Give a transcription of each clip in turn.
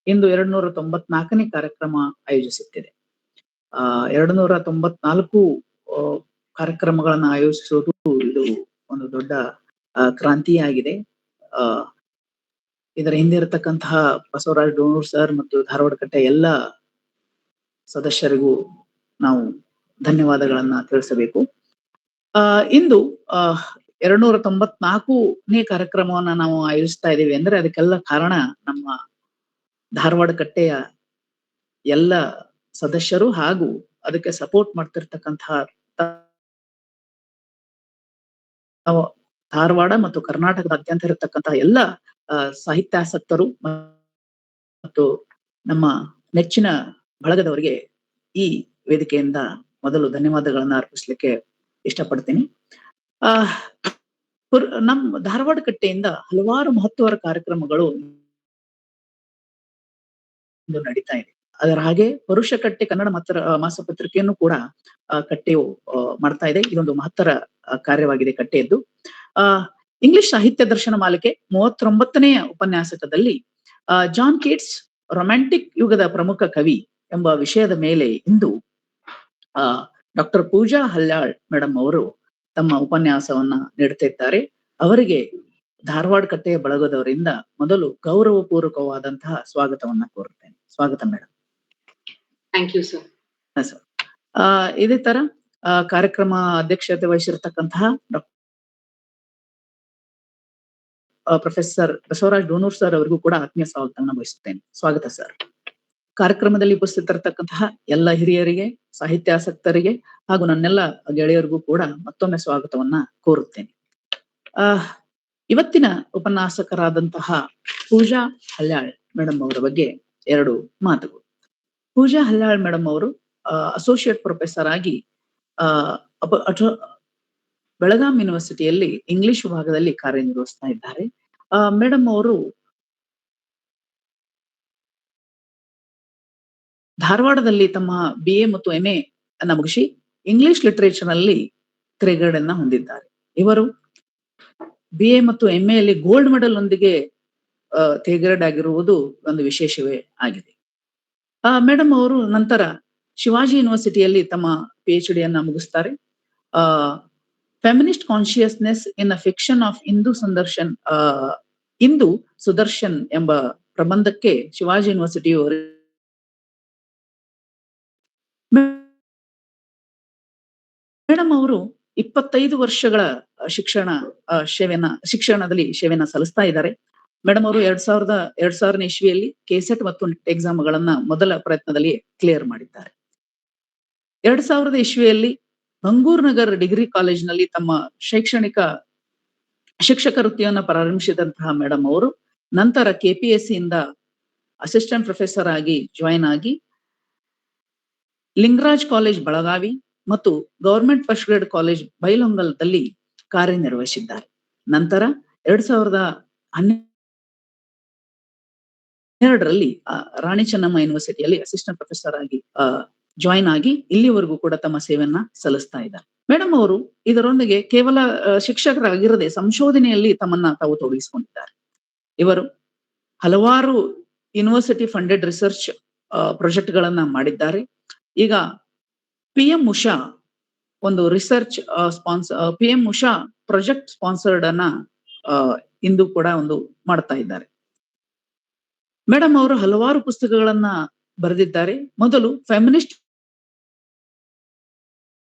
ಇಂದು 294ನೇ ಕಾರ್ಯಕ್ರಮ ಆಯೋಜಿಸುತ್ತಿದೆ. 294 ಕಾರ್ಯಕ್ರಮಗಳನ್ನ ಆಯೋಜಿಸುವುದು ಇದು ಒಂದು ದೊಡ್ಡ ಕ್ರಾಂತಿಯಾಗಿದೆ. ಇದರ ಹಿಂದೆ ಇರತಕ್ಕಂತಹ ಬಸವರಾಜ್ ಡೋಣೂರ್ ಸರ್ ಮತ್ತು ಧಾರವಾಡ ಕಟ್ಟೆ ಎಲ್ಲ ಸದಸ್ಯರಿಗೂ ನಾವು ಧನ್ಯವಾದಗಳನ್ನ ತಿಳಿಸಬೇಕು. ಇಂದು 294ನೇ ಕಾರ್ಯಕ್ರಮವನ್ನ ನಾವು ಆಯೋಜಿಸ್ತಾ ಇದ್ದೀವಿ ಅಂದ್ರೆ ಅದಕ್ಕೆಲ್ಲ ಕಾರಣ ನಮ್ಮ ಧಾರವಾಡ ಕಟ್ಟೆಯ ಎಲ್ಲ ಸದಸ್ಯರು ಹಾಗೂ ಅದಕ್ಕೆ ಸಪೋರ್ಟ್ ಮಾಡ್ತಿರ್ತಕ್ಕಂತಹ ಧಾರವಾಡ ಮತ್ತು ಕರ್ನಾಟಕದಾದ್ಯಂತ ಇರತಕ್ಕಂತಹ ಎಲ್ಲ ಸಾಹಿತ್ಯಾಸಕ್ತರು ಮತ್ತು ನಮ್ಮ ನೆಚ್ಚಿನ ಬಳಗದವರಿಗೆ ಈ ವೇದಿಕೆಯಿಂದ ಮೊದಲು ಧನ್ಯವಾದಗಳನ್ನ ಅರ್ಪಿಸ್ಲಿಕ್ಕೆ ಇಷ್ಟಪಡ್ತೀನಿ. ನಮ್ಮ ಧಾರವಾಡ ಕಟ್ಟೆಯಿಂದ ಹಲವಾರು ಮಹತ್ವದ ಕಾರ್ಯಕ್ರಮಗಳು ನಡೀತಾ ಇದೆ. ಅದರ ಹಾಗೆ ಪರುಷ ಕಟ್ಟೆ ಕನ್ನಡ ಮಾಸಪತ್ರಿಕೆಯನ್ನು ಕೂಡ ಕಟ್ಟೆಯು ಮಾಡ್ತಾ ಇದೆ. ಇದೊಂದು ಮಹತ್ತರ ಕಾರ್ಯವಾಗಿದೆ ಕಟ್ಟೆಯದ್ದು. ಇಂಗ್ಲಿಷ್ ಸಾಹಿತ್ಯ ದರ್ಶನ ಮಾಲಿಕೆ 39ನೆಯ ಉಪನ್ಯಾಸಕದಲ್ಲಿ ಜಾನ್ ಕೀಟ್ಸ್ ರೊಮ್ಯಾಂಟಿಕ್ ಯುಗದ ಪ್ರಮುಖ ಕವಿ ಎಂಬ ವಿಷಯದ ಮೇಲೆ ಇಂದು ಡಾಕ್ಟರ್ ಪೂಜಾ ಹಲ್ಯಾಳ್ ಮೇಡಮ್ ಅವರು ತಮ್ಮ ಉಪನ್ಯಾಸವನ್ನ ನೀಡುತ್ತಿದ್ದಾರೆ. ಅವರಿಗೆ ಧಾರವಾಡ ಕಟ್ಟೆಯ ಬಳಗದವರಿಂದ ಮೊದಲು ಗೌರವಪೂರ್ವಕವಾದಂತಹ ಸ್ವಾಗತವನ್ನ ಕೋರುತ್ತೇನೆ. ಸ್ವಾಗತ madam. Thank you sir. Sir, ಇದೇ ತರ ಕಾರ್ಯಕ್ರಮ ಅಧ್ಯಕ್ಷತೆ ವಹಿಸಿರ್ತಕ್ಕಂತಹ ಪ್ರೊಫೆಸರ್ ಬಸವರಾಜ್ ಡೋಣೂರ್ ಸರ್ ಅವರಿಗೂ ಕೂಡ ಆತ್ಮೀಯ ಸ್ವಾಗತವನ್ನ ಬಯಸುತ್ತೇನೆ. ಸ್ವಾಗತ ಸರ್. ಕಾರ್ಯಕ್ರಮದಲ್ಲಿ ಉಪಸ್ಥಿತರಿರ್ತಕ್ಕಂತಹ ಎಲ್ಲ ಹಿರಿಯರಿಗೆ, ಸಾಹಿತ್ಯಾಸಕ್ತರಿಗೆ ಹಾಗೂ ನನ್ನೆಲ್ಲ ಗೆಳೆಯರಿಗೂ ಕೂಡ ಮತ್ತೊಮ್ಮೆ ಸ್ವಾಗತವನ್ನ ಕೋರುತ್ತೇನೆ. ಇವತ್ತಿನ ಉಪನ್ಯಾಸಕರಾದಂತಹ ಪೂಜಾ ಹಲ್ಯಾಳ್ ಮೇಡಮ್ ಅವರ ಬಗ್ಗೆ 2 ಮಾತುಗಳು. ಪೂಜಾ ಹಲ್ಯಾಳ್ ಮೇಡಮ್ ಅವರು ಅಸೋಸಿಯೇಟ್ ಪ್ರೊಫೆಸರ್ ಆಗಿ ಬೆಳಗಾಂ ಯೂನಿವರ್ಸಿಟಿಯಲ್ಲಿ ಇಂಗ್ಲಿಷ್ ವಿಭಾಗದಲ್ಲಿ ಕಾರ್ಯನಿರ್ವಹಿಸ್ತಾ ಇದ್ದಾರೆ. ಮೇಡಮ್ ಅವರು ಧಾರವಾಡದಲ್ಲಿ ತಮ್ಮ BA ಮತ್ತು MA ಅನ್ನ ಮುಗಿಸಿ ಇಂಗ್ಲಿಷ್ ಲಿಟರೇಚರ್ ನಲ್ಲಿ ಗ್ರೇಡ್ ಅನ್ನ ಹೊಂದಿದ್ದಾರೆ. ಇವರು BA ಮತ್ತು MA ಯಲ್ಲಿ ಗೋಲ್ಡ್ ಮೆಡಲ್ ಒಂದಿಗೆ ಗ್ರೇಡ್ ಆಗಿರುವುದು ಒಂದು ವಿಶೇಷವೇ ಆಗಿದೆ. ಮೇಡಮ್ ಅವರು ನಂತರ ಶಿವಾಜಿ ಯೂನಿವರ್ಸಿಟಿಯಲ್ಲಿ ತಮ್ಮ PhD ಅನ್ನ ಮುಗಿಸ್ತಾರೆ. Feminist consciousness in a fiction of Indu Sudarshan ಎಂಬ ಪ್ರಬಂಧಕ್ಕೆ ಶಿವಾಜಿ ಯೂನಿವರ್ಸಿಟಿಯವರು ಮೇಡಮ್ ಅವರು 25 ವರ್ಷಗಳ ಶಿಕ್ಷಣದಲ್ಲಿ ಸೇವೆಯನ್ನ ಸಲ್ಲಿಸ್ತಾ ಇದ್ದಾರೆ. ಮೇಡಮ್ ಅವರು 2000ನೇ ಇಸ್ವಿಯಲ್ಲಿ ಕೆಸೆಟ್ ಮತ್ತು ನೆಟ್ ಎಕ್ಸಾಮ್ಗಳನ್ನ ಮೊದಲ ಪ್ರಯತ್ನದಲ್ಲಿ ಕ್ಲಿಯರ್ ಮಾಡಿದ್ದಾರೆ. 2000 ಇಸ್ವಿಯಲ್ಲಿ ಮಂಗೂರ್ ನಗರ್ ಡಿಗ್ರಿ ಕಾಲೇಜಿನಲ್ಲಿ ತಮ್ಮ ಶೈಕ್ಷಣಿಕ ಶಿಕ್ಷಕ ವೃತ್ತಿಯನ್ನು ಪ್ರಾರಂಭಿಸಿದಂತಹ ಮೇಡಮ್ ಅವರು ನಂತರ KPSC ಇಂದ ಅಸಿಸ್ಟೆಂಟ್ ಪ್ರೊಫೆಸರ್ ಆಗಿ ಜಾಯಿನ್ ಆಗಿ ಲಿಂಗರಾಜ್ ಕಾಲೇಜ್ ಬೆಳಗಾವಿ ಮತ್ತು ಗವರ್ಮೆಂಟ್ ಫಸ್ಟ್ ಗ್ರೇಡ್ ಕಾಲೇಜ್ ಬೈಲಹೊಂಗಲದಲ್ಲಿ ಕಾರ್ಯನಿರ್ವಹಿಸಿದ್ದಾರೆ. ನಂತರ 2012ರಲ್ಲಿ ರಾಣಿ ಚೆನ್ನಮ್ಮ ಯೂನಿವರ್ಸಿಟಿಯಲ್ಲಿ ಅಸಿಸ್ಟೆಂಟ್ ಪ್ರೊಫೆಸರ್ ಆಗಿ ಜಾಯಿನ್ ಆಗಿ ಇಲ್ಲಿವರೆಗೂ ಕೂಡ ತಮ್ಮ ಸೇವೆಯನ್ನ ಸಲ್ಲಿಸ್ತಾ ಇದ್ದಾರೆ. ಮೇಡಮ್ ಅವರು ಇದರೊಂದಿಗೆ ಕೇವಲ ಶಿಕ್ಷಕರಾಗಿರದೆ ಸಂಶೋಧನೆಯಲ್ಲಿ ತಮ್ಮನ್ನ ತಾವು ತೊಡಗಿಸಿಕೊಂಡಿದ್ದಾರೆ. ಇವರು ಹಲವಾರು ಯೂನಿವರ್ಸಿಟಿ ಫಂಡೆಡ್ ರಿಸರ್ಚ್ ಪ್ರಾಜೆಕ್ಟ್ ಗಳನ್ನ ಮಾಡಿದ್ದಾರೆ. ಈಗ PM ಉಷಾ ಒಂದು research PM Usha project sponsored ಅನ್ನ ಇಂದು ಕೂಡ ಒಂದು ಮಾಡ್ತಾ ಇದ್ದಾರೆ. ಮೇಡಮ್ ಅವರು ಹಲವಾರು ಪುಸ್ತಕಗಳನ್ನ ಬರೆದಿದ್ದಾರೆ. ಮೊದಲು feminist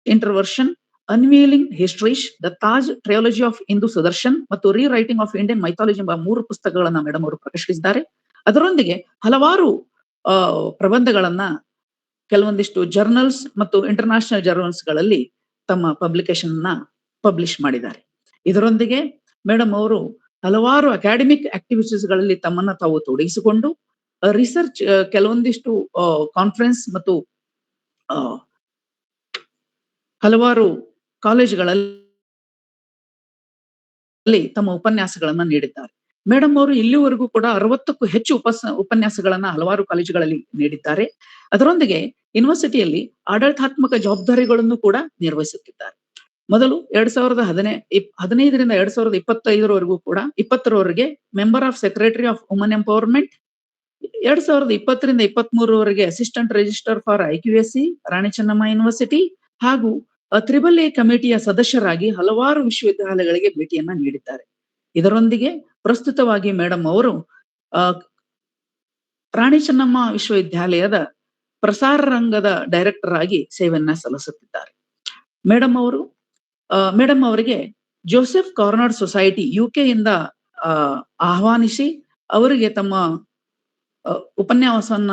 intervention, unveiling histories, the Taj trilogy of Indu Sudarshan ಮತ್ತು ರೀರೈಟಿಂಗ್ ಆಫ್ ಇಂಡಿಯನ್ ಮೈಥಾಲಜಿ ಎಂಬ 3 ಪುಸ್ತಕಗಳನ್ನ ಮೇಡಮ್ ಅವರು ಪ್ರಕಟಿಸಿದ್ದಾರೆ. ಅದರೊಂದಿಗೆ ಹಲವಾರು ಪ್ರಬಂಧಗಳನ್ನ ಕೆಲವೊಂದಿಷ್ಟು ಜರ್ನಲ್ಸ್ ಮತ್ತು ಇಂಟರ್ನ್ಯಾಷನಲ್ ಜರ್ನಲ್ಸ್ ಗಳಲ್ಲಿ ತಮ್ಮ ಪಬ್ಲಿಕೇಶನ್ ಪಬ್ಲಿಷ್ ಮಾಡಿದ್ದಾರೆ. ಇದರೊಂದಿಗೆ ಮೇಡಮ್ ಅವರು ಹಲವಾರು ಅಕಾಡೆಮಿಕ್ ಆಕ್ಟಿವಿಟೀಸ್ ಗಳಲ್ಲಿ ತಮ್ಮನ್ನ ತಾವು ತೊಡಗಿಸಿಕೊಂಡು ರಿಸರ್ಚ್ ಕೆಲವೊಂದಿಷ್ಟು ಕಾನ್ಫರೆನ್ಸ್ ಮತ್ತು ಹಲವಾರು ಕಾಲೇಜುಗಳಲ್ಲಿ ತಮ್ಮ ಉಪನ್ಯಾಸಗಳನ್ನ ನೀಡಿದ್ದಾರೆ. ಮೇಡಮ್ ಅವರು ಇಲ್ಲಿವರೆಗೂ ಕೂಡ 60ಕ್ಕೂ ಹೆಚ್ಚು ಉಪನ್ಯಾಸಗಳನ್ನ ಹಲವಾರು ಕಾಲೇಜುಗಳಲ್ಲಿ ನೀಡಿದ್ದಾರೆ. ಅದರೊಂದಿಗೆ ಯೂನಿವರ್ಸಿಟಿಯಲ್ಲಿ ಆಡಳಿತಾತ್ಮಕ ಜವಾಬ್ದಾರಿಗಳನ್ನು ಕೂಡ ನಿರ್ವಹಿಸುತ್ತಿದ್ದಾರೆ. ಮೊದಲು 2015ರಿಂದ 2025ರವರೆಗೂ ಕೂಡ 20ರವರೆಗೆ member of secretary of woman empowerment 2020ರಿಂದ 23ರವರೆಗೆ assistant registrar for IQAC, Rani Chennamma university ಹಾಗೂ ತ್ರಿಬಲ್ ಎ ಕಮಿಟಿಯ ಸದಸ್ಯರಾಗಿ ಹಲವಾರು ವಿಶ್ವವಿದ್ಯಾಲಯಗಳಿಗೆ ಭೇಟಿಯನ್ನ ನೀಡಿದ್ದಾರೆ. ಇದರೊಂದಿಗೆ ಪ್ರಸ್ತುತವಾಗಿ ಮೇಡಮ್ ಅವರು ರಾಣಿ ಚೆನ್ನಮ್ಮ ವಿಶ್ವವಿದ್ಯಾಲಯದ ಪ್ರಸಾರ ರಂಗದ ಡೈರೆಕ್ಟರ್ ಆಗಿ ಸೇವೆಯನ್ನ ಸಲ್ಲಿಸುತ್ತಿದ್ದಾರೆ. ಮೇಡಮ್ ಅವರಿಗೆ ಜೋಸೆಫ್ ಕಾರ್ನರ್ ಸೊಸೈಟಿ UK ಇಂದ ಆಹ್ವಾನಿಸಿ ಅವರಿಗೆ ತಮ್ಮ ಉಪನ್ಯಾಸವನ್ನ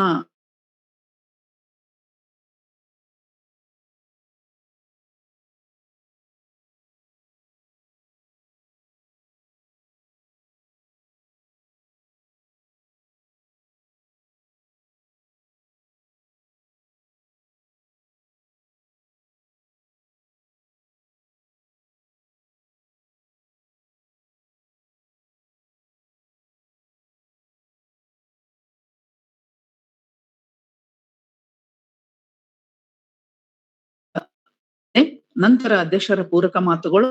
ನಂತರ ಅಧ್ಯಕ್ಷರ ಪೂರಕ ಮಾತುಗಳು.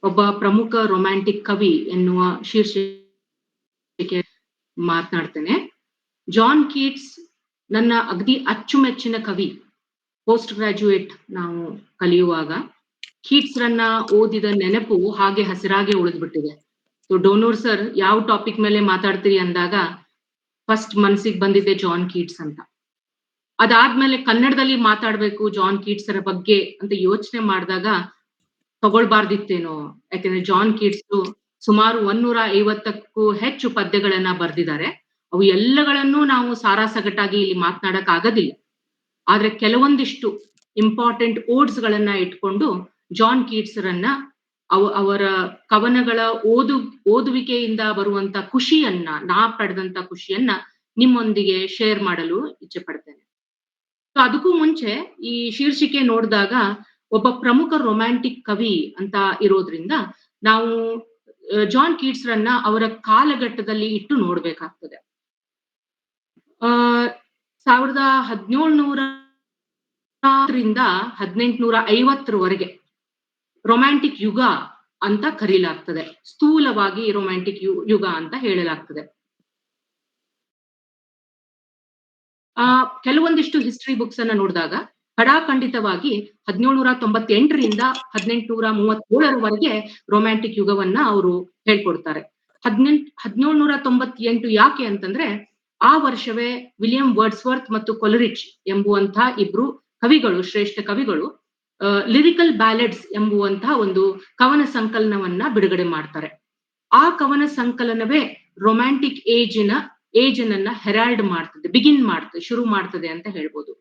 ಒಬ್ಬ ಪ್ರಮುಖ ರೊಮ್ಯಾಂಟಿಕ್ ಕವಿ ಎನ್ನುವ ಶೀರ್ಷಿಕೆ ಮಾತನಾಡ್ತೇನೆ. ಜಾನ್ ಕೀಟ್ಸ್ ನನ್ನ ಅಗದಿ ಅಚ್ಚುಮೆಚ್ಚಿನ ಕವಿ. ಪೋಸ್ಟ್ ಗ್ರಾಜುಯೇಟ್ ನಾವು ಕಲಿಯುವಾಗ ಕೀಟ್ಸ್ ರನ್ನ ಓದಿದ ನೆನಪು ಹಾಗೆ ಹಸಿರಾಗೆ ಉಳಿದ್ಬಿಟ್ಟಿದೆ. ಸೊ ಡೋನೂರ್ ಸರ್ ಯಾವ ಟಾಪಿಕ್ ಮೇಲೆ ಮಾತಾಡ್ತೀರಿ ಅಂದಾಗ ಫಸ್ಟ್ ಮನ್ಸಿಗೆ ಬಂದಿದೆ ಜಾನ್ ಕೀಟ್ಸ್ ಅಂತ. ಅದಾದ್ಮೇಲೆ ಕನ್ನಡದಲ್ಲಿ ಮಾತಾಡ್ಬೇಕು ಜಾನ್ ಕೀಟ್ಸರ ಬಗ್ಗೆ ಅಂತ ಯೋಚನೆ ಮಾಡಿದಾಗ ತಗೊಳ್ಬಾರ್ದಿತ್ತೇನೋ, ಯಾಕಂದ್ರೆ ಜಾನ್ ಕೀಟ್ಸ್ ಸುಮಾರು 150ಕ್ಕೂ ಹೆಚ್ಚು ಪದ್ಯಗಳನ್ನ ಬರೆದಿದ್ದಾರೆ. ಅವು ಎಲ್ಲಗಳನ್ನೂ ನಾವು ಸಾರಾಸಗಟಾಗಿ ಇಲ್ಲಿ ಮಾತನಾಡಕ್ ಆಗೋದಿಲ್ಲ. ಆದ್ರೆ ಕೆಲವೊಂದಿಷ್ಟು ಇಂಪಾರ್ಟೆಂಟ್ ಓಡ್ಸ್ ಗಳನ್ನ ಇಟ್ಕೊಂಡು ಜಾನ್ ಕೀಟ್ಸರನ್ನ ಅವರ ಕವನಗಳ ಓದುವಿಕೆಯಿಂದ ಬರುವಂತ ಖುಷಿಯನ್ನ, ನಾ ಪಡೆದಂತ ಖುಷಿಯನ್ನ ನಿಮ್ಮೊಂದಿಗೆ ಶೇರ್ ಮಾಡಲು ಇಚ್ಛೆ ಪಡ್ತೇನೆ. ಸೊ ಅದಕ್ಕೂ ಮುಂಚೆ ಈ ಶೀರ್ಷಿಕೆ ನೋಡಿದಾಗ ಒಬ್ಬ ಪ್ರಮುಖ ರೊಮ್ಯಾಂಟಿಕ್ ಕವಿ ಅಂತ ಇರೋದ್ರಿಂದ ನಾವು ಜಾನ್ ಕೀಟ್ಸ್ ರನ್ನ ಅವರ ಕಾಲಘಟ್ಟದಲ್ಲಿ ಇಟ್ಟು ನೋಡ್ಬೇಕಾಗ್ತದೆ. 1700ರಿಂದ 1850ರವರೆಗೆ ರೊಮ್ಯಾಂಟಿಕ್ ಯುಗ ಅಂತ ಕರೀಲಾಗ್ತದೆ. ಸ್ಥೂಲವಾಗಿ ರೊಮ್ಯಾಂಟಿಕ್ ಯುಗ ಅಂತ ಹೇಳಲಾಗ್ತದೆ. ಕೆಲವೊಂದಿಷ್ಟು ಹಿಸ್ಟರಿ ಬುಕ್ಸ್ ಅನ್ನ ನೋಡಿದಾಗ ಖಡಾಖಂಡಿತವಾಗಿ 1798ರಿಂದ 1837ರವರೆಗೆ ರೊಮ್ಯಾಂಟಿಕ್ ಯುಗವನ್ನ ಅವರು ಹೇಳ್ಕೊಡ್ತಾರೆ. 1798 ಯಾಕೆ ಅಂತಂದ್ರೆ ಆ ವರ್ಷವೇ ವಿಲಿಯಂ ವರ್ಡ್ಸ್ವರ್ತ್ ಮತ್ತು ಕೊಲರಿಡ್ಜ್ ಎಂಬುವಂತಹ ಇಬ್ರು ಕವಿಗಳು, ಶ್ರೇಷ್ಠ ಕವಿಗಳು, ಲಿರಿಕಲ್ ಬ್ಯಾಲೆಡ್ಸ್ ಎಂಬುವಂತಹ ಒಂದು ಕವನ ಸಂಕಲನವನ್ನ ಬಿಡುಗಡೆ ಮಾಡ್ತಾರೆ. ಆ ಕವನ ಸಂಕಲನವೇ ರೊಮ್ಯಾಂಟಿಕ್ ಏಜನ್ನ ಹೆರಾಲ್ಡ್ ಮಾಡ್ತದೆ, ಶುರು ಮಾಡ್ತದೆ ಅಂತ ಹೇಳ್ಬೋದು.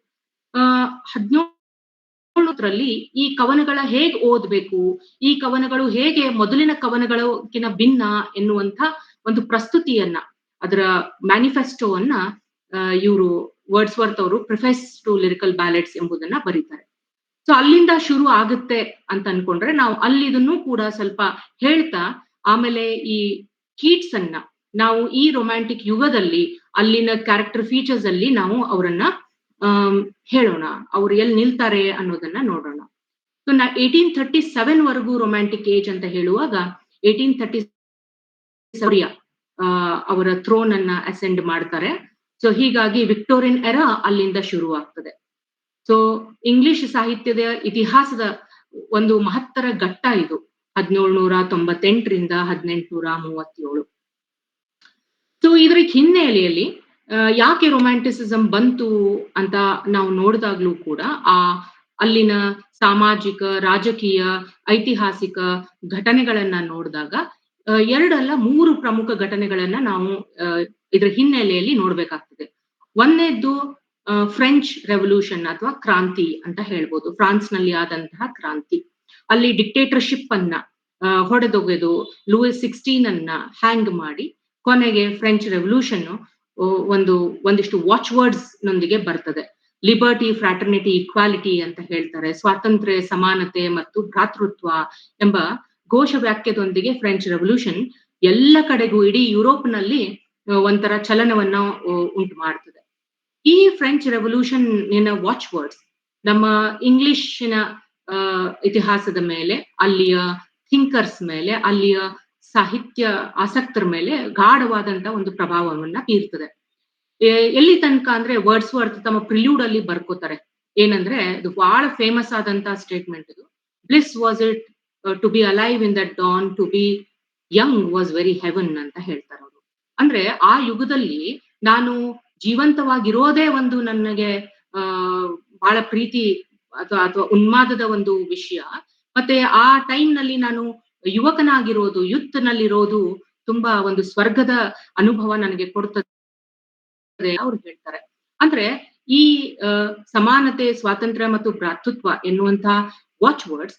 1700ರಲ್ಲಿ ಈ ಕವನಗಳ ಹೇಗ್ ಓದ್ಬೇಕು, ಈ ಕವನಗಳು ಹೇಗೆ ಮೊದಲಿನ ಕವನಗಳಕ್ಕಿಂತ ಭಿನ್ನ ಎನ್ನುವಂತ ಒಂದು ಪ್ರಸ್ತುತಿಯನ್ನ, ಅದರ ಮ್ಯಾನಿಫೆಸ್ಟೋವನ್ನ ಇವರು ವರ್ಡ್ಸ್ವರ್ತ್ ಅವರು ಪ್ರಿಫೆಸ್ ಟು ಲಿರಿಕಲ್ ಬ್ಯಾಲೆಡ್ಸ್ ಎಂಬುದನ್ನ ಬರೀತಾರೆ. ಸೊ ಅಲ್ಲಿಂದ ಶುರು ಆಗುತ್ತೆ ಅಂತ ಅನ್ಕೊಂಡ್ರೆ ನಾವು ಅಲ್ಲಿದನ್ನು ಕೂಡ ಸ್ವಲ್ಪ ಹೇಳ್ತಾ ಆಮೇಲೆ ಈ ಕೀಟ್ಸ್ ಅನ್ನ ನಾವು ಈ ರೊಮ್ಯಾಂಟಿಕ್ ಯುಗದಲ್ಲಿ ಅಲ್ಲಿನ ಕ್ಯಾರೆಕ್ಟರ್ ಫೀಚರ್ಸ್ ಅಲ್ಲಿ ನಾವು ಅವರನ್ನ ಹೇಳೋಣ, ಅವ್ರು ಎಲ್ಲಿ ನಿಲ್ತಾರೆ ಅನ್ನೋದನ್ನ ನೋಡೋಣ. ಸೊ 1837 ವರೆಗೂ ರೊಮ್ಯಾಂಟಿಕ್ ಏಜ್ ಅಂತ ಹೇಳುವಾಗ 1837 ಅವರ ಥ್ರೋನ್ ಅನ್ನ ಅಸೆಂಡ್ ಮಾಡ್ತಾರೆ. ಸೊ ಹೀಗಾಗಿ ವಿಕ್ಟೋರಿಯನ್ ಎರಾ ಅಲ್ಲಿಂದ ಶುರು ಆಗ್ತದೆ. ಸೊ ಇಂಗ್ಲಿಷ್ ಸಾಹಿತ್ಯದ ಇತಿಹಾಸದ ಒಂದು ಮಹತ್ತರ ಘಟ್ಟ ಇದು 1798ರಿಂದ 1837. ಸೊ ಇದರ ಹಿನ್ನೆಲೆಯಲ್ಲಿ ಯಾಕೆ ರೊಮ್ಯಾಂಟಿಸಿಸಂ ಬಂತು ಅಂತ ನಾವು ನೋಡಿದಾಗ್ಲೂ ಕೂಡ ಅಲ್ಲಿನ ಸಾಮಾಜಿಕ, ರಾಜಕೀಯ, ಐತಿಹಾಸಿಕ ಘಟನೆಗಳನ್ನ ನೋಡಿದಾಗ ಎರಡಲ್ಲ 3 ಪ್ರಮುಖ ಘಟನೆಗಳನ್ನ ನಾವು ಇದ್ರ ಹಿನ್ನೆಲೆಯಲ್ಲಿ ನೋಡ್ಬೇಕಾಗ್ತದೆ. ಒಂದನೇದ್ದು ಫ್ರೆಂಚ್ ರೆವಲ್ಯೂಷನ್ ಅಥವಾ ಕ್ರಾಂತಿ ಅಂತ ಹೇಳ್ಬೋದು. ಫ್ರಾನ್ಸ್‌ನಲ್ಲಿ ಆದಂತಹ ಕ್ರಾಂತಿ. ಅಲ್ಲಿ ಡಿಕ್ಟೇಟರ್‌ಶಿಪ್ ಅನ್ನ ಹೊಡೆದೊಗೆದು ಲೂಯಿಸ್ 16 ಅನ್ನ ಹ್ಯಾಂಗ್ ಮಾಡಿ ಕೊನೆಗೆ ಫ್ರೆಂಚ್ ರೆವಲ್ಯೂಷನ್ ಒಂದಿಷ್ಟು ವಾಚ್ ವರ್ಡ್ಸ್ ನೊಂದಿಗೆ ಬರ್ತದೆ. ಲಿಬರ್ಟಿ, ಫ್ರಾಟರ್ನಿಟಿ, ಈಕ್ವಾಲಿಟಿ ಅಂತ ಹೇಳ್ತಾರೆ. ಸ್ವಾತಂತ್ರ್ಯ, ಸಮಾನತೆ ಮತ್ತು ಭ್ರಾತೃತ್ವ ಎಂಬ ಘೋಷ ವಾಕ್ಯದೊಂದಿಗೆ ಫ್ರೆಂಚ್ ರೆವಲ್ಯೂಷನ್ ಎಲ್ಲ ಕಡೆಗೂ ಇಡೀ ಯುರೋಪ್‌ನಲ್ಲಿ ಒಂಥರ ಚಲನವನ್ನ ಉಂಟು ಮಾಡ್ತದೆ. ಈ ಫ್ರೆಂಚ್ ರೆವಲ್ಯೂಷನ್ ವಾಚ್ ವರ್ಡ್ಸ್ ನಮ್ಮ ಇಂಗ್ಲಿಶಿನ ಇತಿಹಾಸದ ಮೇಲೆ, ಅಲ್ಲಿಯ ಥಿಂಕರ್ಸ್ ಮೇಲೆ, ಅಲ್ಲಿಯ ಸಾಹಿತ್ಯ ಆಸಕ್ತರ ಮೇಲೆ ಗಾಢವಾದಂತ ಒಂದು ಪ್ರಭಾವವನ್ನ ಬೀರ್ತದೆ. ಎಲ್ಲಿ ತನಕ ಅಂದ್ರೆ ವರ್ಡ್ಸ್ವರ್ತ್ ತಮ್ಮ ಪ್ರಿಲ್ಯೂಡ್ ಅಲ್ಲಿ ಬರ್ಕೋತಾರೆ. ಏನಂದ್ರೆ ಇದು ಬಹಳ ಫೇಮಸ್ ಆದಂತ ಸ್ಟೇಟ್ಮೆಂಟ್ ಇದು. Bliss was it to be alive in that dawn, to be young was very heaven ಅಂತ ಹೇಳ್ತಾರೆ ಅವರು. ಅಂದ್ರೆ ಆ ಯುಗದಲ್ಲಿ ನಾನು ಜೀವಂತವಾಗಿರೋದೇ ಒಂದು ನನಗೆ ಬಹಳ ಪ್ರೀತಿ ಅಥವಾ ಉನ್ಮಾದದ ಒಂದು ವಿಷಯ. ಮತ್ತೆ ಆ ಟೈಮ್ ನಲ್ಲಿ ನಾನು ಯುವಕನಾಗಿರೋದು, ಯೂತ್ ನಲ್ಲಿರೋದು ತುಂಬಾ ಒಂದು ಸ್ವರ್ಗದ ಅನುಭವ ನನಗೆ ಕೊಡ್ತದೆ ಅವ್ರು ಹೇಳ್ತಾರೆ. ಅಂದ್ರೆ ಈ ಸಮಾನತೆ, ಸ್ವಾತಂತ್ರ್ಯ ಮತ್ತು ಭ್ರಾತೃತ್ವ ಎನ್ನುವಂತಹ ವಾಚ್ ವರ್ಡ್ಸ್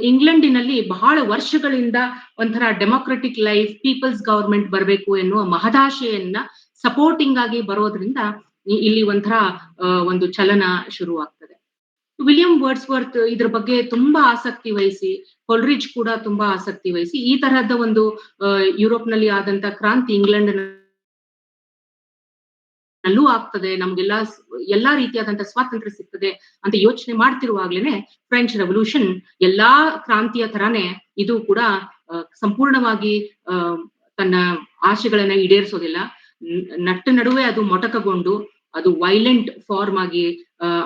ಇಂಗ್ಲೆಂಡಿನಲ್ಲಿ ಬಹಳ ವರ್ಷಗಳಿಂದ ಒಂಥರ ಡೆಮೊಕ್ರೆಟಿಕ್ ಲೈಫ್, ಪೀಪಲ್ಸ್ ಗವರ್ಮೆಂಟ್ ಬರಬೇಕು ಎನ್ನುವ ಮಹದಾಶೆಯನ್ನ ಸಪೋರ್ಟಿಂಗ್ ಆಗಿ ಬರೋದ್ರಿಂದ ಇಲ್ಲಿ ಒಂಥರ ಒಂದು ಚಲನ ಶುರುವಾಗ್ತದೆ. ವಿಲಿಯಂ ವರ್ಡ್ಸ್ವರ್ತ್ ಇದ್ರ ಬಗ್ಗೆ ತುಂಬಾ ಆಸಕ್ತಿ ವಹಿಸಿ, ಕೊಲ್ರಿಡ್ಜ್ ಕೂಡ ತುಂಬಾ ಆಸಕ್ತಿ ವಹಿಸಿ ಈ ತರಹದ ಒಂದು ಯುರೋಪ್ನಲ್ಲಿ ಆದಂತ ಕ್ರಾಂತಿ ಇಂಗ್ಲೆಂಡ್ ನಲ್ಲೂ ಆಗ್ತದೆ, ನಮ್ಗೆಲ್ಲಾ ಎಲ್ಲಾ ರೀತಿಯಾದಂತ ಸ್ವಾತಂತ್ರ್ಯ ಸಿಗ್ತದೆ ಅಂತ ಯೋಚನೆ ಮಾಡ್ತಿರುವಾಗ್ಲೇನೆ ಫ್ರೆಂಚ್ ರೆವಲ್ಯೂಷನ್ ಎಲ್ಲಾ ಕ್ರಾಂತಿಯ ತರಾನೇ ಇದು ಕೂಡ ಸಂಪೂರ್ಣವಾಗಿ ತನ್ನ ಆಶೆಗಳನ್ನ ಈಡೇರಿಸೋದಿಲ್ಲ. ನಟ್ಟು ನಡುವೆ ಅದು ಮೊಟಕಗೊಂಡು ಅದು ವೈಲೆಂಟ್ ಫಾರ್ಮ್ ಆಗಿ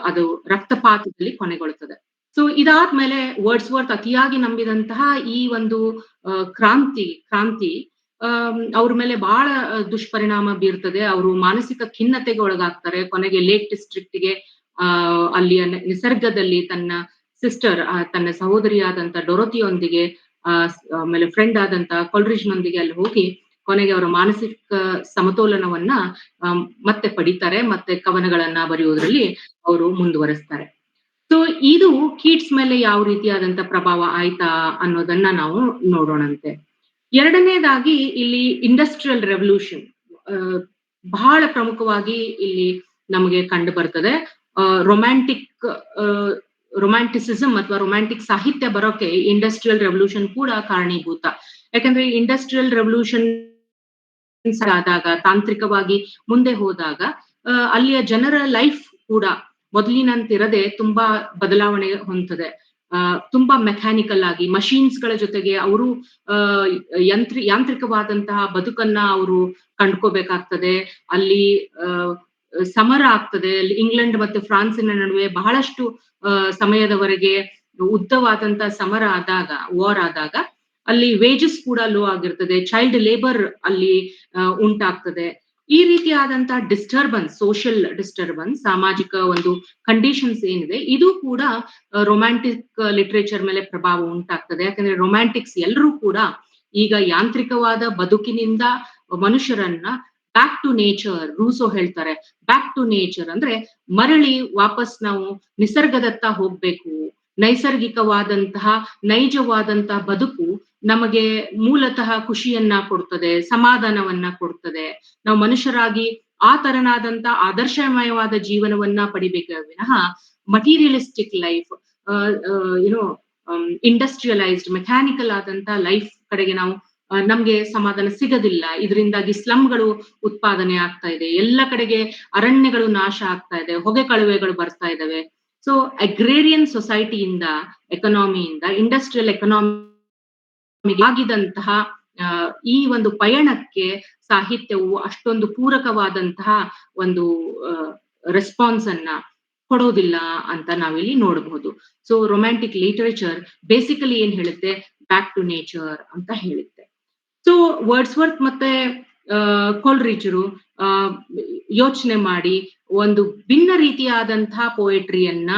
ಅದು ರಕ್ತಪಾತದಲ್ಲಿ ಕೊನೆಗೊಳ್ಳುತ್ತದೆ. ಸೊ ಇದಾದ್ಮೇಲೆ ವರ್ಡ್ಸ್ವರ್ತ್ ಅತಿಯಾಗಿ ನಂಬಿದಂತಹ ಈ ಒಂದು ಕ್ರಾಂತಿ ಅವ್ರ ಮೇಲೆ ಬಹಳ ದುಷ್ಪರಿಣಾಮ ಬೀರ್ತದೆ. ಅವರು ಮಾನಸಿಕ ಖಿನ್ನತೆಗೆ ಒಳಗಾಗ್ತಾರೆ. ಕೊನೆಗೆ ಲೇಕ್ ಡಿಸ್ಟ್ರಿಕ್ಟ್ಗೆ ಅಲ್ಲಿಯ ನಿಸರ್ಗದಲ್ಲಿ ತನ್ನ ಸಿಸ್ಟರ್, ತನ್ನ ಸಹೋದರಿಯಾದಂತ ಡೊರೊತಿಯೊಂದಿಗೆ ಆಮೇಲೆ ಫ್ರೆಂಡ್ ಆದಂತ ಕೊಲ್ರಿಡ್ಜ್ ನೊಂದಿಗೆ ಅಲ್ಲಿ ಹೋಗಿ ಕೊನೆಗೆ ಅವರ ಮಾನಸಿಕ ಸಮತೋಲನವನ್ನ ಮತ್ತೆ ಪಡಿತಾರೆ. ಮತ್ತೆ ಕವನಗಳನ್ನ ಬರೆಯುವುದರಲ್ಲಿ ಅವರು ಮುಂದುವರಿಸ್ತಾರೆ. ಸೊ ಇದು ಕೀಟ್ಸ್ ಮೇಲೆ ಯಾವ ರೀತಿಯಾದಂತ ಪ್ರಭಾವ ಆಯ್ತಾ ಅನ್ನೋದನ್ನ ನಾವು ನೋಡೋಣಂತೆ. ಎರಡನೇದಾಗಿ ಇಲ್ಲಿ ಇಂಡಸ್ಟ್ರಿಯಲ್ ರೆವಲ್ಯೂಷನ್ ಬಹಳ ಪ್ರಮುಖವಾಗಿ ಇಲ್ಲಿ ನಮಗೆ ಕಂಡು ಬರ್ತದೆ. ರೊಮ್ಯಾಂಟಿಸಿಸಮ್ ಅಥವಾ ರೊಮ್ಯಾಂಟಿಕ್ ಸಾಹಿತ್ಯ ಬರೋಕೆ ಇಂಡಸ್ಟ್ರಿಯಲ್ ರೆವಲ್ಯೂಷನ್ ಕೂಡ ಕಾರಣೀಭೂತ. ಯಾಕಂದ್ರೆ ಇಂಡಸ್ಟ್ರಿಯಲ್ ರೆವಲ್ಯೂಷನ್ ಆದಾಗ, ತಾಂತ್ರಿಕವಾಗಿ ಮುಂದೆ ಹೋದಾಗ ಅಲ್ಲಿಯ ಜನರ ಲೈಫ್ ಕೂಡ ಮೊದಲಿನಂತಿರದೆ ತುಂಬಾ ಬದಲಾವಣೆ ಹೊಂದದೆ. ತುಂಬಾ ಮೆಕ್ಯಾನಿಕಲ್ ಆಗಿ ಮಷೀನ್ಸ್ ಗಳ ಜೊತೆಗೆ ಅವರು ಯಾಂತ್ರಿಕವಾದಂತಹ ಬದುಕನ್ನ ಅವರು ಕಂಡ್ಕೋಬೇಕಾಗ್ತದೆ. ಅಲ್ಲಿ ಸಮರ ಆಗ್ತದೆ. ಅಲ್ಲಿ ಇಂಗ್ಲೆಂಡ್ ಮತ್ತೆ ಫ್ರಾನ್ಸಿನ ನಡುವೆ ಬಹಳಷ್ಟು ಸಮಯದವರೆಗೆ ಉದ್ದವಾದಂತ ಸಮರ ಆದಾಗ, ವಾರ್ ಆದಾಗ ಅಲ್ಲಿ ವೇಜಸ್ ಕೂಡ ಲೋ ಆಗಿರ್ತದೆ. ಚೈಲ್ಡ್ ಲೇಬರ್ ಅಲ್ಲಿ ಉಂಟಾಗ್ತದೆ. ಈ ರೀತಿಯಾದಂತ ಡಿಸ್ಟರ್ಬೆನ್ಸ್, ಸೋಷಿಯಲ್ ಡಿಸ್ಟರ್ಬೆನ್ಸ್, ಸಾಮಾಜಿಕ ಒಂದು ಕಂಡೀಷನ್ಸ್ ಏನಿದೆ ಇದು ಕೂಡ ರೊಮ್ಯಾಂಟಿಕ್ ಲಿಟ್ರೇಚರ್ ಮೇಲೆ ಪ್ರಭಾವ ಉಂಟಾಗ್ತದೆ. ಯಾಕಂದ್ರೆ ರೊಮ್ಯಾಂಟಿಕ್ಸ್ ಎಲ್ಲರೂ ಕೂಡ ಈಗ ಯಾಂತ್ರಿಕವಾದ ಬದುಕಿನಿಂದ ಮನುಷ್ಯರನ್ನ ಬ್ಯಾಕ್ ಟು ನೇಚರ್, ರೂಸೋ ಹೇಳ್ತಾರೆ, ಬ್ಯಾಕ್ ಟು ನೇಚರ್ ಅಂದ್ರೆ ಮರಳಿ ವಾಪಸ್ ನಾವು ನಿಸರ್ಗದತ್ತ ಹೋಗ್ಬೇಕು. ನೈಸರ್ಗಿಕವಾದಂತಹ ನೈಜವಾದಂತಹ ಬದುಕು ನಮಗೆ ಮೂಲತಃ ಖುಷಿಯನ್ನ ಕೊಡ್ತದೆ, ಸಮಾಧಾನವನ್ನ ಕೊಡ್ತದೆ. ನಾವು ಮನುಷ್ಯರಾಗಿ ಆ ತರನಾದಂತ ಆದರ್ಶಮಯವಾದ ಜೀವನವನ್ನ ಪಡಿಬೇಕೆ ವಿನಃ ಮಟೀರಿಯಲಿಸ್ಟಿಕ್ ಲೈಫ್, ಇಂಡಸ್ಟ್ರಿಯಲೈಸ್ಡ್ ಮೆಕ್ಯಾನಿಕಲ್ ಆದಂತ ಲೈಫ್ ಕಡೆಗೆ ನಾವು ನಮ್ಗೆ ಸಮಾಧಾನ ಸಿಗದಿಲ್ಲ. ಇದರಿಂದಾಗಿ ಸ್ಲಮ್ಗಳು ಉತ್ಪಾದನೆ ಆಗ್ತಾ ಇದೆ, ಎಲ್ಲ ಕಡೆಗೆ ಅರಣ್ಯಗಳು ನಾಶ ಆಗ್ತಾ ಇದೆ, ಹೊಗೆ ಕಳುವೆಗಳು ಬರ್ತಾ ಇದಾವೆ. ಸೊ ಅಗ್ರೇರಿಯನ್ ಸೊಸೈಟಿಯಿಂದ, ಎಕನಾಮಿಯಿಂದ ಇಂಡಸ್ಟ್ರಿಯಲ್ ಎಕನಾಮಿ ಆಗಿದಂತಹ ಈ ಒಂದು ಪಯಣಕ್ಕೆ ಸಾಹಿತ್ಯವು ಅಷ್ಟೊಂದು ಪೂರಕವಾದಂತಹ ಒಂದು ರೆಸ್ಪಾನ್ಸ್ ಅನ್ನ ಕೊಡೋದಿಲ್ಲ ಅಂತ ನಾವಿಲ್ಲಿ ನೋಡಬಹುದು. ಸೊ ರೊಮ್ಯಾಂಟಿಕ್ ಲಿಟರೇಚರ್ ಬೇಸಿಕಲಿ ಏನ್ ಹೇಳುತ್ತೆ, ಬ್ಯಾಕ್ ಟು ನೇಚರ್ ಅಂತ ಹೇಳುತ್ತೆ. ಸೊ ವರ್ಡ್ಸ್ವರ್ತ್ ಮತ್ತೆ ಕೊಲ್ರಿಡ್ಜರು ಯೋಚನೆ ಮಾಡಿ ಒಂದು ಭಿನ್ನ ರೀತಿಯಾದಂತಹ ಪೋಯಟ್ರಿಯನ್ನ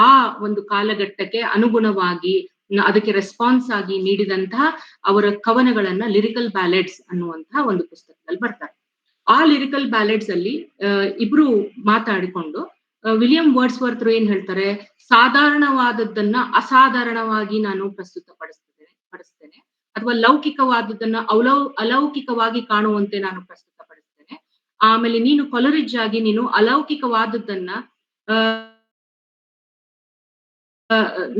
ಆ ಒಂದು ಕಾಲಘಟ್ಟಕ್ಕೆ ಅನುಗುಣವಾಗಿ ಅದಕ್ಕೆ ರೆಸ್ಪಾನ್ಸ್ ಆಗಿ ನೀಡಿದಂತಹ ಅವರ ಕವನಗಳನ್ನ ಲಿರಿಕಲ್ ಬ್ಯಾಲೆಡ್ಸ್ ಅನ್ನುವಂತಹ ಒಂದು ಪುಸ್ತಕದಲ್ಲಿ ಬರ್ತಾರೆ. ಆ ಲಿರಿಕಲ್ ಬ್ಯಾಲೆಡ್ಸ್ ಅಲ್ಲಿ ಇಬ್ರು ಮಾತಾಡಿಕೊಂಡು ವಿಲಿಯಂ ವರ್ಡ್ಸ್ವರ್ತ್ ಏನ್ ಹೇಳ್ತಾರೆ, ಸಾಧಾರಣವಾದದ್ದನ್ನ ಅಸಾಧಾರಣವಾಗಿ ನಾನು ಪಡಿಸ್ತೇನೆ ಅಥವಾ ಲೌಕಿಕವಾದದ್ದನ್ನ ಅಲೌಕಿಕವಾಗಿ ಕಾಣುವಂತೆ ನಾನು ಪ್ರಸ್ತುತಪಡಿಸ್ತೇನೆ. ಆಮೇಲೆ ನೀನು ಕೊಲರಿಜ್ ಆಗಿ ನೀನು ಅಲೌಕಿಕವಾದದ್ದನ್ನ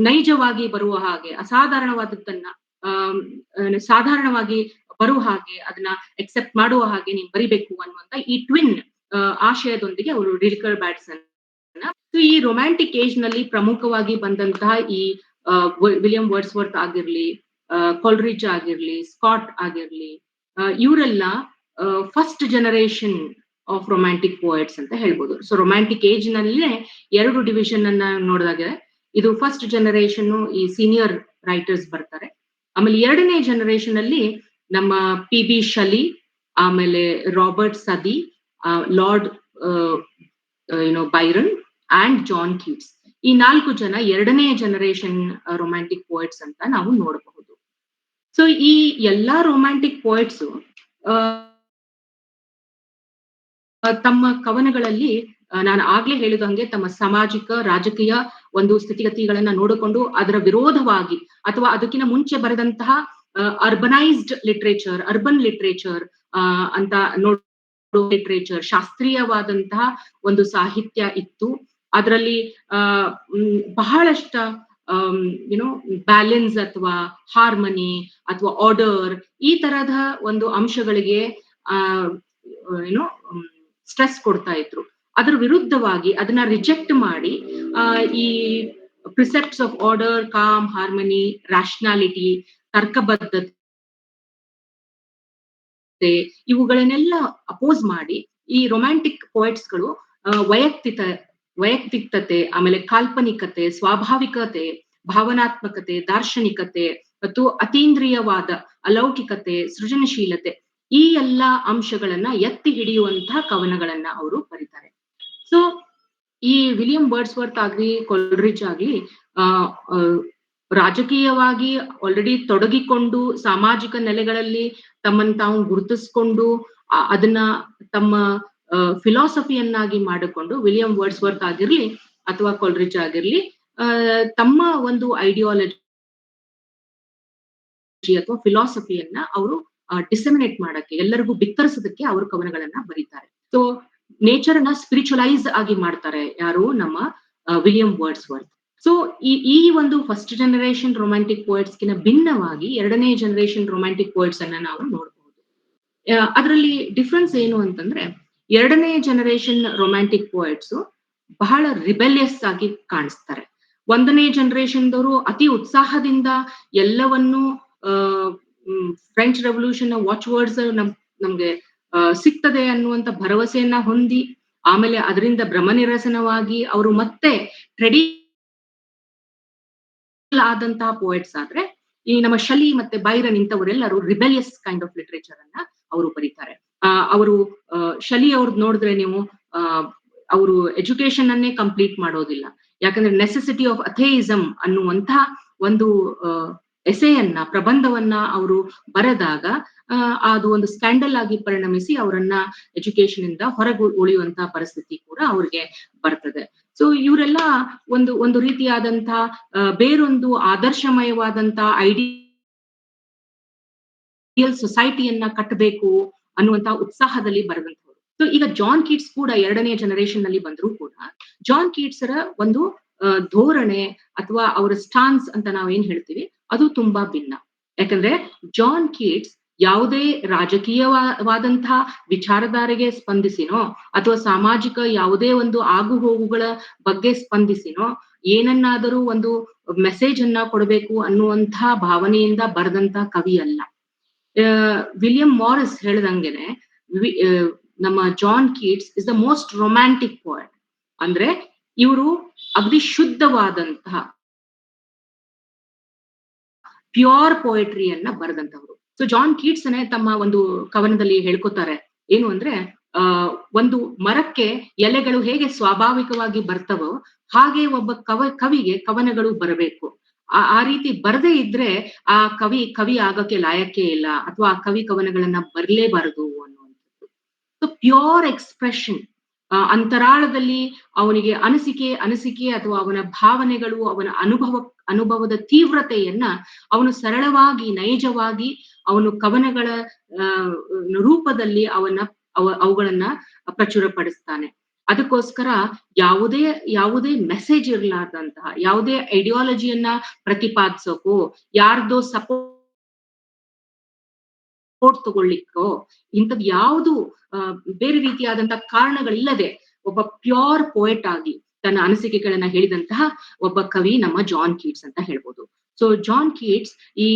ನೈಜವಾಗಿ ಬರುವ ಹಾಗೆ, ಅಸಾಧಾರಣವಾದದ್ದನ್ನ ಸಾಧಾರಣವಾಗಿ ಬರುವ ಹಾಗೆ, ಅದನ್ನ ಎಕ್ಸೆಪ್ಟ್ ಮಾಡುವ ಹಾಗೆ ನೀನ್ ಬರಿಬೇಕು ಅನ್ನುವಂತ ಈ ಟ್ವಿನ್ ಆಶಯದೊಂದಿಗೆ ಅವರು ಲಿರಿಕಲ್ ಬ್ಯಾಲೆಡ್ಸ್ ಈ ರೊಮ್ಯಾಂಟಿಕ್ ಏಜ್ ನಲ್ಲಿ ಪ್ರಮುಖವಾಗಿ ಬಂದಂತಹ ಈ ವಿಲಿಯಂ ವರ್ಡ್ಸ್ವರ್ತ್ ಆಗಿರ್ಲಿ, ಕೊಲ್ರಿಡ್ಜ್ ಆಗಿರ್ಲಿ, ಸ್ಕಾಟ್ ಆಗಿರ್ಲಿ, ಇವರೆಲ್ಲ first generation of romantic poets ಅಂತ ಹೇಳ್ಬೋದು. ಸೊ ರೊಮ್ಯಾಂಟಿಕ್ ಏಜ್ ನಲ್ಲೇ 2 ಡಿವಿಷನ್ ಅನ್ನ ನೋಡಿದಾಗ ಇದು ಫಸ್ಟ್ ಜನರೇಷನ್, ಈ ಸೀನಿಯರ್ ರೈಟರ್ಸ್ ಬರ್ತಾರೆ. ಆಮೇಲೆ 2ನೇ ಜನರೇಷನ್ ಅಲ್ಲಿ ನಮ್ಮ ಪಿ.ಬಿ. ಶಲಿ, ಆಮೇಲೆ Robert Southey, Lord Byron and John Keats, ಈ 4 ಜನ 2ನೇ ಜನರೇಷನ್ ರೊಮ್ಯಾಂಟಿಕ್ ಪೋಯಟ್ಸ್ ಅಂತ ನಾವು ನೋಡಬಹುದು. ಸೊ ಈ ಎಲ್ಲಾ ರೊಮ್ಯಾಂಟಿಕ್ ಪೋಯಟ್ಸ್ ತಮ್ಮ ಕವನಗಳಲ್ಲಿ ನಾನು ಆಗ್ಲೇ ಹೇಳಿದಂಗೆ ತಮ್ಮ ಸಾಮಾಜಿಕ ರಾಜಕೀಯ ಒಂದು ಸ್ಥಿತಿಗತಿಗಳನ್ನ ನೋಡಿಕೊಂಡು ಅದರ ವಿರೋಧವಾಗಿ ಅಥವಾ ಅದಕ್ಕಿಂತ ಮುಂಚೆ ಬರೆದಂತಹ ಅರ್ಬನೈಸ್ಡ್ ಲಿಟ್ರೇಚರ್, ಅರ್ಬನ್ ಲಿಟ್ರೇಚರ್ ಅಂತ ಲಿಟ್ರೇಚರ್, ಶಾಸ್ತ್ರೀಯವಾದಂತಹ ಒಂದು ಸಾಹಿತ್ಯ ಇತ್ತು. ಅದರಲ್ಲಿ ಬಹಳಷ್ಟ ಬ್ಯಾಲೆನ್ಸ್ ಅಥವಾ ಹಾರ್ಮನಿ ಅಥವಾ ಆರ್ಡರ್ ಈ ತರಹದ ಒಂದು ಅಂಶಗಳಿಗೆ ಸ್ಟ್ರೆಸ್ ಕೊಡ್ತಾ ಇದ್ರು. ಅದರ ವಿರುದ್ಧವಾಗಿ ಅದನ್ನ ರಿಜೆಕ್ಟ್ ಮಾಡಿ ಈ precepts of order, calm, harmony, rationality, ತರ್ಕಬದ್ಧತೆ ಇವುಗಳನ್ನೆಲ್ಲ ಅಪೋಸ್ ಮಾಡಿ ಈ ರೊಮ್ಯಾಂಟಿಕ್ ಪೋಯಟ್ಸ್ಗಳು ವೈಯಕ್ತಿಕತೆ, ಆಮೇಲೆ ಕಾಲ್ಪನಿಕತೆ, ಸ್ವಾಭಾವಿಕತೆ, ಭಾವನಾತ್ಮಕತೆ, ದಾರ್ಶನಿಕತೆ ಮತ್ತು ಅತೀಂದ್ರಿಯವಾದ ಅಲೌಕಿಕತೆ, ಸೃಜನಶೀಲತೆ ಈ ಎಲ್ಲಾ ಅಂಶಗಳನ್ನ ಎತ್ತಿ ಹಿಡಿಯುವಂತಹ ಕವನಗಳನ್ನ ಅವರು ಬರೀತಾರೆ. ಸೊ ಈ ವಿಲಿಯಂ ವರ್ಡ್ಸ್ವರ್ತ್ ಆಗ್ಲಿ, ಕೊಲ್ರಿಡ್ಜ್ ಆಗ್ಲಿ ರಾಜಕೀಯವಾಗಿ ಆಲ್ರೆಡಿ ತೊಡಗಿಕೊಂಡು ಸಾಮಾಜಿಕ ನೆಲೆಗಳಲ್ಲಿ ತಮ್ಮನ್ನು ತಾವು ಗುರುತಿಸ್ಕೊಂಡು ಅದನ್ನ ತಮ್ಮ ಫಿಲಾಸಫಿಯನ್ನಾಗಿ ಮಾಡಿಕೊಂಡು ವಿಲಿಯಂ ವರ್ಡ್ಸ್ವರ್ತ್ ಆಗಿರ್ಲಿ ಅಥವಾ ಕೊಲ್ರಿಡ್ಜ್ ಆಗಿರ್ಲಿ ತಮ್ಮ ಒಂದು ಐಡಿಯಾಲಜಿ ಅಥವಾ ಫಿಲಾಸಫಿಯನ್ನ ಅವರು ಡಿಸೆಮಿನೇಟ್ ಮಾಡಕ್ಕೆ, ಎಲ್ಲರಿಗೂ ಬಿತ್ತರಿಸೋದಕ್ಕೆ ಅವರು ಕವನಗಳನ್ನ ಬರೀತಾರೆ. ಸೊ ನೇಚರ್ ಅನ್ನ ಸ್ಪಿರಿಚುವಲೈಸ್ ಆಗಿ ಮಾಡ್ತಾರೆ ಯಾರು, ನಮ್ಮ ವಿಲಿಯಂ ವರ್ಡ್ಸ್ವರ್ತ್. ಸೊ ಈ ಒಂದು ಫಸ್ಟ್ ಜನರೇಷನ್ ರೊಮ್ಯಾಂಟಿಕ್ ಪೋಯಟ್ಸ್ ಗಿನ ಭಿನ್ನವಾಗಿ 2ನೇ ಜನರೇಷನ್ ರೊಮ್ಯಾಂಟಿಕ್ ಪೋಯಟ್ಸ್ ಅನ್ನ ನಾವು ನೋಡಬಹುದು. ಅದರಲ್ಲಿ ಡಿಫ್ರೆನ್ಸ್ ಏನು ಅಂತಂದ್ರೆ 2ನೇ ಜನರೇಷನ್ ರೊಮ್ಯಾಂಟಿಕ್ ಪೋಯಟ್ಸ್ ಬಹಳ ರಿಬೆಲಿಯಸ್ ಆಗಿ ಕಾಣಿಸ್ತಾರೆ. 1ನೇ ಜನರೇಷನ್ದವರು ಅತಿ ಉತ್ಸಾಹದಿಂದ ಎಲ್ಲವನ್ನೂ ಫ್ರೆಂಚ್ ರೆವಲ್ಯೂಷನ್ ವಾಚ್ ವರ್ಡ್ಸ್ ನಮ್ಗೆ ಸಿಗ್ತದೆ ಅನ್ನುವಂತ ಭರವಸೆಯನ್ನ ಹೊಂದಿ, ಆಮೇಲೆ ಅದರಿಂದ ಭ್ರಮನಿರಸನವಾಗಿ ಅವರು ಮತ್ತೆ ಆದಂತಹ ಪೋಯಟ್ಸ್ ಆದ್ರೆ ಈ ನಮ್ಮ ಶಲಿ ಮತ್ತೆ ಬೈರನ್ ಇಂಥವರೆಲ್ಲರೂ ರಿಬೆಲಿಯಸ್ ಕೈಂಡ್ ಆಫ್ ಲಿಟ್ರೇಚರ್ ಅನ್ನ ಅವರು ಬರೀತಾರೆ. ಅವರು ಶಲಿ ಅವ್ರದ್ದು ನೋಡಿದ್ರೆ ನೀವು ಅವರು ಎಜುಕೇಶನ್ ಅನ್ನೇ ಕಂಪ್ಲೀಟ್ ಮಾಡೋದಿಲ್ಲ. ಯಾಕಂದ್ರೆ ನೆಸೆಸಿಟಿ ಆಫ್ ಅಥೇಯಿಸಮ್ ಅನ್ನುವಂತಹ ಒಂದು ಎಸೆಯನ್ನ, ಪ್ರಬಂಧವನ್ನ ಅವರು ಬರೆದಾಗ ಅದು ಒಂದು ಸ್ಕ್ಯಾಂಡಲ್ ಆಗಿ ಪರಿಣಮಿಸಿ ಅವರನ್ನ ಎಜುಕೇಶನ್ ಇಂದ ಹೊರಗೆ ಉಳಿಯುವಂತಹ ಪರಿಸ್ಥಿತಿ ಕೂಡ ಅವ್ರಿಗೆ ಬರ್ತದೆ. ಸೊ ಇವರೆಲ್ಲ ಒಂದು ರೀತಿಯಾದಂತಹ ಬೇರೊಂದು ಆದರ್ಶಮಯವಾದಂತಹ ಐಡಿಯಲ್ ಸೊಸೈಟಿಯನ್ನ ಕಟ್ಟಬೇಕು ಅನ್ನುವಂತಹ ಉತ್ಸಾಹದಲ್ಲಿ ಬರೆದಂಥವ್ರು. ಸೊ ಈಗ ಜಾನ್ ಕೀಟ್ಸ್ ಕೂಡ 2ನೇ ಜನರೇಷನ್ ನಲ್ಲಿ ಬಂದ್ರು ಕೂಡ ಜಾನ್ ಕೀಟ್ಸ್ರ ಒಂದು ಧೋರಣೆ ಅಥವಾ ಅವರ ಸ್ಟಾನ್ಸ್ ಅಂತ ನಾವೇನ್ ಹೇಳ್ತೀವಿ ಅದು ತುಂಬಾ ಭಿನ್ನ. ಯಾಕಂದ್ರೆ ಜಾನ್ ಕೀಟ್ಸ್ ಯಾವುದೇ ರಾಜಕೀಯವಾದಂತಹ ವಿಚಾರಧಾರೆಗೆ ಸ್ಪಂದಿಸಿನೋ ಅಥವಾ ಸಾಮಾಜಿಕ ಯಾವುದೇ ಒಂದು ಆಗು ಹೋಗುಗಳ ಬಗ್ಗೆ ಸ್ಪಂದಿಸಿನೋ ಏನನ್ನಾದರೂ ಒಂದು ಮೆಸೇಜ್ ಅನ್ನ ಕೊಡಬೇಕು ಅನ್ನುವಂತಹ ಭಾವನೆಯಿಂದ ಬರೆದಂತಹ ಕವಿ ಅಲ್ಲ. ವಿಲಿಯಂ ಮಾರಿಸ್ ಹೇಳ್ದಂಗೆನೆ ನಮ್ಮ John Keats is the most romantic poet. ಅಂದ್ರೆ ಇವರು ಅಗದಿ ಶುದ್ಧವಾದಂತಹ ಪ್ಯೂರ್ ಪೋಯಟ್ರಿಯನ್ನ ಬರೆದಂತವ್ರು. ಸೊ ಜಾನ್ ಕೀಟ್ಸ್ ತಮ್ಮ ಒಂದು ಕವನದಲ್ಲಿ ಹೇಳ್ಕೊತಾರೆ ಏನು ಅಂದ್ರೆ ಒಂದು ಮರಕ್ಕೆ ಎಲೆಗಳು ಹೇಗೆ ಸ್ವಾಭಾವಿಕವಾಗಿ ಬರ್ತವೋ ಹಾಗೆ ಒಬ್ಬ ಕವಿಗೆ ಕವನಗಳು ಬರಬೇಕು. ಆ ರೀತಿ ಬರದೇ ಇದ್ರೆ ಆ ಕವಿ ಆಗಕ್ಕೆ ಲಾಯಕ್ಕೆ ಇಲ್ಲ, ಅಥವಾ ಆ ಕವಿ ಕವನಗಳನ್ನ ಬರ್ಲೇಬಾರದು ಅನ್ನುವಂಥದ್ದು. ಸೊ ಪ್ಯೂರ್ ಎಕ್ಸ್‌ಪ್ರೆಷನ್, ಅಂತರಾಳದಲ್ಲಿ ಅವನಿಗೆ ಅನಿಸಿಕೆ ಅಥವಾ ಅವನ ಭಾವನೆಗಳು, ಅವನ ಅನುಭವದ ತೀವ್ರತೆಯನ್ನ ಅವನು ಸರಳವಾಗಿ, ನೈಜವಾಗಿ ಅವನು ಕವನಗಳ ಆ ರೂಪದಲ್ಲಿ ಅವುಗಳನ್ನ ಪ್ರಚುರಪಡಿಸ್ತಾನೆ. ಅದಕ್ಕೋಸ್ಕರ ಯಾವುದೇ ಮೆಸೇಜ್ ಇರ್ಲಾರ್ದಂತಹ, ಯಾವುದೇ ಐಡಿಯಾಲಜಿಯನ್ನ ಪ್ರತಿಪಾದಿಸೋಕೋ, ಯಾರ್ದೋ ಸಪೋರ್ಟ್ ತಗೊಳ್ಳಿಕ್ಕೋ, ಇಂಥದ್ ಯಾವುದು ಬೇರೆ ರೀತಿಯಾದಂತಹ ಕಾರಣಗಳಿಲ್ಲದೆ ಒಬ್ಬ ಪ್ಯೂರ್ ಪೋಯೆಟ್ ಆಗಿ ತನ್ನ ಅನಿಸಿಕೆಗಳನ್ನ ಹೇಳಿದಂತಹ ಒಬ್ಬ ಕವಿ ನಮ್ಮ ಜಾನ್ ಕೀಟ್ಸ್ ಅಂತ ಹೇಳ್ಬೋದು. ಸೊ ಜಾನ್ ಕೀಟ್ಸ್ ಈ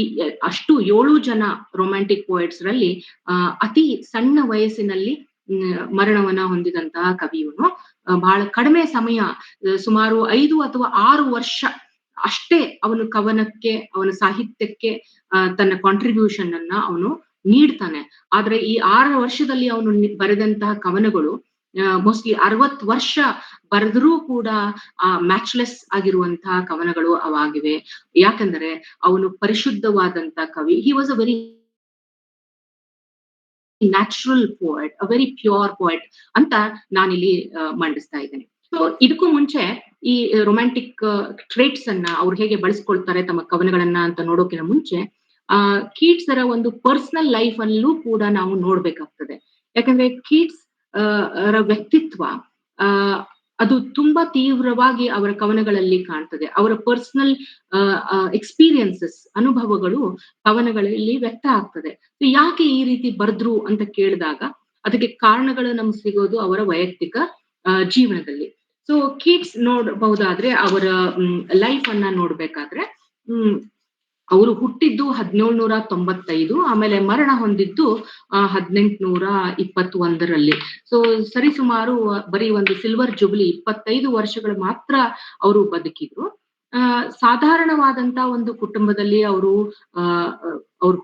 ಅಷ್ಟು 7 ಜನ ರೊಮ್ಯಾಂಟಿಕ್ ಪೋಯೆಟ್ಸ್ ರಲ್ಲಿ ಅತಿ ಸಣ್ಣ ವಯಸ್ಸಿನಲ್ಲಿ ಮರಣವನ್ನ ಹೊಂದಿದಂತಹ ಕವಿ ಇವನು. ಬಹಳ ಕಡಿಮೆ ಸಮಯ, ಸುಮಾರು 5 ಅಥವಾ 6 ವರ್ಷ ಅಷ್ಟೇ ಅವನು ಕವನಕ್ಕೆ, ಅವನ ಸಾಹಿತ್ಯಕ್ಕೆ ತನ್ನ ಕಾಂಟ್ರಿಬ್ಯೂಷನ್ ಅನ್ನ ಅವನು ನೀಡ್ತಾನೆ. ಆದ್ರೆ ಈ 6 ವರ್ಷದಲ್ಲಿ ಅವನು ಬರೆದಂತಹ ಕವನಗಳು ಮೋಸ್ಟ್ಲಿ 60 ವರ್ಷ ಬರೆದರೂ ಕೂಡ ಮ್ಯಾಚ್ಲೆಸ್ ಆಗಿರುವಂತಹ ಕವನಗಳು ಅವಾಗಿವೆ. ಯಾಕಂದ್ರೆ ಅವನು ಪರಿಶುದ್ಧವಾದಂತಹ ಕವಿ. He was a very natural poet, a very pure poet ಅಂತ ನಾನಿಲ್ಲಿ ಮಂಡಿಸ್ತಾ ಇದ್ದೇನೆ. ಸೊ ಇದಕ್ಕೂ ಮುಂಚೆ ಈ ರೊಮ್ಯಾಂಟಿಕ್ ಟ್ರೇಟ್ಸ್ ಅನ್ನ ಅವ್ರು ಹೇಗೆ ಬಳಸ್ಕೊಳ್ತಾರೆ ತಮ್ಮ ಕವನಗಳನ್ನ ಅಂತ ನೋಡೋಕಿನ ಮುಂಚೆ ಕೀಟ್ಸ್ ರ ಒಂದು ಪರ್ಸನಲ್ ಲೈಫ್ ಅಲ್ಲೂ ಕೂಡ ನಾವು ನೋಡ್ಬೇಕಾಗ್ತದೆ. ಯಾಕಂದ್ರೆ ಕೀಟ್ಸ್ ವ್ಯಕ್ತಿತ್ವ ಅದು ತುಂಬಾ ತೀವ್ರವಾಗಿ ಅವರ ಕವನಗಳಲ್ಲಿ ಕಾಣ್ತದೆ. ಅವರ ಪರ್ಸನಲ್ ಎಕ್ಸ್ಪೀರಿಯನ್ಸಸ್, ಅನುಭವಗಳು ಕವನಗಳಲ್ಲಿ ವ್ಯಕ್ತ ಆಗ್ತದೆ. ಯಾಕೆ ಈ ರೀತಿ ಬರೆದ್ರು ಅಂತ ಕೇಳಿದಾಗ ಅದಕ್ಕೆ ಕಾರಣಗಳು ನಮ್ಗೆ ಸಿಗೋದು ಅವರ ವೈಯಕ್ತಿಕ ಜೀವನದಲ್ಲಿ. ಸೊ ಕೀಟ್ಸ್ ನೋಡಬಹುದಾದ್ರೆ ಅವರ ಲೈಫ್ ಅನ್ನ ನೋಡ್ಬೇಕಾದ್ರೆ ಅವರು ಹುಟ್ಟಿದ್ದು 1795, ಆಮೇಲೆ ಮರಣ ಹೊಂದಿದ್ದು 1821ರಲ್ಲಿ. ಸೊ ಸರಿಸುಮಾರು ಬರೀ ಒಂದು ಸಿಲ್ವರ್ ಜುಬ್ಲಿ 25 ವರ್ಷಗಳು ಮಾತ್ರ ಅವರು ಬದುಕಿದ್ರು. ಸಾಧಾರಣವಾದಂತ ಒಂದು ಕುಟುಂಬದಲ್ಲಿ ಅವರು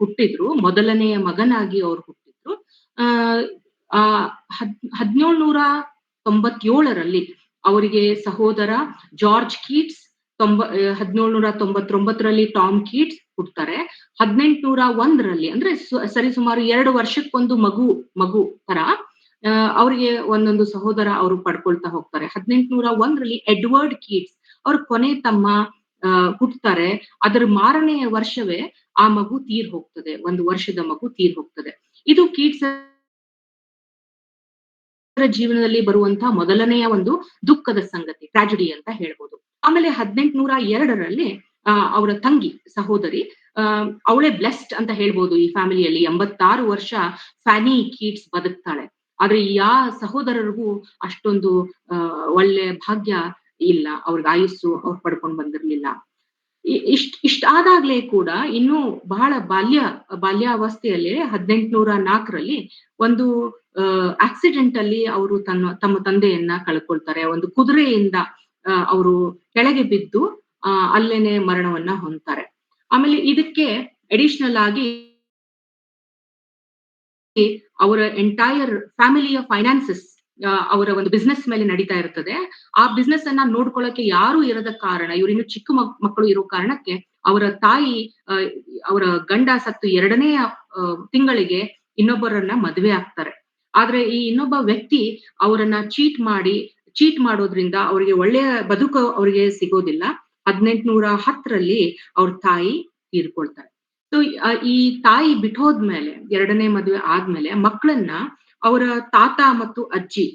ಹುಟ್ಟಿದ್ರು. ಮೊದಲನೆಯ ಮಗನಾಗಿ ಅವರು ಹುಟ್ಟಿದ್ರು. 1797ರಲ್ಲಿ ಅವರಿಗೆ ಸಹೋದರ ಜಾರ್ಜ್ ಕೀಟ್ಸ್, 1799ರಲ್ಲಿ ಟಾಮ್ ಕೀಟ್ಸ್ ಹುಟ್ಟುತ್ತಾರೆ. 1801ರಲ್ಲಿ, ಅಂದ್ರೆ ಸರಿಸುಮಾರು 2 ವರ್ಷಕ್ಕೊಂದು ಮಗು ತರ ಅವರಿಗೆ ಒಂದೊಂದು ಸಹೋದರ ಅವರು ಪಡ್ಕೊಳ್ತಾ ಹೋಗ್ತಾರೆ. 1801ರಲ್ಲಿ ಎಡ್ವರ್ಡ್ ಕೀಟ್ಸ್ ಅವ್ರ ಕೊನೆ ತಮ್ಮ ಹುಟ್ಟುತ್ತಾರೆ. ಅದರ ಮಾರನೆಯ ವರ್ಷವೇ ಆ ಮಗು ತೀರ್ ಹೋಗ್ತದೆ, 1 ವರ್ಷದ ಮಗು ತೀರ್ ಹೋಗ್ತದೆ. ಇದು ಕೀಟ್ಸ್ ಜೀವನದಲ್ಲಿ ಬರುವಂತಹ ಮೊದಲನೆಯ ಒಂದು ದುಃಖದ ಸಂಗತಿ, ಟ್ರಾಜಿಡಿ ಅಂತ ಹೇಳ್ಬೋದು. ಆಮೇಲೆ 1802ರಲ್ಲಿ ಅವರ ತಂಗಿ ಸಹೋದರಿ, ಅವಳೇ ಬ್ಲೆಸ್ಡ್ ಅಂತ ಹೇಳ್ಬೋದು ಈ ಫ್ಯಾಮಿಲಿಯಲ್ಲಿ. 86 ವರ್ಷ ಫ್ಯಾನಿ ಕೀಟ್ಸ್ ಬದುಕ್ತಾಳೆ. ಆದ್ರೆ ಸಹೋದರರಿಗೂ ಅಷ್ಟೊಂದು ಒಳ್ಳೆ ಭಾಗ್ಯ ಇಲ್ಲ, ಅವ್ರಿಗೆ ಆಯುಸ್ಸು ಅವ್ರು ಪಡ್ಕೊಂಡ್ ಬಂದಿರ್ಲಿಲ್ಲ. ಇಷ್ಟಾದಾಗ್ಲೇ ಕೂಡ ಇನ್ನೂ ಬಹಳ ಬಾಲ್ಯಾವಸ್ಥೆಯಲ್ಲಿ 1804ರಲ್ಲಿ ಒಂದು ಆಕ್ಸಿಡೆಂಟ್ ಅಲ್ಲಿ ಅವರು ತಮ್ಮ ತಂದೆಯನ್ನ ಕಳ್ಕೊಳ್ತಾರೆ. ಒಂದು ಕುದುರೆಯಿಂದ ಅವರು ಕೆಳಗೆ ಬಿದ್ದು ಅಲ್ಲೇನೆ ಮರಣವನ್ನ ಹೊಂದ್ತಾರೆ. ಆಮೇಲೆ ಇದಕ್ಕೆ ಅಡಿಷನಲ್ ಆಗಿ ಅವರ ಎಂಟೈರ್ ಫ್ಯಾಮಿಲಿಯ ಫೈನಾನ್ಸಸ್, ಅವರ ಒಂದು ಬಿಸ್ನೆಸ್ ಮೇಲೆ ನಡೀತಾ ಇರ್ತದೆ. ಆ ಬಿಸ್ನೆಸ್ ಅನ್ನ ನೋಡ್ಕೊಳ್ಳಕ್ಕೆ ಯಾರು ಇರದ ಕಾರಣ, ಇವ್ರು ಇನ್ನು ಚಿಕ್ಕ ಮಕ್ಕಳು ಇರೋ ಕಾರಣಕ್ಕೆ ಅವರ ತಾಯಿ, ಅವರ ಗಂಡ ಸತ್ತು 2ನೇ ತಿಂಗಳಿಗೆ ಇನ್ನೊಬ್ಬರನ್ನ ಮದುವೆ ಆಗ್ತಾರೆ. ಆದ್ರೆ ಈ ಇನ್ನೊಬ್ಬ ವ್ಯಕ್ತಿ ಅವರನ್ನ ಚೀಟ್ ಮಾಡೋದ್ರಿಂದ ಅವರಿಗೆ ಒಳ್ಳೆಯ ಬದುಕು ಅವರಿಗೆ ಸಿಗೋದಿಲ್ಲ. 1810ರಲ್ಲಿ ಅವ್ರ ತಾಯಿ ತೀರ್ಕೊಳ್ತಾರೆ. ಸೊ ಈ ತಾಯಿ ಬಿಟ್ಟೋದ್ಮೇಲೆ, 2ನೇ ಮದುವೆ ಆದ್ಮೇಲೆ ಮಕ್ಕಳನ್ನ ಅವರ ತಾತ ಮತ್ತು ಅಜ್ಜಿ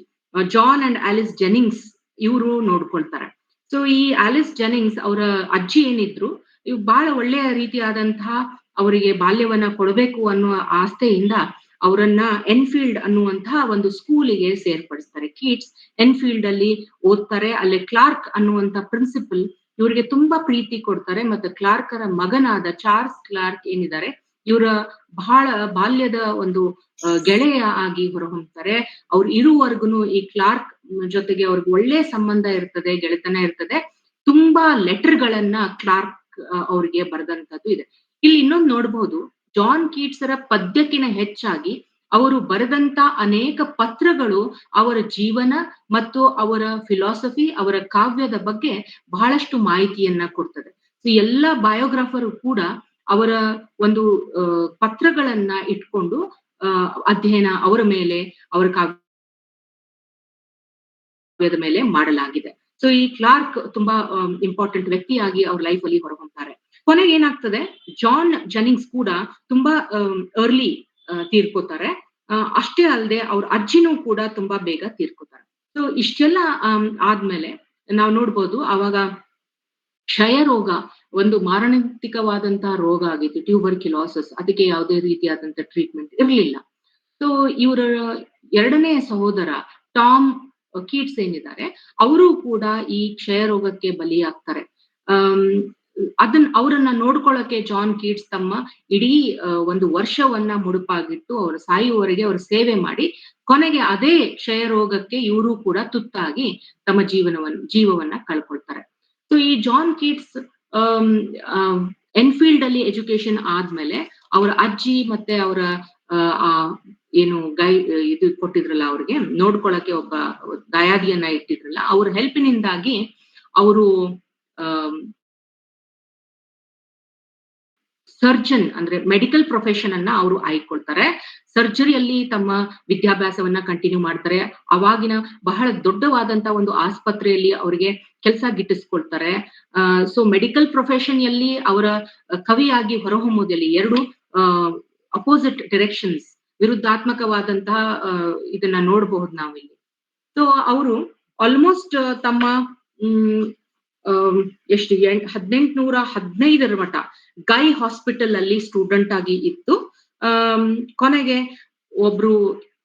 ಜಾನ್ ಅಂಡ್ ಆಲಿಸ್ ಜೆನಿಂಗ್ಸ್ ಇವರು ನೋಡ್ಕೊಳ್ತಾರೆ. ಸೊ ಈ ಆಲಿಸ್ ಜೆನಿಂಗ್ಸ್ ಅವರ ಅಜ್ಜಿ ಏನಿದ್ರು, ಇವ್ ಬಹಳ ಒಳ್ಳೆಯ ರೀತಿಯಾದಂತಹ ಅವರಿಗೆ ಬಾಲ್ಯವನ್ನ ಕೊಡಬೇಕು ಅನ್ನುವ ಆಸ್ಥೆಯಿಂದ ಅವರನ್ನ ಎನ್ಫೀಲ್ಡ್ ಅನ್ನುವಂತಹ ಒಂದು ಸ್ಕೂಲಿಗೆ ಸೇರ್ಪಡಿಸ್ತಾರೆ. ಕೀಟ್ಸ್ ಎನ್ಫೀಲ್ಡ್ ಅಲ್ಲಿ ಓದ್ತಾರೆ. ಅಲ್ಲಿ ಕ್ಲಾರ್ಕ್ ಅನ್ನುವಂತ ಪ್ರಿನ್ಸಿಪಲ್ ಇವರಿಗೆ ತುಂಬಾ ಪ್ರೀತಿ ಕೊಡ್ತಾರೆ. ಮತ್ತೆ ಕ್ಲಾರ್ಕರ ಮಗನಾದ ಚಾರ್ಲ್ಸ್ ಕ್ಲಾರ್ಕ್ ಏನಿದ್ದಾರೆ, ಇವರ ಬಹಳ ಬಾಲ್ಯದ ಒಂದು ಗೆಳೆಯ ಆಗಿ ಹೊರಹೊಮ್ತಾರೆ. ಅವ್ರು ಇರುವವರೆಗೂ ಈ ಕ್ಲಾರ್ಕ್ ಜೊತೆಗೆ ಅವ್ರಿಗೆ ಒಳ್ಳೆ ಸಂಬಂಧ ಇರ್ತದೆ, ಗೆಳೆತನ ಇರ್ತದೆ. ತುಂಬಾ ಲೆಟರ್ ಗಳನ್ನ ಕ್ಲಾರ್ಕ್ ಅವ್ರಿಗೆ ಬರೆದಂತದ್ದು ಇದೆ. ಇಲ್ಲಿ ಇನ್ನೊಂದು ನೋಡ್ಬಹುದು, ಜಾನ್ ಕೀಟ್ಸರ ಪದ್ಯಕ್ಕಿನ ಹೆಚ್ಚಾಗಿ ಅವರು ಬರೆದಂತ ಅನೇಕ ಪತ್ರಗಳು ಅವರ ಜೀವನ ಮತ್ತು ಅವರ ಫಿಲಾಸಫಿ, ಅವರ ಕಾವ್ಯದ ಬಗ್ಗೆ ಬಹಳಷ್ಟು ಮಾಹಿತಿಯನ್ನ ಕೊಡ್ತದೆ. ಸೊ ಎಲ್ಲಾ ಬಯೋಗ್ರಾಫರ್ ಕೂಡ ಅವರ ಒಂದು ಪತ್ರಗಳನ್ನ ಇಟ್ಕೊಂಡು ಅಧ್ಯಯನ ಅವರ ಮೇಲೆ, ಅವರ ಕಾವ್ಯದ ಮೇಲೆ ಮಾಡಲಾಗಿದೆ. ಸೊ ಈ ಕ್ಲಾರ್ಕ್ ತುಂಬಾ ಇಂಪಾರ್ಟೆಂಟ್ ವ್ಯಕ್ತಿಯಾಗಿ ಅವ್ರ ಲೈಫ್ ಅಲ್ಲಿ ಹೊರಹೊಮ್ತಾರೆ. ಕೊನೆಗೆ ಏನಾಗ್ತದೆ, ಜಾನ್ ಜೆನ್ನಿಂಗ್ಸ್ ಕೂಡ ತುಂಬಾ ಅರ್ಲಿ ತೀರ್ಕೋತಾರೆ. ಅಷ್ಟೇ ಅಲ್ಲದೆ ಅವ್ರ ಅಜ್ಜಿನೂ ಕೂಡ ತುಂಬಾ ಬೇಗ ತೀರ್ಕೋತಾರೆ. ಸೊ ಇಷ್ಟೆಲ್ಲ ಆದ್ಮೇಲೆ ನಾವು ನೋಡ್ಬೋದು, ಅವಾಗ ಕ್ಷಯ ರೋಗ ಒಂದು ಮಾರಣಾಂತಿಕವಾದಂತಹ ರೋಗ ಆಗಿತ್ತು, ಟ್ಯೂಬರ್ಕ್ಯುಲೋಸಿಸ್. ಅದಕ್ಕೆ ಯಾವುದೇ ರೀತಿಯಾದಂತಹ ಟ್ರೀಟ್ಮೆಂಟ್ ಇರಲಿಲ್ಲ. ಸೊ ಇವರ ಎರಡನೇ ಸಹೋದರ ಟಾಮ್ ಕೀಟ್ಸ್ ಏನಿದ್ದಾರೆ, ಅವರು ಕೂಡ ಈ ಕ್ಷಯ ರೋಗಕ್ಕೆ ಬಲಿಯಾಗ್ತಾರೆ. ಅವರನ್ನ ನೋಡ್ಕೊಳ್ಳಕ್ಕೆ ಜಾನ್ ಕೀಟ್ಸ್ ತಮ್ಮ ಇಡೀ ಒಂದು ವರ್ಷವನ್ನ ಮುಡುಪಾಗಿಟ್ಟು ಅವರು ಸಾಯುವವರೆಗೆ ಅವರು ಸೇವೆ ಮಾಡಿ, ಕೊನೆಗೆ ಅದೇ ಕ್ಷಯ ರೋಗಕ್ಕೆ ಇವರು ಕೂಡ ತುತ್ತಾಗಿ ತಮ್ಮ ಜೀವವನ್ನ ಕಳ್ಕೊಳ್ತಾರೆ. ಸೊ ಈ ಜಾನ್ ಕೀಟ್ಸ್ ಎನ್ಫೀಲ್ಡ್ ಅಲ್ಲಿ ಎಜುಕೇಶನ್ ಆದ್ಮೇಲೆ ಅವರ ಅಜ್ಜಿ ಮತ್ತೆ ಅವರ ಏನು ಇದು ಕೊಟ್ಟಿದ್ರಲ್ಲ, ಅವ್ರಿಗೆ ನೋಡ್ಕೊಳಕ್ಕೆ ಒಬ್ಬ ದಾಯಾದಿಯನ್ನ ಇಟ್ಟಿದ್ರಲ್ಲ, ಅವ್ರ ಹೆಲ್ಪಿನಿಂದಾಗಿ ಅವರು ಸರ್ಜನ್ ಅಂದ್ರೆ ಮೆಡಿಕಲ್ ಪ್ರೊಫೆಷನ್ ಅನ್ನ ಅವರು ಆಯ್ಕೊಳ್ತಾರೆ. ಸರ್ಜರಿಯಲ್ಲಿ ತಮ್ಮ ವಿದ್ಯಾಭ್ಯಾಸವನ್ನ ಕಂಟಿನ್ಯೂ ಮಾಡ್ತಾರೆ. ಅವಾಗಿನ ಬಹಳ ದೊಡ್ಡವಾದಂತ ಒಂದು ಆಸ್ಪತ್ರೆಯಲ್ಲಿ ಅವರಿಗೆ ಕೆಲಸ ಗಿಟ್ಟಿಸ್ಕೊಳ್ತಾರೆ. ಸೊ ಮೆಡಿಕಲ್ ಪ್ರೊಫೆಷನ್ ಅಲ್ಲಿ ಅವರ ಕವಿಯಾಗಿ ಹೊರಹೊಮ್ಮುವುದಲ್ಲಿ ಎರಡು ಅಪೋಸಿಟ್ ಡೈರೆಕ್ಷನ್ಸ್, ವಿರುದ್ಧಾತ್ಮಕವಾದಂತಹ ಇದನ್ನ ನೋಡಬಹುದು ನಾವಿಲ್ಲಿ. ಸೊ ಅವರು ಆಲ್ಮೋಸ್ಟ್ ತಮ್ಮ 1815 ಮಠ ಗೈ ಹಾಸ್ಪಿಟಲ್ ಅಲ್ಲಿ ಸ್ಟೂಡೆಂಟ್ ಆಗಿ ಇತ್ತು. ಕೊನೆಗೆ ಒಬ್ರು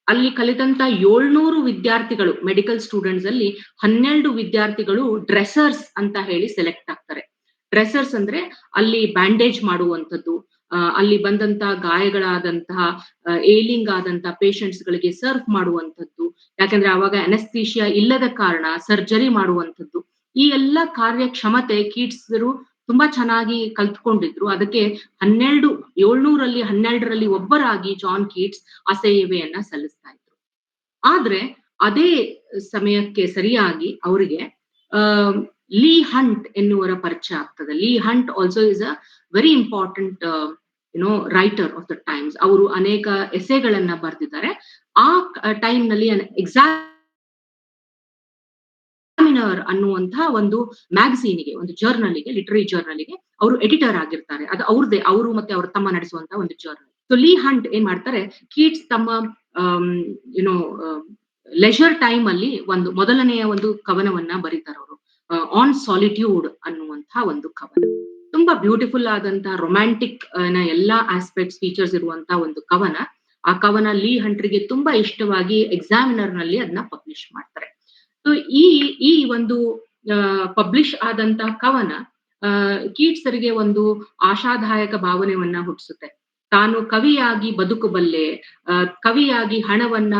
ಅಲ್ಲಿ ಕಲಿತಂತ 700 ವಿದ್ಯಾರ್ಥಿಗಳು, ಮೆಡಿಕಲ್ ಸ್ಟೂಡೆಂಟ್ಸ್ ಅಲ್ಲಿ 12 ವಿದ್ಯಾರ್ಥಿಗಳು ಡ್ರೆಸರ್ಸ್ ಅಂತ ಹೇಳಿ ಸೆಲೆಕ್ಟ್ ಆಗ್ತಾರೆ. ಡ್ರೆಸರ್ಸ್ ಅಂದ್ರೆ ಅಲ್ಲಿ ಬ್ಯಾಂಡೇಜ್ ಮಾಡುವಂಥದ್ದು, ಅಲ್ಲಿ ಬಂದಂತಹ ಗಾಯಗಳಾದಂತಹ ಏಲಿಂಗ್ ಆದಂತಹ ಪೇಷಂಟ್ಸ್ ಗಳಿಗೆ ಸರ್ವ್ ಮಾಡುವಂಥದ್ದು, ಯಾಕಂದ್ರೆ ಅವಾಗ ಅನೆಸ್ಥೀಶಿಯಾ ಇಲ್ಲದ ಕಾರಣ ಸರ್ಜರಿ ಮಾಡುವಂಥದ್ದು, ಈ ಎಲ್ಲ ಕಾರ್ಯಕ್ಷಮತೆ ಕೀಟ್ಸ್ರು ತುಂಬಾ ಚೆನ್ನಾಗಿ ಕಲ್ತ್ಕೊಂಡಿದ್ರು. ಅದಕ್ಕೆ 700ರಲ್ಲಿ 12ರಲ್ಲಿ ಒಬ್ಬರಾಗಿ ಜಾನ್ ಕೀಟ್ಸ್ ಆ ಸೇವೆಯನ್ನ ಸಲ್ಲಿಸ್ತಾ ಇದ್ರು. ಆದ್ರೆ ಅದೇ ಸಮಯಕ್ಕೆ ಸರಿಯಾಗಿ ಅವರಿಗೆ ಲೀ ಹಂಟ್ ಎನ್ನುವರ ಪರಿಚಯ ಆಗ್ತದೆ. Leigh Hunt also is a very important writer of the times. ಅವರು ಅನೇಕ ಎಸೆಗಳನ್ನ ಬರೆದಿದ್ದಾರೆ. ಆ ಟೈಮ್ ನಲ್ಲಿ ಎಕ್ಸಾಮಿನರ್ ಅನ್ನುವಂತಹ ಒಂದು ಮ್ಯಾಗಝೀನ್ಗೆ, ಒಂದು ಜರ್ನಲ್ಗೆ, ಲಿಟರರಿ ಜರ್ನಲ್ಗೆ ಅವರು ಎಡಿಟರ್ ಆಗಿರ್ತಾರೆ. ಅದು ಅವ್ರದೇ, ಅವರು ಮತ್ತೆ ಅವ್ರ ತಮ್ಮ ನಡೆಸುವಂತಹ ಒಂದು ಜರ್ನಲ್. ಸೊ ಲೀ ಹಂಟ್ ಏನ್ ಮಾಡ್ತಾರೆ, ಕೀಟ್ಸ್ ತಮ್ಮ ಲೆಜರ್ ಟೈಮ್ ಅಲ್ಲಿ ಒಂದು ಮೊದಲನೆಯ ಒಂದು ಕವನವನ್ನ ಬರೀತಾರೆ ಅವರು, ಆನ್ ಸಾಲಿಟ್ಯೂಡ್ ಅನ್ನುವಂತಹ ಒಂದು ಕವನ. ತುಂಬಾ ಬ್ಯೂಟಿಫುಲ್ ಆದಂತಹ ರೊಮ್ಯಾಂಟಿಕ್ ಎಲ್ಲಾ ಆಸ್ಪೆಕ್ಟ್ಸ್ ಫೀಚರ್ಸ್ ಇರುವಂತಹ ಒಂದು ಕವನ. ಆ ಕವನ ಲೀ ಹಂಟ್ರಿಗೆ ತುಂಬಾ ಇಷ್ಟವಾಗಿ ಎಕ್ಸಾಮಿನರ್ ನಲ್ಲಿ ಅದನ್ನ ಪಬ್ಲಿಷ್ ಮಾಡ್ತಾರೆ. ಸೊ ಈ ಒಂದು ಪಬ್ಲಿಷ್ ಆದಂತಹ ಕವನ ಕೀಟ್ಸರಿಗೆ ಒಂದು ಆಶಾದಾಯಕ ಭಾವನೆಯನ್ನ ಹುಟ್ಟಿಸುತ್ತೆ. ತಾನು ಕವಿಯಾಗಿ ಬದುಕಬಲ್ಲೆ, ಕವಿಯಾಗಿ ಹಣವನ್ನ,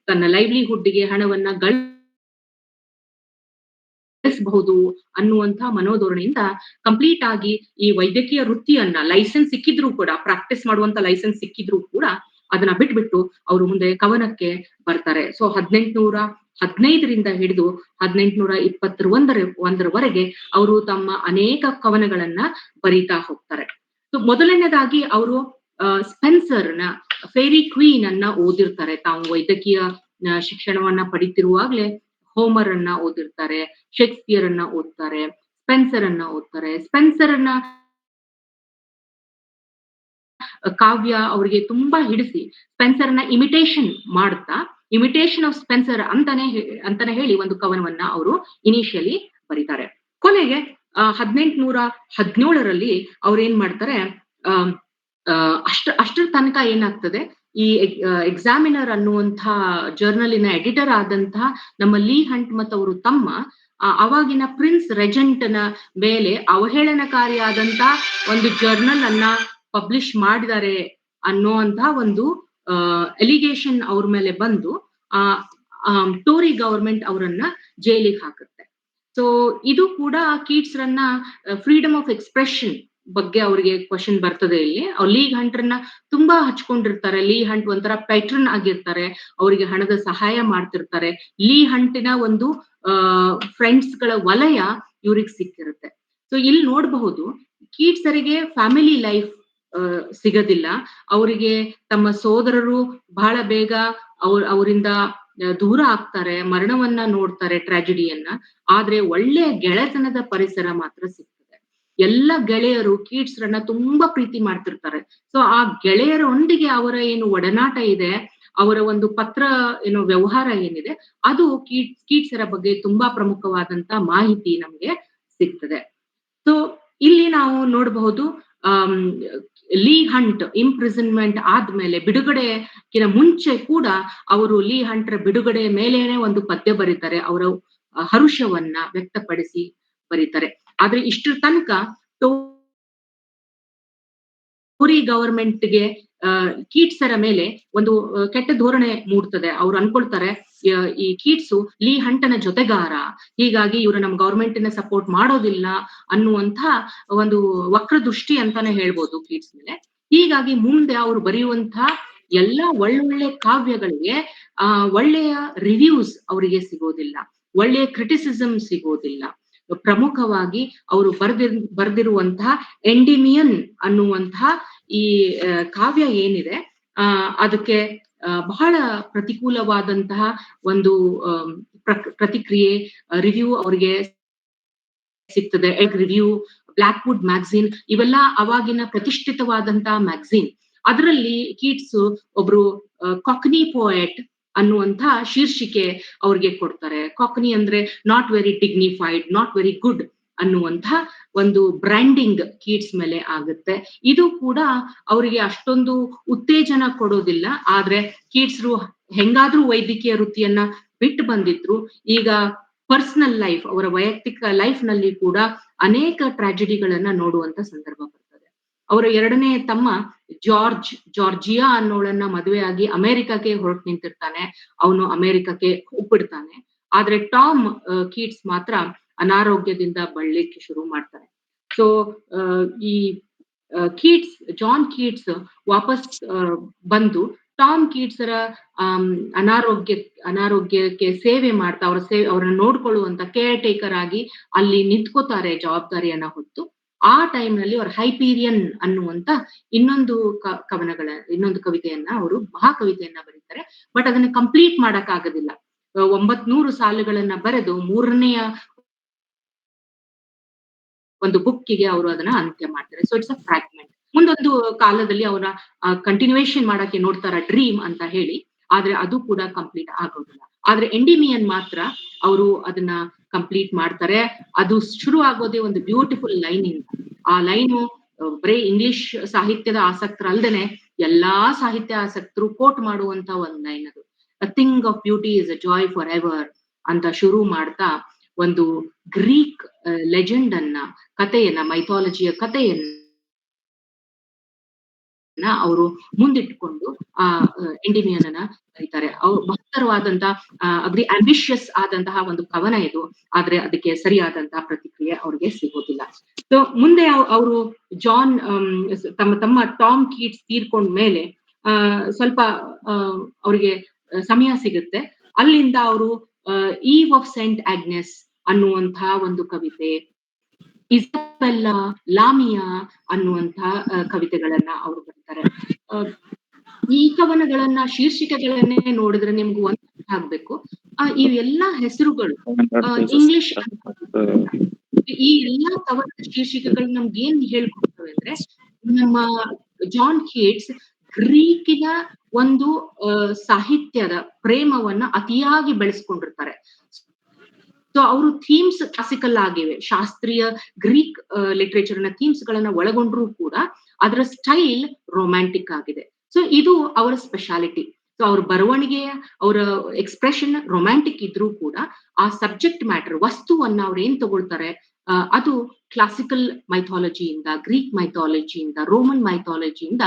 ತನ್ನ ಲೈವ್ಲಿಹುಡ್ಗೆ ಹಣವನ್ನ ಗಳಿಸಬಹುದು ಅನ್ನುವಂತ ಮನೋಧೋರಣೆಯಿಂದ ಕಂಪ್ಲೀಟ್ ಆಗಿ ಈ ವೈದ್ಯಕೀಯ ವೃತ್ತಿಯನ್ನ, ಲೈಸೆನ್ಸ್ ಸಿಕ್ಕಿದ್ರು ಕೂಡ, ಪ್ರಾಕ್ಟೀಸ್ ಮಾಡುವಂತ ಲೈಸೆನ್ಸ್ ಸಿಕ್ಕಿದ್ರು ಕೂಡ ಅದನ್ನ ಬಿಟ್ಬಿಟ್ಟು ಅವರು ಮುಂದೆ ಕವನಕ್ಕೆ ಬರ್ತಾರೆ. ಸೊ 1815ರಿಂದ ಹಿಡಿದು 1821ರವರೆಗೆ ಅವರು ತಮ್ಮ ಅನೇಕ ಕವನಗಳನ್ನ ಬರೀತಾ ಹೋಗ್ತಾರೆ. ಸೊ ಮೊದಲನೇದಾಗಿ ಅವರು ಸ್ಪೆನ್ಸರ್ನ ಫೇರಿ ಕ್ವೀನ್ ಅನ್ನ ಓದಿರ್ತಾರೆ. ತಾವು ವೈದ್ಯಕೀಯ ಶಿಕ್ಷಣವನ್ನ ಪಡಿತಿರುವಾಗ್ಲೇ ಹೋಮರ್ ಅನ್ನ ಓದಿರ್ತಾರೆ, ಶೇಕ್ಸ್ಪಿಯರ್ ಅನ್ನ ಓದ್ತಾರೆ, ಸ್ಪೆನ್ಸರ್ ಅನ್ನ ಓದ್ತಾರೆ. ಸ್ಪೆನ್ಸರ್ ಅನ್ನ ಕಾವ್ಯ ಅವರಿಗೆ ತುಂಬಾ ಹಿಡಿಸಿ ಸ್ಪೆನ್ಸರ್ ನ ಇಮಿಟೇಷನ್ ಆಫ್ ಸ್ಪೆನ್ಸರ್ ಅಂತಾನೆ ಹೇಳಿ ಒಂದು ಕವನವನ್ನ ಅವರು ಇನಿಷಿಯಲಿ ಬರೀತಾರೆ. ಕೊನೆಗೆ 1817ರಲ್ಲಿ ಅವ್ರು ಏನ್ ಮಾಡ್ತಾರೆ, ಅಷ್ಟರ ತನಕ ಏನಾಗ್ತದೆ, ಈ ಎಕ್ಸಾಮಿನರ್ ಅನ್ನುವಂಥ ಜರ್ನಲಿನ ಎಡಿಟರ್ ಆದಂತಹ ನಮ್ಮ ಲೀ ಹಂಟ್ ಮತ್ತು ಅವರು ತಮ್ಮ ಅವಾಗಿನ ಪ್ರಿನ್ಸ್ ರೆಜೆಂಟ್ನ ಮೇಲೆ ಅವಹೇಳನಕಾರಿಯಾದಂತ ಒಂದು ಜರ್ನಲ್ ಅನ್ನ ಪಬ್ಲಿಷ್ ಮಾಡಿದ್ದಾರೆ ಅನ್ನುವಂತಹ ಒಂದು ಎಲಿಗೇಷನ್ ಅವ್ರ ಮೇಲೆ ಬಂದು ಟೋರಿ ಗವರ್ಮೆಂಟ್ ಅವರನ್ನ ಜೈಲಿಗೆ ಹಾಕುತ್ತೆ. ಸೊ ಇದು ಕೂಡ Keats Ranna freedom of expression ಬಗ್ಗೆ ಅವ್ರಿಗೆ ಕ್ವಶನ್ ಬರ್ತದೆ. ಇಲ್ಲಿ ಅವ್ರು ಲೀ ಹಂಟ್ರನ್ನ ತುಂಬಾ ಹಚ್ಕೊಂಡಿರ್ತಾರೆ. ಲೀ ಹಂಟ್ ಒಂಥರ ಪ್ಯಾಟ್ರನ್ ಆಗಿರ್ತಾರೆ, ಅವರಿಗೆ ಹಣದ ಸಹಾಯ ಮಾಡ್ತಿರ್ತಾರೆ. ಲೀ ಹಂಟಿನ ಒಂದು ಫ್ರೆಂಡ್ಸ್ ಗಳ ವಲಯ ಇವ್ರಿಗೆ ಸಿಕ್ಕಿರುತ್ತೆ. ಸೊ ಇಲ್ಲಿ ನೋಡಬಹುದು ಕೀಟ್ಸರಿಗೆ ಫ್ಯಾಮಿಲಿ ಲೈಫ್ ಸಿಗದಿಲ್ಲ. ಅವರಿಗೆ ತಮ್ಮ ಸೋದರರು ಬಹಳ ಬೇಗ ಅವರಿಂದ ದೂರ ಆಗ್ತಾರೆ, ಮರಣವನ್ನ ನೋಡ್ತಾರೆ, ಟ್ರಾಜಿಡಿಯನ್ನ. ಆದ್ರೆ ಒಳ್ಳೆಯ ಗೆಳೆತನದ ಪರಿಸರ ಮಾತ್ರ ಸಿಗ್ತದೆ. ಎಲ್ಲ ಗೆಳೆಯರು ಕೀಟ್ಸ್ರನ್ನ ತುಂಬಾ ಪ್ರೀತಿ ಮಾಡ್ತಿರ್ತಾರೆ. ಸೊ ಆ ಗೆಳೆಯರೊಂದಿಗೆ ಅವರ ಏನು ಒಡನಾಟ ಇದೆ, ಅವರ ಒಂದು ಪತ್ರ ಏನು ವ್ಯವಹಾರ ಏನಿದೆ, ಅದು ಕೀಟ್ಸರ ಬಗ್ಗೆ ತುಂಬಾ ಪ್ರಮುಖವಾದಂತ ಮಾಹಿತಿ ನಮ್ಗೆ ಸಿಗ್ತದೆ. ಸೊ ಇಲ್ಲಿ ನಾವು ನೋಡಬಹುದು ಲೀ ಹಂಟ್ ಇಂಪ್ರಿಸನ್ಮೆಂಟ್ ಆದ್ಮೇಲೆ ಬಿಡುಗಡೆಗಿನ ಮುಂಚೆ ಕೂಡ ಅವರು ಲೀ ಹಂಟ್ರ ಬಿಡುಗಡೆ ಮೇಲೇನೆ ಒಂದು ಪದ್ಯ ಬರೀತಾರೆ. ಅವರ ಹರುಷವನ್ನ ವ್ಯಕ್ತಪಡಿಸಿ ಬರೀತಾರೆ. ಆದ್ರೆ ಇಷ್ಟರ ತನಕ ಟೋರಿ ಗವರ್ಮೆಂಟ್ಗೆ ಕೀಟ್ಸರ ಮೇಲೆ ಒಂದು ಕೆಟ್ಟ ಧೋರಣೆ ಮೂಡ್ತದೆ. ಅವ್ರು ಅನ್ಕೊಳ್ತಾರೆ ಈ ಕೀಟ್ಸು ಲೀ ಹಂಟನ ಜೊತೆಗಾರ, ಹೀಗಾಗಿ ಇವರು ನಮ್ ಗವರ್ಮೆಂಟಿನ ಸಪೋರ್ಟ್ ಮಾಡೋದಿಲ್ಲ ಅನ್ನುವಂಥ ಒಂದು ವಕ್ರದೃಷ್ಟಿ ಅಂತಾನೆ ಹೇಳ್ಬೋದು ಕೀಟ್ಸ್ ಮೇಲೆ. ಹೀಗಾಗಿ ಮುಂದೆ ಅವರು ಬರೆಯುವಂತ ಎಲ್ಲಾ ಒಳ್ಳೊಳ್ಳೆ ಕಾವ್ಯಗಳಿಗೆ ಒಳ್ಳೆಯ ರಿವ್ಯೂಸ್ ಅವರಿಗೆ ಸಿಗೋದಿಲ್ಲ, ಒಳ್ಳೆಯ ಕ್ರಿಟಿಸಿಸಮ್ ಸಿಗೋದಿಲ್ಲ. ಪ್ರಮುಖವಾಗಿ ಅವರು ಬರ್ದಿರುವಂತಹ ಎಂಡಿಮಿಯನ್ ಅನ್ನುವಂತಹ ಈ ಕಾವ್ಯ ಏನಿದೆ ಅದಕ್ಕೆ ಬಹಳ ಪ್ರತಿಕೂಲವಾದಂತಹ ಒಂದು ಪ್ರತಿಕ್ರಿಯೆ, ರಿವ್ಯೂ ಅವರಿಗೆ ಸಿಗ್ತದೆ. ಎಗ್ ರಿವ್ಯೂ, ಬ್ಲಾಕ್ವುಡ್ ಮ್ಯಾಗಝಿನ್, ಇವೆಲ್ಲ ಅವಾಗಿನ ಪ್ರತಿಷ್ಠಿತವಾದಂತಹ ಮ್ಯಾಗಝಿನ್. ಅದರಲ್ಲಿ ಕೀಟ್ಸ್ ಒಬ್ರು ಕಾಕ್ನಿ ಪೋಯೆಟ್ ಅನ್ನುವಂಥ ಶೀರ್ಷಿಕೆ ಅವ್ರಿಗೆ ಕೊಡ್ತಾರೆ. ಕಾಕ್ನಿ ಅಂದ್ರೆ not very dignified, not very good ಅನ್ನುವಂಥ ಒಂದು ಬ್ರ್ಯಾಂಡಿಂಗ್ ಕೀಟ್ಸ್ ಮೇಲೆ ಆಗುತ್ತೆ. ಇದು ಕೂಡ ಅವರಿಗೆ ಅಷ್ಟೊಂದು ಉತ್ತೇಜನ ಕೊಡೋದಿಲ್ಲ. ಆದ್ರೆ ಕೀಟ್ಸ್ರು ಹೆಂಗಾದ್ರೂ ವೈದ್ಯಕೀಯ ವೃತ್ತಿಯನ್ನ ಬಿಟ್ಟು ಬಂದಿದ್ರು. ಈಗ ಪರ್ಸನಲ್ ಲೈಫ್, ಅವರ ವೈಯಕ್ತಿಕ ಲೈಫ್ ನಲ್ಲಿ ಕೂಡ ಅನೇಕ ಟ್ರಾಜಿಡಿಗಳನ್ನ ನೋಡುವಂತ ಸಂದರ್ಭ ಬರ್ತದೆ. ಅವರ ಎರಡನೇ ತಮ್ಮ ಜಾರ್ಜಿಯಾ ಅನ್ನೋಳನ್ನ ಮದುವೆಯಾಗಿ ಅಮೆರಿಕಕ್ಕೆ ಹೊರಟು ನಿಂತಿರ್ತಾನೆ. ಅವನು ಅಮೆರಿಕಕ್ಕೆ ಹೋಗ್ಬಿಡ್ತಾನೆ. ಆದ್ರೆ ಟಾಮ್ ಕೀಟ್ಸ್ ಮಾತ್ರ ಅನಾರೋಗ್ಯದಿಂದ ಬಳಲಿಕ್ಕೆ ಶುರು ಮಾಡ್ತಾನೆ. ಸೊ ಈ ಜಾನ್ ಕೀಟ್ಸ್ ವಾಪಸ್ ಬಂದು ಟಾಮ್ ಕೀಟ್ಸರ ಅನಾರೋಗ್ಯಕ್ಕೆ ಸೇವೆ ಮಾಡ್ತಾ ಅವ್ರನ್ನ ನೋಡ್ಕೊಳ್ಳುವಂತ ಕೇರ್ ಟೇಕರ್ ಆಗಿ ಅಲ್ಲಿ ನಿಂತ್ಕೋತಾರೆ ಜವಾಬ್ದಾರಿಯನ್ನ ಹೊತ್ತು. ಆ ಟೈಮ್ ನಲ್ಲಿ ಅವ್ರ ಹೈಪೀರಿಯನ್ ಅನ್ನುವಂತ ಇನ್ನೊಂದು ಕವಿತೆಯನ್ನ ಅವರು ಮಹಾಕವಿತೆಯನ್ನ ಬರೀತಾರೆ. ಬಟ್ ಅದನ್ನ ಕಂಪ್ಲೀಟ್ ಮಾಡಕ್ ಆಗೋದಿಲ್ಲ. 900 ಸಾಲುಗಳನ್ನ ಬರೆದು 3ನೇಯ ಒಂದು ಬುಕ್ಕಿಗೆ ಅವರು ಅದನ್ನ ಅಂತ್ಯ ಮಾಡ್ತಾರೆ. So it's a fragment. ಮುಂದೊಂದು ಕಾಲದಲ್ಲಿ ಅವರ ಕಂಟಿನ್ಯೂಯೇಷನ್ ಮಾಡಕ್ಕೆ ನೋಡ್ತಾರ ಡ್ರೀಮ್ ಅಂತ ಹೇಳಿ, ಆದ್ರೆ ಅದು ಕೂಡ ಕಂಪ್ಲೀಟ್ ಆಗೋದಿಲ್ಲ. ಆದ್ರೆ ಎಂಡಿಮಿಯನ್ ಮಾತ್ರ ಅವರು ಅದನ್ನ ಕಂಪ್ಲೀಟ್ ಮಾಡ್ತಾರೆ. ಅದು ಶುರು ಆಗೋದೇ ಒಂದು ಬ್ಯೂಟಿಫುಲ್ ಲೈನ್ ಇಂದ. ಆ ಲೈನು ಬರೀ ಇಂಗ್ಲಿಷ್ ಸಾಹಿತ್ಯದ ಆಸಕ್ತರಲ್ದೇನೆ ಎಲ್ಲಾ ಸಾಹಿತ್ಯ ಆಸಕ್ತರು ಕೋಟ್ ಮಾಡುವಂತ ಒಂದ್ ಲೈನ್ ಅದು. A thing of beauty is a Joy for ever ಅಂತ ಶುರು ಮಾಡ್ತಾ ಒಂದು ಗ್ರೀಕ್ ಲೆಜೆಂಡ್ ಅನ್ನ, ಕಥೆಯನ್ನ, ಮೈಥಾಲಜಿಯ ಕಥೆಯನ್ನ ಅವರು ಮುಂದಿಟ್ಕೊಂಡು ಆ ಎಂಡಿಮಿಯನ್ ಅನ್ನ ಬರೀತಾರೆ. ಅವ್ರು ಮಹತ್ತರವಾದಂತ ಅಗ್ರಿ ಆಂಬಿಷಿಯಸ್ ಆದಂತಹ ಒಂದು ಕವನ ಇದು. ಆದ್ರೆ ಅದಕ್ಕೆ ಸರಿಯಾದಂತಹ ಪ್ರತಿಕ್ರಿಯೆ ಅವ್ರಿಗೆ ಸಿಗೋದಿಲ್ಲ. ಸೊ ಮುಂದೆ ಅವರು ಜಾನ್ ತಮ್ಮ ಟಾಮ್ ಕೀಟ್ಸ್ ತೀರ್ಕೊಂಡ ಮೇಲೆ ಸ್ವಲ್ಪ ಅವ್ರಿಗೆ ಸಮಯ ಸಿಗುತ್ತೆ. ಅಲ್ಲಿಂದ ಅವರು ಈವ್ ಆಫ್ ಸೆಂಟ್ ಆಗ್ನೆಸ್ ಅನ್ನುವಂತಹ ಒಂದು ಕವಿತೆ, ಇಸಬೆಲ್ಲಾ, ಲಾಮಿಯಾ ಅನ್ನುವಂತ ಕವಿತೆಗಳನ್ನ ಅವರು ಬರೀತಾರೆ. ಈ ಕವನಗಳನ್ನ, ಶೀರ್ಷಿಕೆಗಳನ್ನೇ ನೋಡಿದ್ರೆ ನಿಮ್ಗೆ ಒಂದು ಆಗ್ಬೇಕು, ಇವೆಲ್ಲಾ ಹೆಸರುಗಳು ಇಂಗ್ಲಿಷ್. ಈ ಎಲ್ಲಾ ಕವನದ ಶೀರ್ಷಿಕೆಗಳು ನಮ್ಗೆ ಏನ್ ಹೇಳ್ಕೊಡ್ತವೆ ಅಂದ್ರೆ, ನಮ್ಮ ಜಾನ್ ಕೀಟ್ಸ್ ಗ್ರೀಕಿನ ಒಂದು ಸಾಹಿತ್ಯದ ಪ್ರೇಮವನ್ನ ಅತಿಯಾಗಿ ಬೆಳೆಸ್ಕೊಂಡಿರ್ತಾರೆ. ಸೊ ಅವರು ಥೀಮ್ಸ್ ಕ್ಲಾಸಿಕಲ್ ಆಗಿವೆ, ಶಾಸ್ತ್ರೀಯ ಗ್ರೀಕ್ ಲಿಟ್ರೇಚರ್ ನ ಥೀಮ್ಸ್ ಗಳನ್ನ ಒಳಗೊಂಡ್ರೂ ಕೂಡ ಅದರ ಸ್ಟೈಲ್ ರೊಮ್ಯಾಂಟಿಕ್ ಆಗಿದೆ. ಸೊ ಇದು ಅವರ ಸ್ಪೆಷಾಲಿಟಿ. ಸೊ ಅವ್ರ ಬರವಣಿಗೆಯ, ಅವರ ಎಕ್ಸ್ಪ್ರೆಷನ್ ರೊಮ್ಯಾಂಟಿಕ್ ಇದ್ರೂ ಕೂಡ ಆ ಸಬ್ಜೆಕ್ಟ್ ಮ್ಯಾಟರ್, ವಸ್ತುವನ್ನ ಅವ್ರು ಏನ್ ತಗೊಳ್ತಾರೆ ಅದು ಕ್ಲಾಸಿಕಲ್ ಮೈಥಾಲಜಿಯಿಂದ, ಗ್ರೀಕ್ ಮೈಥಾಲಜಿಯಿಂದ, ರೋಮನ್ ಮೈಥಾಲಜಿಯಿಂದ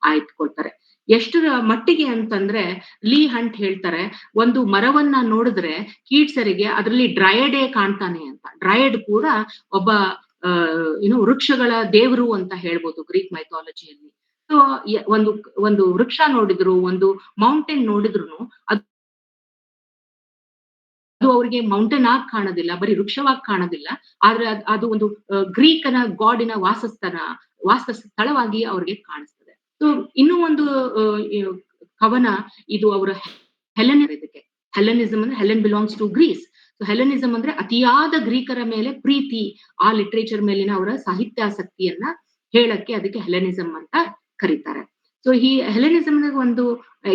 ಆಯ್ದುಕೊಳ್ತಾರೆ. ಎಷ್ಟರ ಮಟ್ಟಿಗೆ ಅಂತಂದ್ರೆ ಲೀ ಹಂಟ್ ಹೇಳ್ತಾರೆ, ಒಂದು ಮರವನ್ನ ನೋಡಿದ್ರೆ ಕೀಟ್ಸರಿಗೆ ಅದರಲ್ಲಿ ಡ್ರಯಡೇ ಕಾಣ್ತಾನೆ ಅಂತ. ಡ್ರಯಡ್ ಕೂಡ ಒಬ್ಬ ವೃಕ್ಷಗಳ ದೇವರು ಅಂತ ಹೇಳ್ಬೋದು ಗ್ರೀಕ್ ಮೈಥಾಲಜಿಯಲ್ಲಿ. ಸೊ ಒಂದು ವೃಕ್ಷ ನೋಡಿದ್ರು, ಒಂದು ಮೌಂಟೇನ್ ನೋಡಿದ್ರು ಅದು ಅವ್ರಿಗೆ ಮೌಂಟೇನ್ ಆಗಿ ಕಾಣೋದಿಲ್ಲ, ಬರೀ ವೃಕ್ಷವಾಗಿ ಕಾಣೋದಿಲ್ಲ. ಆದ್ರೆ ಅದು ಒಂದು ಗ್ರೀಕನ ಗಾಡಿನ ವಾಸ ಸ್ಥಳವಾಗಿ ಅವ್ರಿಗೆ ಕಾಣಿಸ್ತದೆ. ಸೊ ಇನ್ನೂ ಒಂದು ಕವನ ಇದು ಅವರ ಇದಕ್ಕೆ ಹೆಲೆನಿಸಮ್ ಅಂದ್ರೆ Helen belongs to Greece. So Hellenism ಅಂದ್ರೆ ಅತಿಯಾದ ಗ್ರೀಕರ ಮೇಲೆ ಪ್ರೀತಿ, ಆ ಲಿಟ್ರೇಚರ್ ಮೇಲಿನ ಅವರ ಸಾಹಿತ್ಯಾಸಕ್ತಿಯನ್ನ ಹೇಳಕ್ಕೆ ಅದಕ್ಕೆ ಹೆಲೆನಿಸಮ್ ಅಂತ ಕರೀತಾರೆ. ಸೊ ಈ ಹೆಲೆನಿಸಮ್ ಒಂದು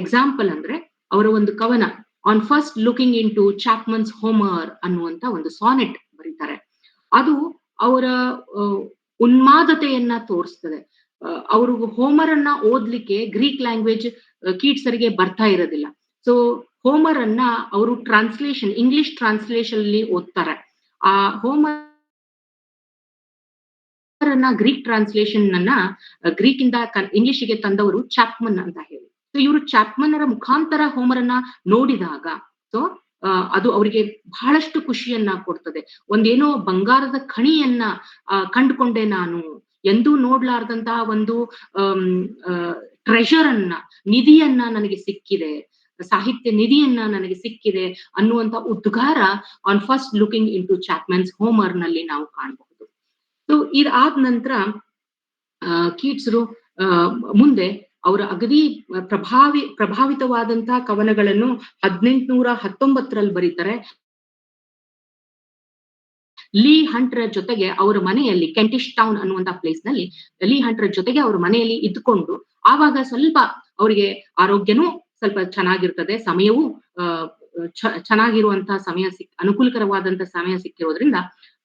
ಎಕ್ಸಾಂಪಲ್ ಅಂದ್ರೆ ಅವರ ಒಂದು ಕವನ on first looking into Chapman's Homer ಅನ್ನುವಂತ ಒಂದು ಸಾನೆಟ್ ಬರೀತಾರೆ. ಅದು ಅವರ ಉನ್ಮಾದತೆಯನ್ನ ತೋರಿಸ್ತದೆ. ಅವ್ರಿಗೂ ಹೋಮರ್ ಅನ್ನ ಓದ್ಲಿಕ್ಕೆ ಗ್ರೀಕ್ ಲ್ಯಾಂಗ್ವೇಜ್ ಕೀಟ್ಸರಿಗೆ ಬರ್ತಾ ಇರೋದಿಲ್ಲ. ಸೊ ಹೋಮರ್ ಅನ್ನ ಅವರು ಟ್ರಾನ್ಸ್ಲೇಷನ್, ಇಂಗ್ಲಿಷ್ ಟ್ರಾನ್ಸ್ಲೇಷನ್ ಅಲ್ಲಿ ಓದ್ತಾರೆ. ಆ ಹೋಮರ್ ಅನ್ನ ಗ್ರೀಕ್ ಟ್ರಾನ್ಸ್ಲೇಷನ್ ಅನ್ನ ಗ್ರೀಕ್ ಇಂದ ಇಂಗ್ಲಿಷ್ಗೆ ತಂದವರು ಚಾಪ್ಮನ್ ಅಂತ ಹೇಳಿ. ಸೊ ಇವರು ಚಾಪ್ಮನ್ನರ ಮುಖಾಂತರ ಹೋಮರ್ ಅನ್ನ ನೋಡಿದಾಗ ಸೊ ಅದು ಅವರಿಗೆ ಬಹಳಷ್ಟು ಖುಷಿಯನ್ನ ಕೊಡ್ತದೆ. ಒಂದೇನೋ ಬಂಗಾರದ ಖಣಿಯನ್ನ ಕಂಡುಕೊಂಡೆ ನಾನು, ಎಂದೂ ನೋಡ್ಲಾರ್ದಂತಹ ಒಂದು ಟ್ರೆಷರ್ ಅನ್ನ, ನಿಧಿಯನ್ನ ನನಗೆ ಸಿಕ್ಕಿದೆ, ಸಾಹಿತ್ಯ ನಿಧಿಯನ್ನ ನನಗೆ ಸಿಕ್ಕಿದೆ ಅನ್ನುವಂತ ಉದ್ಗಾರ on first looking into Chapman's Homer ನಲ್ಲಿ ನಾವು ಕಾಣಬಹುದು. ಸೊ ಇದಾದ ನಂತರ ಕೀಟ್ಸ್ರು ಮುಂದೆ ಅವರ ಅಗದಿ ಪ್ರಭಾವಿತವಾದಂತಹ ಕವನಗಳನ್ನು 1819 ಬರೀತಾರೆ. ಲೀ ಹಂಟ್ರ ಜೊತೆಗೆ ಅವರ ಮನೆಯಲ್ಲಿ ಕೆಂಟಿಶ್ ಟೌನ್ ಅನ್ನುವಂತ ಪ್ಲೇಸ್ ನಲ್ಲಿ ಲೀ ಹಂಟ್ರ ಜೊತೆಗೆ ಅವ್ರ ಮನೆಯಲ್ಲಿ ಇದ್ಕೊಂಡು ಆವಾಗ ಸ್ವಲ್ಪ ಅವರಿಗೆ ಆರೋಗ್ಯನೂ ಸ್ವಲ್ಪ ಚೆನ್ನಾಗಿರ್ತದೆ, ಸಮಯವೂ ಚೆನ್ನಾಗಿರುವಂತಹ ಸಮಯ ಅನುಕೂಲಕರವಾದಂತಹ ಸಮಯ ಸಿಕ್ಕಿರೋದ್ರಿಂದ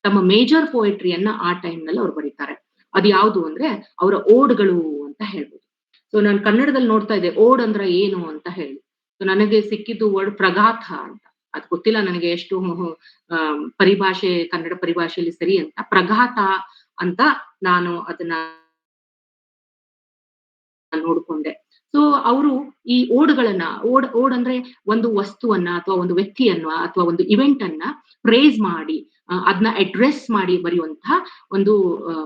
ತಮ್ಮ ಮೇಜರ್ ಪೋಯಟ್ರಿಯನ್ನ ಆ ಟೈಮ್ ನಲ್ಲಿ ಅವ್ರು ಬರೀತಾರೆ. ಅದು ಯಾವುದು ಅಂದ್ರೆ ಅವರ ಓಡ್ಗಳು ಅಂತ ಹೇಳ್ಬೋದು. ಸೊ ನಾನು ಕನ್ನಡದಲ್ಲಿ ನೋಡ್ತಾ ಇದ್ದೆ ಓಡ್ ಅಂದ್ರೆ ಏನು ಅಂತ ಹೇಳಿ. ಸೊ ನನಗೆ ಸಿಕ್ಕಿದ್ದು ವರ್ಡ್ ಪ್ರಗಾಥ ಅಂತ. ಅದು ಗೊತ್ತಿಲ್ಲ ನನಗೆ ಎಷ್ಟು ಪರಿಭಾಷೆ ಕನ್ನಡ ಪರಿಭಾಷೆಯಲ್ಲಿ ಸರಿ ಅಂತ. ಪ್ರಘಾತ ಅಂತ ನಾನು ಅದನ್ನ ನೋಡ್ಕೊಂಡೆ. ಸೊ ಅವರು ಈ ಓಡ್ಗಳನ್ನ ಓಡ್ ಅಂದ್ರೆ ಒಂದು ವಸ್ತುವನ್ನ ಅಥವಾ ಒಂದು ವ್ಯಕ್ತಿಯನ್ನ ಅಥವಾ ಒಂದು ಇವೆಂಟ್ ಅನ್ನ ಪ್ರೇಸ್ ಮಾಡಿ ಅದನ್ನ ಅಡ್ರೆಸ್ ಮಾಡಿ ಬರೆಯುವಂತಹ ಒಂದು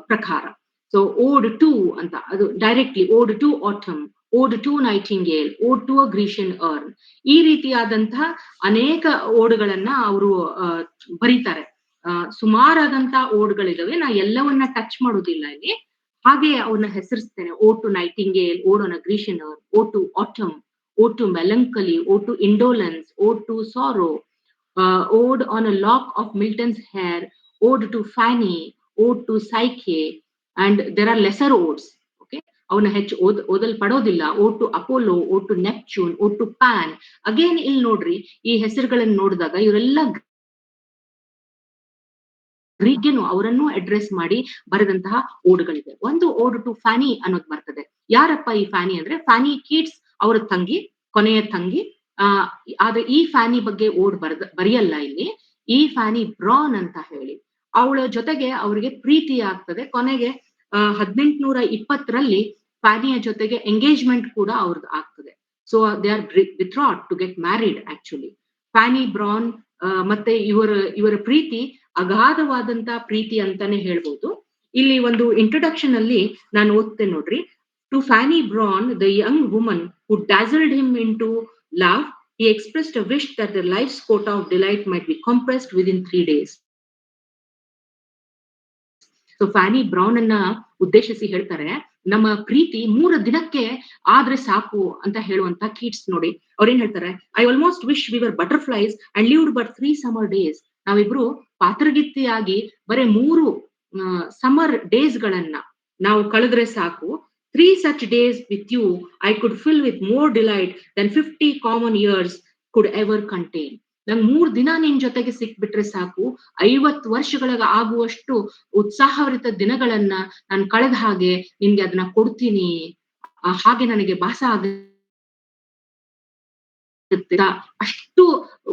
ಪ್ರಕಾರ. ಸೊ ಓಡ್ ಟು ಅಂತ ಅದು ಡೈರೆಕ್ಟ್ಲಿ ಓಡ್ to autumn, ode to nightingale, ಓಡ್ ಟು ಅ ಗ್ರೀಷಿಯನ್ ಅರ್ನ್, ಈ ರೀತಿಯಾದಂತಹ ಅನೇಕ ಓಡ್ಗಳನ್ನ ಅವರು ಬರೀತಾರೆ. ಸುಮಾರಾದಂತಹ ಓಡ್ಗಳಿದಾವೆ. ನಾ ಎಲ್ಲವನ್ನ ಟಚ್ ಮಾಡೋದಿಲ್ಲ ಇಲ್ಲಿ, ಹಾಗೆ ಅವ್ರನ್ನ ಹೆಸರಿಸ್ತೇನೆ. Ode to nightingale, ode on a Grecian urn, ode to autumn, ode to melancholy, ode to indolence, ode to sorrow, ode on a lock of Milton's hair, ode to Fanny, ode to Psyche, and there are lesser odes. ಅವನ್ನ ಹೆಚ್ಚು ಓದಲ್ಪಡೋದಿಲ್ಲ. Ode to Apollo, ode to Neptune, ode to Pan. Again ಇಲ್ಲಿ ನೋಡ್ರಿ, ಈ ಹೆಸರುಗಳನ್ನು ನೋಡಿದಾಗ ಇವರೆಲ್ಲ ಗ್ರೀಕ್ಗೆನು ಅವರನ್ನು ಅಡ್ರೆಸ್ ಮಾಡಿ ಬರೆದಂತಹ ಓಡ್ಗಳಿದೆ. ಒಂದು ಓಡ್ ಟು ಫ್ಯಾನಿ ಅನ್ನೋದು ಬರ್ತದೆ. ಯಾರಪ್ಪ ಈ ಫ್ಯಾನಿ ಅಂದ್ರೆ ಫ್ಯಾನಿ ಕೀಟ್ಸ್ ಅವರ ತಂಗಿ, ಕೊನೆಯ ತಂಗಿ. ಆದ್ರೆ ಈ ಫ್ಯಾನಿ ಬಗ್ಗೆ ಓಡ್ ಬರೆಯಲ್ಲ ಇಲ್ಲಿ. ಈ ಫ್ಯಾನಿ ಬ್ರಾನ್ ಅಂತ ಹೇಳಿ ಅವಳ ಜೊತೆಗೆ ಅವ್ರಿಗೆ ಪ್ರೀತಿ ಆಗ್ತದೆ. ಕೊನೆಗೆ 1820 ಫ್ಯಾನಿಯ ಜೊತೆಗೆ ಎಂಗೇಜ್ಮೆಂಟ್ ಕೂಡ ಅವ್ರದ್ದು ಆಗ್ತದೆ. So they are betrothed to get married actually. Fanny Brawne ಮತ್ತೆ ಇವರ ಪ್ರೀತಿ ಅಗಾಧವಾದಂತಹ ಪ್ರೀತಿ ಅಂತಾನೆ ಹೇಳ್ಬೋದು. ಇಲ್ಲಿ ಒಂದು ಇಂಟ್ರೊಡಕ್ಷನ್ ಅಲ್ಲಿ ನಾನು ಓದ್ತೇನೆ ನೋಡ್ರಿ. To Fanny Brawne, the young woman who dazzled him into love, he expressed a wish that their life's quota of delight might be compressed within 3 days. So fanny brown ಅನ್ನ ಉದ್ದೇಶಿಸಿ ಹೇಳ್ತಾರೆ, ನಮ್ಮ ಪ್ರೀತಿ 3 ದಿನಕ್ಕೆ ಆದ್ರೆ ಸಾಕು ಅಂತ ಹೇಳುವಂತ ಕೀಟ್ಸ್ ನೋಡಿ. ಅವ್ರೇನ್ ಹೇಳ್ತಾರೆ, I almost wish we were butterflies and lived but 3 summer days. ನಾವಿಬ್ರು ಪಾತ್ರಗಿತ್ತಿಯಾಗಿ ಬರೇ 3 ಸಮ್ಮರ್ ಡೇಸ್ ಗಳನ್ನ ನಾವು ಕಳೆದ್ರೆ ಸಾಕು. 3 such days with you I could fill with more delight than 50 common years could ever contain. ನಂಗೆ 3 ದಿನ ನಿನ್ ಜೊತೆಗೆ ಸಿಕ್ಬಿಟ್ರೆ ಸಾಕು, 50 ವರ್ಷಗಳ ಆಗುವಷ್ಟು ಉತ್ಸಾಹಭರಿತ ದಿನಗಳನ್ನ ನಾನು ಕಳೆದ ಹಾಗೆ ನಿನ್ಗೆ ಅದನ್ನ ಕೊಡ್ತೀನಿ. ಹಾಗೆ ನನಗೆ ಭಾಸ ಆಗುತ್ತೆ. ಅಷ್ಟು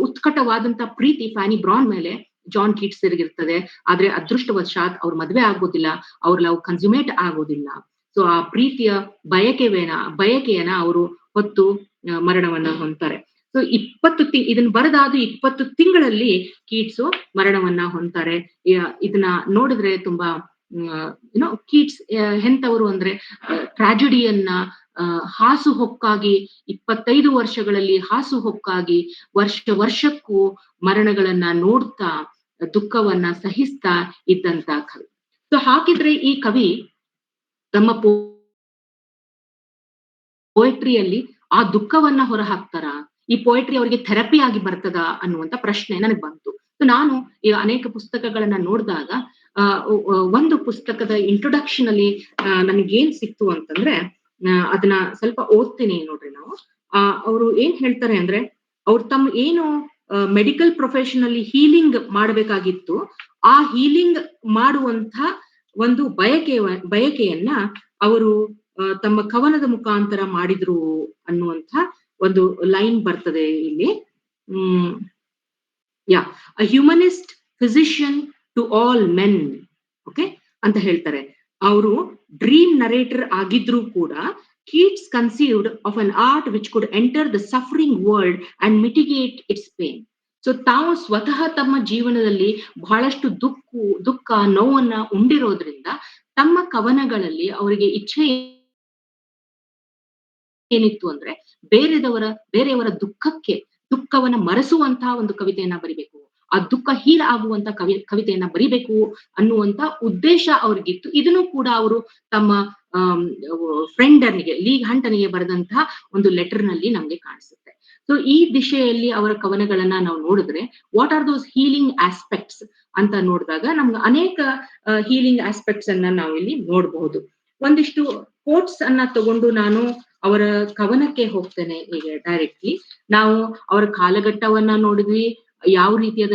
ಉತ್ಕಟವಾದಂತ ಪ್ರೀತಿ ಫ್ಯಾನಿ ಬ್ರಾನ್ ಮೇಲೆ ಜಾನ್ ಕೀಟ್ಸ್ ಇರ್ತದೆ. ಆದ್ರೆ ಅದೃಷ್ಟವಶಾತ್ ಅವ್ರ ಮದ್ವೆ ಆಗೋದಿಲ್ಲ, ಅವ್ರ ಲವ್ ಕನ್ಸ್ಯುಮೇಟ್ ಆಗೋದಿಲ್ಲ. ಸೊ ಆ ಪ್ರೀತಿಯ ಬಯಕೆಯನ್ನ ಅವರು ಹೊತ್ತು ಮರಣವನ್ನ ಹೊಂತಾರೆ. ಸೊ ಇದನ್ನ ಬರೆದಾದ 20 ತಿಂಗಳಲ್ಲಿ ಕೀಟ್ಸ್ ಮರಣವನ್ನ ಹೊಂತಾರೆ. ಇದನ್ನ ನೋಡಿದ್ರೆ ತುಂಬಾ ಕೀಟ್ಸ್ ಎಂತವರು ಅಂದ್ರೆ ಟ್ರಾಜಿಡಿಯನ್ನ ಹಾಸುಹೊಕ್ಕಾಗಿ 25 ವರ್ಷಗಳಲ್ಲಿ ಹಾಸುಹೊಕ್ಕಾಗಿ ವರ್ಷಕ್ಕೂ ಮರಣಗಳನ್ನ ನೋಡ್ತಾ ದುಃಖವನ್ನ ಸಹಿಸ್ತಾ ಇದ್ದಂತ ಕವಿ. ಸೊ ಹಾಗಿದ್ರೆ ಈ ಕವಿ ತಮ್ಮ ಪೋಯಟ್ರಿಯಲ್ಲಿ ಆ ದುಃಖವನ್ನ ಹೊರ ಹಾಕ್ತಾರ, ಈ ಪೋಯಟ್ರಿ ಅವರಿಗೆ ಥೆರಪಿ ಆಗಿ ಬರ್ತದ ಅನ್ನುವಂತ ಪ್ರಶ್ನೆ ನನಗೆ ಬಂತು. ನಾನು ಈ ಅನೇಕ ಪುಸ್ತಕಗಳನ್ನ ನೋಡಿದಾಗ ಒಂದು ಪುಸ್ತಕದ ಇಂಟ್ರೊಡಕ್ಷನ್ ಅಲ್ಲಿ ನನಗೇನ್ ಸಿಕ್ತು ಅಂತಂದ್ರೆ, ಅದನ್ನ ಸ್ವಲ್ಪ ಓದ್ತೀನಿ ನೋಡ್ರಿ. ನಾವು ಅವರು ಏನ್ ಹೇಳ್ತಾರೆ ಅಂದ್ರೆ, ಅವ್ರು ತಮ್ಮ ಏನು ಮೆಡಿಕಲ್ ಪ್ರೊಫೆಷನ್ ಅಲ್ಲಿ ಹೀಲಿಂಗ್ ಮಾಡ್ಬೇಕಾಗಿತ್ತು, ಆ ಹೀಲಿಂಗ್ ಮಾಡುವಂತ ಒಂದು ಬಯಕೆಯನ್ನ ಅವರು ತಮ್ಮ ಕವನದ ಮುಖಾಂತರ ಮಾಡಿದ್ರು ಅನ್ನುವಂಥ ಒಂದು ಲೈನ್ ಬರ್ತದೆ ಇಲ್ಲಿ. A humanist physician to all men, okay ಅಂತ ಹೇಳ್ತಾರೆ. ಅವರು ಡ್ರೀಮ್ ನರೇಟರ್ ಆಗಿದ್ರು ಕೂಡ Keats conceived of an art which could enter the suffering world and mitigate its pain. So ತಾವು ಸ್ವತಃ ತಮ್ಮ ಜೀವನದಲ್ಲಿ ಬಹಳಷ್ಟು ದುಃಖ ನೋವನ್ನ ಉಂಡಿರೋದ್ರಿಂದ ತಮ್ಮ ಕವನಗಳಲ್ಲಿ ಅವರಿಗೆ ಇಚ್ಛೆ ಏನಿತ್ತು ಅಂದ್ರೆ, ಬೇರೆಯವರ ದುಃಖವನ್ನ ಮರೆಸುವಂತಹ ಒಂದು ಕವಿತೆಯನ್ನ ಬರಿಬೇಕು, ಆ ದುಃಖ ಹೀಲ್ ಆಗುವಂತ ಕವಿತೆಯನ್ನ ಬರಿಬೇಕು ಅನ್ನುವಂತ ಉದ್ದೇಶ ಅವ್ರಿಗಿತ್ತು. ಇದನ್ನು ಕೂಡ ಅವರು ತಮ್ಮ ಫ್ರೆಂಡನಿಗೆ, ಲೀಗ್ ಹಂಟನಿಗೆ ಬರೆದಂತಹ ಒಂದು ಲೆಟರ್ ನಲ್ಲಿ ನಮ್ಗೆ ಕಾಣಿಸುತ್ತೆ. ಸೊ ಈ ದಿಶೆಯಲ್ಲಿ ಅವರ ಕವನಗಳನ್ನ ನಾವು ನೋಡಿದ್ರೆ, what are those healing aspects ಅಂತ ನೋಡಿದಾಗ ನಮ್ಗೆ ಅನೇಕ ಹೀಲಿಂಗ್ ಆಸ್ಪೆಕ್ಟ್ಸ್ ಅನ್ನ ನಾವು ಇಲ್ಲಿ ನೋಡಬಹುದು. ಒಂದಿಷ್ಟು ಕೋಟ್ಸ್ ಅನ್ನ ತಗೊಂಡು ನಾನು ಅವರ ಕವನಕ್ಕೆ ಹೋಗ್ತೇನೆ ಈಗ ಡೈರೆಕ್ಟ್ಲಿ. ನಾವು ಅವರ ಕಾಲಘಟ್ಟವನ್ನ ನೋಡಿದ್ವಿ, ಯಾವ ರೀತಿಯಾದ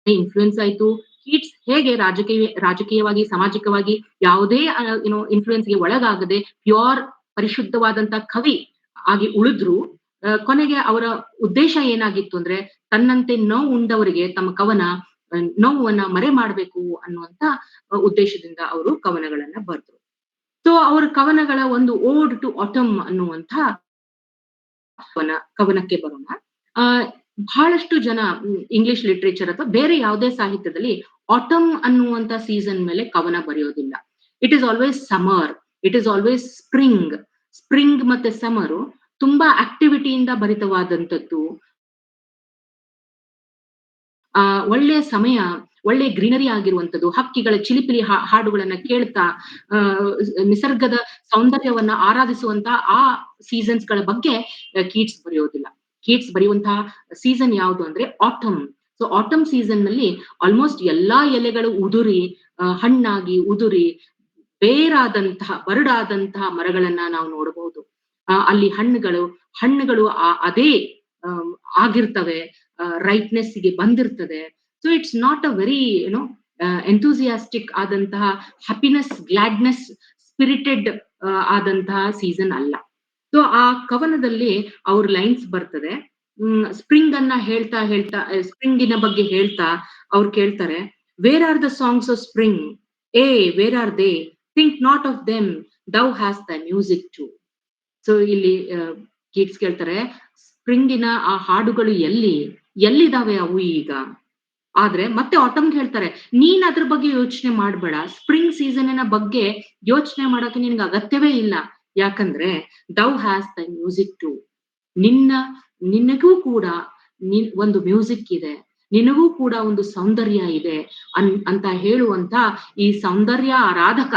ಇನ್ಫ್ಲೂಯೆನ್ಸ್ ಆಯ್ತು, ಕೀಟ್ಸ್ ಹೇಗೆ ರಾಜಕೀಯವಾಗಿ ಸಾಮಾಜಿಕವಾಗಿ ಯಾವುದೇ ಇನ್ಫ್ಲೂಯೆನ್ಸ್ಗೆ ಒಳಗಾಗದೆ ಪ್ಯೂರ್ ಪರಿಶುದ್ಧವಾದಂತ ಕವಿ ಆಗಿ ಉಳಿದ್ರು. ಕೊನೆಗೆ ಅವರ ಉದ್ದೇಶ ಏನಾಗಿತ್ತು ಅಂದ್ರೆ, ತನ್ನಂತೆ ನೋವು ಉಂಡವರಿಗೆ ತಮ್ಮ ನೋವನ್ನ ಮರೆ ಮಾಡ್ಬೇಕು ಅನ್ನುವಂತ ಉದ್ದೇಶದಿಂದ ಅವರು ಕವನಗಳನ್ನ ಬರೆದ್ರು. ಸೊ ಅವರ ಕವನಗಳ ಒಂದು ಓಡ್ ಟು ಆಟಮ್ ಅನ್ನುವಂಥ ಕವನಕ್ಕೆ ಬರೋಣ. ಬಹಳಷ್ಟು ಜನ ಇಂಗ್ಲಿಷ್ ಲಿಟ್ರೇಚರ್ ಅಥವಾ ಬೇರೆ ಯಾವುದೇ ಸಾಹಿತ್ಯದಲ್ಲಿ ಆಟಮ್ ಅನ್ನುವಂತ ಸೀಸನ್ ಮೇಲೆ ಕವನ ಬರೆಯೋದಿಲ್ಲ. It is always summer, it is always spring ಮತ್ತೆ ಸಮರು ತುಂಬಾ ಆಕ್ಟಿವಿಟಿಯಿಂದ ಭರಿತವಾದಂಥದ್ದು. ಒಳ್ಳೆಯ ಸಮಯ, ಒಳ್ಳೆ ಗ್ರೀನರಿ ಆಗಿರುವಂಥದ್ದು, ಹಕ್ಕಿಗಳ ಚಿಲಿಪಿಲಿ ಹಾಡುಗಳನ್ನ ಕೇಳ್ತಾ ನಿಸರ್ಗದ ಸೌಂದರ್ಯವನ್ನ ಆರಾಧಿಸುವಂತ ಆ ಸೀಸನ್ಸ್ ಗಳ ಬಗ್ಗೆ ಕೀಟ್ಸ್ ಬರೆಯೋದಿಲ್ಲ. ಕೀಟ್ಸ್ ಬರೆಯುವಂತಹ ಸೀಸನ್ ಯಾವುದು ಅಂದ್ರೆ ಆಟಮ್. ಸೊ ಆಟಮ್ ಸೀಸನ್ ನಲ್ಲಿ ಆಲ್ಮೋಸ್ಟ್ ಎಲ್ಲಾ ಎಲೆಗಳು ಉದುರಿ ಹಣ್ಣಾಗಿ ಉದುರಿ ಬರಡಾದಂತಹ ಮರಗಳನ್ನ ನಾವು ನೋಡಬಹುದು. ಅಲ್ಲಿ ಹಣ್ಣುಗಳು ಅದೇ ಆಗಿರ್ತವೆ, ರೈಟ್ನೆಸ್ ಗೆ ಬಂದಿರ್ತದೆ. So it's not a very enthusiastic ಆದಂತಹ ಹ್ಯಾಪಿನೆಸ್, ಗ್ಲಾಡ್ನೆಸ್, ಸ್ಪಿರಿಟೆಡ್ ಆದಂತಹ ಸೀಸನ್ ಅಲ್ಲ. ಸೊ ಆ ಕವನದಲ್ಲಿ ಅವ್ರ ಲೈನ್ಸ್ ಬರ್ತದೆ. ಸ್ಪ್ರಿಂಗ್ ಅನ್ನ ಹೇಳ್ತಾ ಸ್ಪ್ರಿಂಗಿನ ಬಗ್ಗೆ ಹೇಳ್ತಾ ಅವ್ರು ಕೇಳ್ತಾರೆ, where are the songs of spring, where are they, think not of them, thou has the music too. ಸೊ ಇಲ್ಲಿ ಕೀಟ್ಸ್ ಕೇಳ್ತಾರೆ, ಸ್ಪ್ರಿಂಗಿನ ಆ ಹಾಡುಗಳು ಎಲ್ಲಿದಾವೆ ಅವು ಈಗ? ಆದ್ರೆ ಮತ್ತೆ ಆಟಮ್ಗೆ ಹೇಳ್ತಾರೆ, ನೀನ್ ಅದ್ರ ಬಗ್ಗೆ ಯೋಚನೆ ಮಾಡ್ಬೇಡ, ಸ್ಪ್ರಿಂಗ್ ಸೀಸನ್ನಿನ ಬಗ್ಗೆ ಯೋಚನೆ ಮಾಡಕ್ಕೆ ನಿನ್ಗೆ ಅಗತ್ಯವೇ ಇಲ್ಲ. ಯಾಕಂದ್ರೆ thou has the music too, ನಿನಗೂ ಕೂಡ ಒಂದು ಮ್ಯೂಸಿಕ್ ಇದೆ, ನಿನಗೂ ಕೂಡ ಒಂದು ಸೌಂದರ್ಯ ಇದೆ ಅಂತ ಹೇಳುವಂತ ಈ ಸೌಂದರ್ಯ ಆರಾಧಕ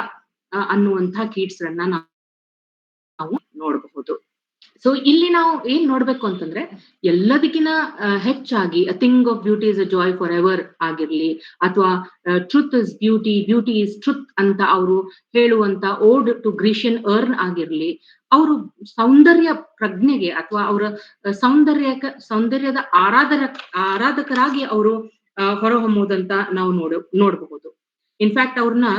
ಅನ್ನುವಂತ ಕೀಟ್ಸ್ ಅನ್ನ ನಾವು ನೋಡಬಹುದು. ಸೊ ಇಲ್ಲಿ ನಾವು ಏನ್ ನೋಡ್ಬೇಕು ಅಂತಂದ್ರೆ, ಎಲ್ಲದಕ್ಕಿಂತ ಹೆಚ್ಚಾಗಿ a thing of beauty is a Joy for ever ಆಗಿರ್ಲಿ, ಅಥವಾ truth is beauty, beauty is truth ಅಂತ ಅವರು ಹೇಳುವಂತ ಓಡ್ ಟು ಗ್ರೀಷಿಯನ್ ಅರ್ನ್ ಆಗಿರ್ಲಿ, ಅವರು ಸೌಂದರ್ಯ ಪ್ರಜ್ಞೆಗೆ ಅಥವಾ ಅವರ ಸೌಂದರ್ಯದ ಆರಾಧಕರಾಗಿ ಅವರು ಹೊರಹೊಮ್ಮುವುದಂತ ನಾವು ನೋಡಬಹುದು. ಇನ್ಫ್ಯಾಕ್ಟ್ ಅವ್ರನ್ನ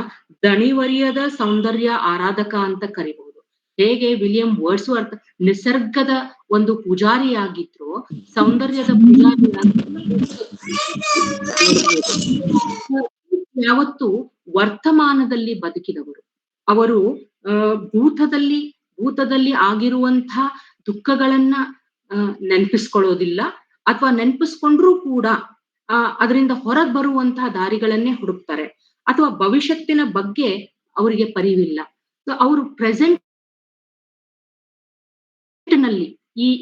ದಣಿವರಿಯದ ಸೌಂದರ್ಯ ಆರಾಧಕ ಅಂತ ಕರಿಬಹುದು. ಹೇಗೆ ವಿಲಿಯಂ ವರ್ಡ್ಸ್ವರ್ತ್ ನಿಸರ್ಗದ ಒಂದು ಪೂಜಾರಿಯಾಗಿದ್ರು, ಸೌಂದರ್ಯದ ಯಾವತ್ತು ವರ್ತಮಾನದಲ್ಲಿ ಬದುಕಿದವರು. ಅವರು ಭೂತದಲ್ಲಿ ಆಗಿರುವಂತ ದುಃಖಗಳನ್ನ ನೆನಪಿಸ್ಕೊಳ್ಳೋದಿಲ್ಲ, ಅಥವಾ ನೆನಪಿಸ್ಕೊಂಡ್ರೂ ಕೂಡ ಅದರಿಂದ ಹೊರಗ್ ಬರುವಂತಹ ದಾರಿಗಳನ್ನೇ ಹುಡುಕ್ತಾರೆ, ಅಥವಾ ಭವಿಷ್ಯತ್ತಿನ ಬಗ್ಗೆ ಅವರಿಗೆ ಪರಿವಿಲ್ಲ. ಅವರು ಪ್ರೆಸೆಂಟ್ ನಲ್ಲಿ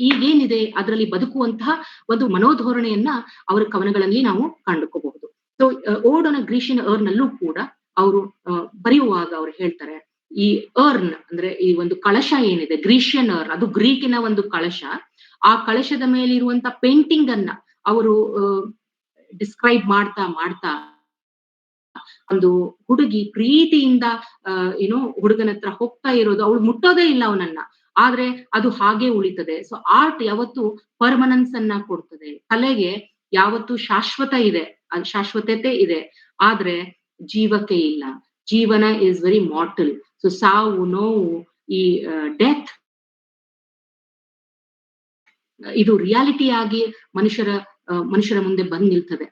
ಈಗೇನಿದೆ ಅದರಲ್ಲಿ ಬದುಕುವಂತಹ ಒಂದು ಮನೋಧೋರಣೆಯನ್ನ ಅವರ ಕವನಗಳಲ್ಲಿ ನಾವು ಕಂಡುಕೋಬಹುದು. ಸೊ ಓಡ್ ಆನ್ ಅ ಗ್ರೀಷಿಯನ್ ಅರ್ನ್ ನಲ್ಲೂ ಕೂಡ ಅವರು ಬರೆಯುವಾಗ ಅವ್ರು ಹೇಳ್ತಾರೆ, ಈ ಅರ್ನ್ ಅಂದ್ರೆ ಈ ಒಂದು ಕಳಶ ಏನಿದೆ, ಗ್ರೀಷಿಯನ್ ಅರ್ನ್, ಅದು ಗ್ರೀಕಿನ ಒಂದು ಕಳಶ. ಆ ಕಳಶದ ಮೇಲಿರುವಂತ ಪೇಂಟಿಂಗ್ ಅನ್ನ ಅವರು ಡಿಸ್ಕ್ರೈಬ್ ಮಾಡ್ತಾ ಮಾಡ್ತಾ ಒಂದು ಹುಡುಗಿ ಪ್ರೀತಿಯಿಂದ ಏನೋ ಹುಡುಗನ ಹತ್ರ ಹೋಗ್ತಾ ಇರೋದು, ಅವಳು ಮುಟ್ಟೋದೇ ಇಲ್ಲ ಅವನನ್ನ, ಆದ್ರೆ ಅದು ಹಾಗೆ ಉಳಿತದೆ. ಸೊ ಆರ್ಟ್ ಯಾವತ್ತು ಪರ್ಮನೆನ್ಸ್ ಅನ್ನ ಕೊಡ್ತದೆ, ಕಲೆಗೆ ಯಾವತ್ತು ಶಾಶ್ವತತೆ ಇದೆ, ಆದ್ರೆ ಜೀವಕ್ಕೆ ಇಲ್ಲ. ಜೀವನ ಇಸ್ ವೆರಿ ಮಾರ್ಟಲ್. ಸೊ ಸಾವು, ನೋವು, ಈ ಡೆತ್, ಇದು ರಿಯಾಲಿಟಿ ಆಗಿ ಮನುಷ್ಯರ ಮುಂದೆ ಬಂದ್ ನಿಲ್ತದೆ.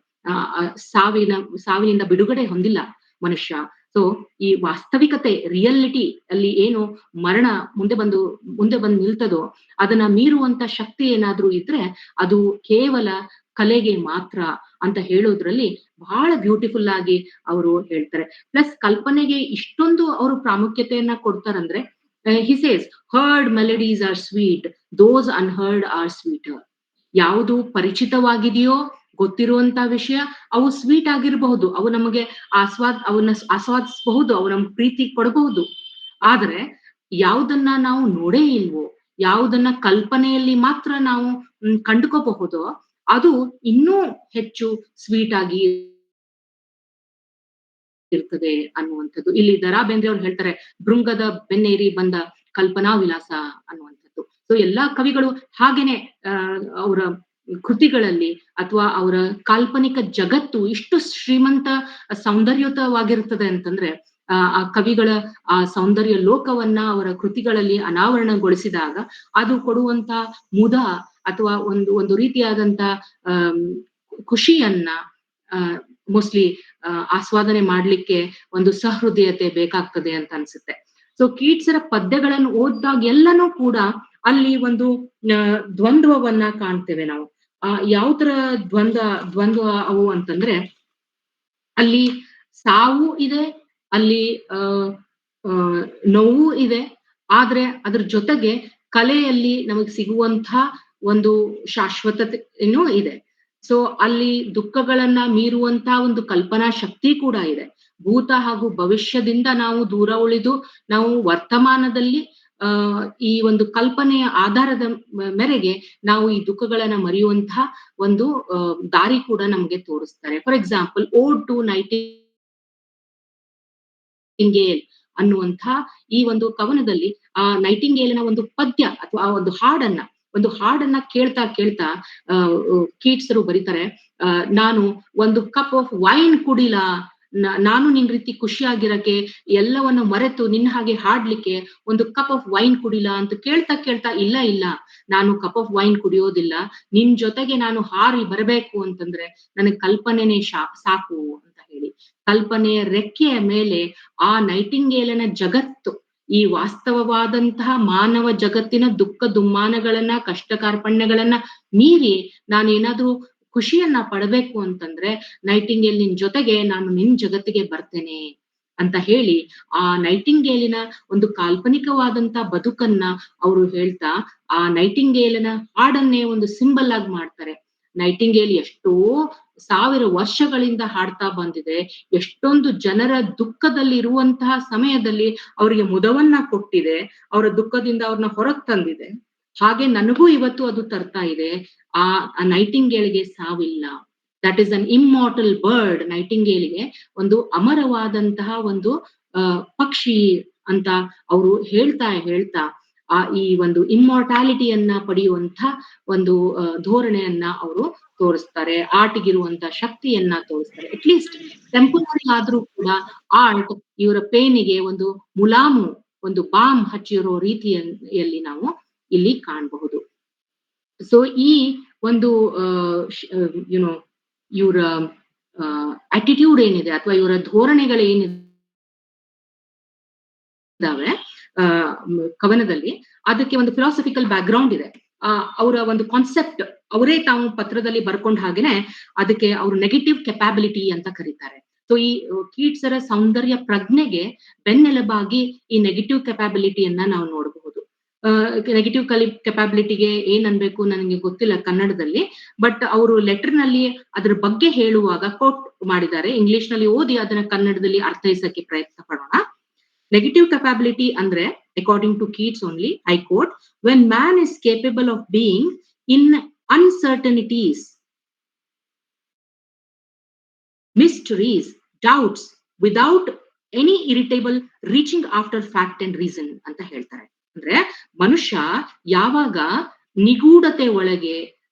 ಸಾವಿನಿಂದ ಬಿಡುಗಡೆ ಹೊಂದಿಲ್ಲ ಮನುಷ್ಯ. ಸೊ ಈ ವಾಸ್ತವಿಕತೆ, ರಿಯಾಲಿಟಿ ಅಲ್ಲಿ ಏನು ಮರಣ ಮುಂದೆ ಬಂದು ನಿಲ್ತದೋ ಅದನ್ನ ಮೀರುವಂತ ಶಕ್ತಿ ಏನಾದ್ರೂ ಇದ್ರೆ ಅದು ಕೇವಲ ಕಲೆಗೆ ಮಾತ್ರ ಅಂತ ಹೇಳೋದ್ರಲ್ಲಿ ಬಹಳ ಬ್ಯೂಟಿಫುಲ್ ಆಗಿ ಅವರು ಹೇಳ್ತಾರೆ. ಪ್ಲಸ್ ಕಲ್ಪನೆಗೆ ಇಷ್ಟೊಂದು ಅವರು ಪ್ರಾಮುಖ್ಯತೆಯನ್ನ ಕೊಡ್ತಾರಂದ್ರೆ, he says heard melodies are sweet, those unheard are sweeter. ಯಾವುದು ಪರಿಚಿತವಾಗಿದೆಯೋ, ಗೊತ್ತಿರುವಂತ ವಿಷಯ, ಅವು ಸ್ವೀಟ್ ಆಗಿರಬಹುದು, ಅವು ನಮಗೆ ಅವನ್ನ ಆಸ್ವಾದಿಸಬಹುದು, ಅವು ನಮ್ ಪ್ರೀತಿ ಕೊಡಬಹುದು. ಆದ್ರೆ ಯಾವುದನ್ನ ನಾವು ನೋಡೇ ಇಲ್ವೋ, ಯಾವುದನ್ನ ಕಲ್ಪನೆಯಲ್ಲಿ ಮಾತ್ರ ನಾವು ಕಂಡುಕೋಬಹುದೋ ಅದು ಇನ್ನೂ ಹೆಚ್ಚು ಸ್ವೀಟ್ ಆಗಿ ಇರ್ತದೆ ಅನ್ನುವಂಥದ್ದು. ಇಲ್ಲಿ ದರಾ ಬೇಂದ್ರೆ ಅವ್ರು ಹೇಳ್ತಾರೆ, ಭೃಂಗದ ಬೆನ್ನೇರಿ ಬಂದ ಕಲ್ಪನಾ ವಿಲಾಸ ಅನ್ನುವಂಥದ್ದು. ಸೊ ಎಲ್ಲಾ ಕವಿಗಳು ಹಾಗೇನೆ ಅವರ ಕೃತಿಗಳಲ್ಲಿ ಅಥವಾ ಅವರ ಕಾಲ್ಪನಿಕ ಜಗತ್ತು ಇಷ್ಟು ಶ್ರೀಮಂತ ಸೌಂದರ್ಯಯುತವಾಗಿರ್ತದೆ ಅಂತಂದ್ರೆ, ಆ ಕವಿಗಳ ಆ ಸೌಂದರ್ಯ ಲೋಕವನ್ನ ಅವರ ಕೃತಿಗಳಲ್ಲಿ ಅನಾವರಣಗೊಳಿಸಿದಾಗ ಅದು ಕೊಡುವಂತ ಮುದ ಅಥವಾ ಒಂದು ರೀತಿಯಾದಂತ ಖುಷಿಯನ್ನ ಮೋಸ್ಟ್ಲಿ ಆಸ್ವಾದನೆ ಮಾಡ್ಲಿಕ್ಕೆ ಒಂದು ಸಹೃದಯತೆ ಬೇಕಾಗ್ತದೆ ಅಂತ ಅನ್ಸುತ್ತೆ. ಸೊ ಕೀಟ್ಸರ ಪದ್ಯಗಳನ್ನು ಓದಿದಾಗ ಎಲ್ಲನೂ ಕೂಡ ಅಲ್ಲಿ ಒಂದು ದ್ವಂದ್ವವನ್ನ ಕಾಣ್ತೇವೆ ನಾವು. ಯಾವ ತರ ದ್ವಂದ್ವ ಅವು ಅಂತಂದ್ರೆ, ಅಲ್ಲಿ ಸಾವು ಇದೆ, ಅಲ್ಲಿ ನೋವು ಇದೆ, ಆದ್ರೆ ಅದ್ರ ಜೊತೆಗೆ ಕಲೆಯಲ್ಲಿ ನಮಗೆ ಸಿಗುವಂತ ಒಂದು ಶಾಶ್ವತತೆನೂ ಇದೆ. ಸೊ ಅಲ್ಲಿ ದುಃಖಗಳನ್ನ ಮೀರುವಂತ ಒಂದು ಕಲ್ಪನಾ ಶಕ್ತಿ ಕೂಡ ಇದೆ. ಭೂತ ಹಾಗೂ ಭವಿಷ್ಯದಿಂದ ನಾವು ದೂರ ಉಳಿದು ನಾವು ವರ್ತಮಾನದಲ್ಲಿ ಈ ಒಂದು ಕಲ್ಪನೆಯ ಆಧಾರದ ಮೇರೆಗೆ ನಾವು ಈ ದುಃಖಗಳನ್ನ ಮರೆಯುವಂತಹ ಒಂದು ದಾರಿ ಕೂಡ ನಮ್ಗೆ ತೋರಿಸ್ತಾರೆ. ಫಾರ್ ಎಕ್ಸಾಂಪಲ್, ಓಡ್ ಟು ನೈಟಿಂಗೇಲ್ ಅನ್ನುವಂಥ ಈ ಒಂದು ಕವನದಲ್ಲಿ ಆ ನೈಟಿಂಗೇಲಿನ ಒಂದು ಪದ್ಯ ಅಥವಾ ಒಂದು ಹಾಡನ್ನ ಕೇಳ್ತಾ ಕೇಳ್ತಾ ಕೀಟ್ಸರು ಬರೀತಾರೆ, ನಾನು ಒಂದು ಕಪ್ ಆಫ್ ವೈನ್ ಕುಡಿಲಾ, ನಾನು ನಿನ್ ರೀತಿ ಖುಷಿಯಾಗಿರಕ್ಕೆ, ಎಲ್ಲವನ್ನು ಮರೆತು ನಿನ್ನ ಹಾಗೆ ಹಾಡ್ಲಿಕ್ಕೆ ಒಂದು ಕಪ್ ಆಫ್ ವೈನ್ ಕುಡಿಲಾ ಅಂತ ಕೇಳ್ತಾ ಕೇಳ್ತಾ, ಇಲ್ಲ ನಾನು ಕಪ್ ಆಫ್ ವೈನ್ ಕುಡಿಯೋದಿಲ್ಲ, ನಿನ್ ಜೊತೆಗೆ ನಾನು ಹಾರಿ ಬರಬೇಕು ಅಂತಂದ್ರೆ ನನಗೆ ಕಲ್ಪನೆನೇ ಸಾಕು ಅಂತ ಹೇಳಿ, ಕಲ್ಪನೆಯ ರೆಕ್ಕೆಯ ಮೇಲೆ ಆ ನೈಟಿಂಗೇಲನ ಜಗತ್ತು, ಈ ವಾಸ್ತವವಾದಂತಹ ಮಾನವ ಜಗತ್ತಿನ ದುಃಖ ದುಮ್ಮಾನಗಳನ್ನ, ಕಷ್ಟ ಕಾರ್ಪಣ್ಯಗಳನ್ನ ಮೀರಿ ನಾನೇನಾದ್ರೂ ಖುಷಿಯನ್ನ ಪಡಬೇಕು ಅಂತಂದ್ರೆ ನೈಟಿಂಗೇಲ್ ನಿನ್ ಜೊತೆಗೆ ನಾನು ನಿನ್ ಜಗತ್ತಿಗೆ ಬರ್ತೇನೆ ಅಂತ ಹೇಳಿ ಆ ನೈಟಿಂಗೇಲಿನ ಒಂದು ಕಾಲ್ಪನಿಕವಾದಂತ ಬದುಕನ್ನ ಅವರು ಹೇಳ್ತಾ ಆ ನೈಟಿಂಗೇಲಿನ ಹಾಡನ್ನೇ ಒಂದು ಸಿಂಬಲ್ ಆಗಿ ಮಾಡ್ತಾರೆ. ನೈಟಿಂಗೇಲ್ ಎಷ್ಟೋ ಸಾವಿರ ವರ್ಷಗಳಿಂದ ಹಾಡ್ತಾ ಬಂದಿದೆ, ಎಷ್ಟೊಂದು ಜನರ ದುಃಖದಲ್ಲಿ ಇರುವಂತಹ ಸಮಯದಲ್ಲಿ ಅವರಿಗೆ ಮುದವನ್ನ ಕೊಟ್ಟಿದೆ, ಅವರ ದುಃಖದಿಂದ ಅವ್ರನ್ನ ಹೊರಗ್ ತಂದಿದೆ. ಹಾಗೆ ನನಗೂ ಇವತ್ತು ಅದು ತರ್ತಾ ಇದೆ. ಆ ನೈಟಿಂಗೇಲ್ಗೆ ಸಾವಿಲ್ಲ. That is an immortal bird. ನೈಟಿಂಗೇಲ್ಗೆ ಒಂದು ಅಮರವಾದಂತಹ ಒಂದು ಪಕ್ಷಿ ಅಂತ ಅವರು ಹೇಳ್ತಾ ಈ ಒಂದು ಇಮ್ಮಾರ್ಟಾಲಿಟಿಯನ್ನ ಪಡೆಯುವಂತ ಒಂದು ಧೋರಣೆಯನ್ನ ಅವರು ತೋರಿಸ್ತಾರೆ. ಆರ್ಟ್ಗಿರುವಂತ ಶಕ್ತಿಯನ್ನ ತೋರಿಸ್ತಾರೆ. ಅಟ್ಲೀಸ್ಟ್ ಟೆಂಪರರಿ ಆದ್ರೂ ಕೂಡ ಆರ್ಟ್ ಇವರ ಪೇನಿಗೆ ಒಂದು ಮುಲಾಮು, ಒಂದು ಬಾಂಬ್ ಹಚ್ಚಿರೋ ರೀತಿಯಲ್ಲಿ ನಾವು ಇಲ್ಲಿ ಕಾಣಬಹುದು. ಸೊ ಈ ಒಂದು ಯುನೋ ಇವರ ಆಟಿಟ್ಯೂಡ್ ಏನಿದೆ ಅಥವಾ ಇವರ ಧೋರಣೆಗಳು ಏನಿದಾವೆ ಕವನದಲ್ಲಿ, ಅದಕ್ಕೆ ಒಂದು ಫಿಲಾಸಫಿಕಲ್ ಬ್ಯಾಕ್ ಗ್ರೌಂಡ್ ಇದೆ. ಅವರ ಒಂದು ಕಾನ್ಸೆಪ್ಟ್ ಅವರೇ ತಾವು ಪತ್ರದಲ್ಲಿ ಬರ್ಕೊಂಡ್ ಹಾಗೇನೆ ಅದಕ್ಕೆ ಅವರು ನೆಗೆಟಿವ್ ಕೆಪಾಬಿಲಿಟಿ ಅಂತ ಕರೀತಾರೆ. ಸೊ ಈ ಕೀಟ್ಸರ ಸೌಂದರ್ಯ ಪ್ರಜ್ಞೆಗೆ ಬೆನ್ನೆಲುಬಾಗಿ ಈ ನೆಗೆಟಿವ್ ಕೆಪಾಬಿಲಿಟಿಯನ್ನ ನಾವು ನೋಡಬಹುದು. ನೆಗೆಟಿವ್ ಕೆಪಾಬಿಲಿಟಿಗೆ ಏನ್ ಅನ್ಬೇಕು ನನಗೆ ಗೊತ್ತಿಲ್ಲ ಕನ್ನಡದಲ್ಲಿ, ಬಟ್ ಅವರು ಲೆಟರ್ ನಲ್ಲಿ ಅದ್ರ ಬಗ್ಗೆ ಹೇಳುವಾಗ ಕೋಟ್ ಮಾಡಿದ್ದಾರೆ. ಇಂಗ್ಲಿಷ್ ನಲ್ಲಿ ಓದಿ ಅದನ್ನ ಕನ್ನಡದಲ್ಲಿ ಅರ್ಥೈಸಕ್ಕೆ ಪ್ರಯತ್ನ ಪಡೋಣ. ನೆಗೆಟಿವ್ ಕೆಪಾಬಿಲಿಟಿ ಅಂದ್ರೆ, according to Keats only, I quote, when man is capable of being in uncertainties, mysteries, doubts, without any irritable reaching after fact and reason ಅಂತ ಹೇಳ್ತಾರೆ. ಅಂದ್ರೆ ಮನುಷ್ಯ ಯಾವಾಗ ನಿಗೂಢತೆ ಒಳಗೆ,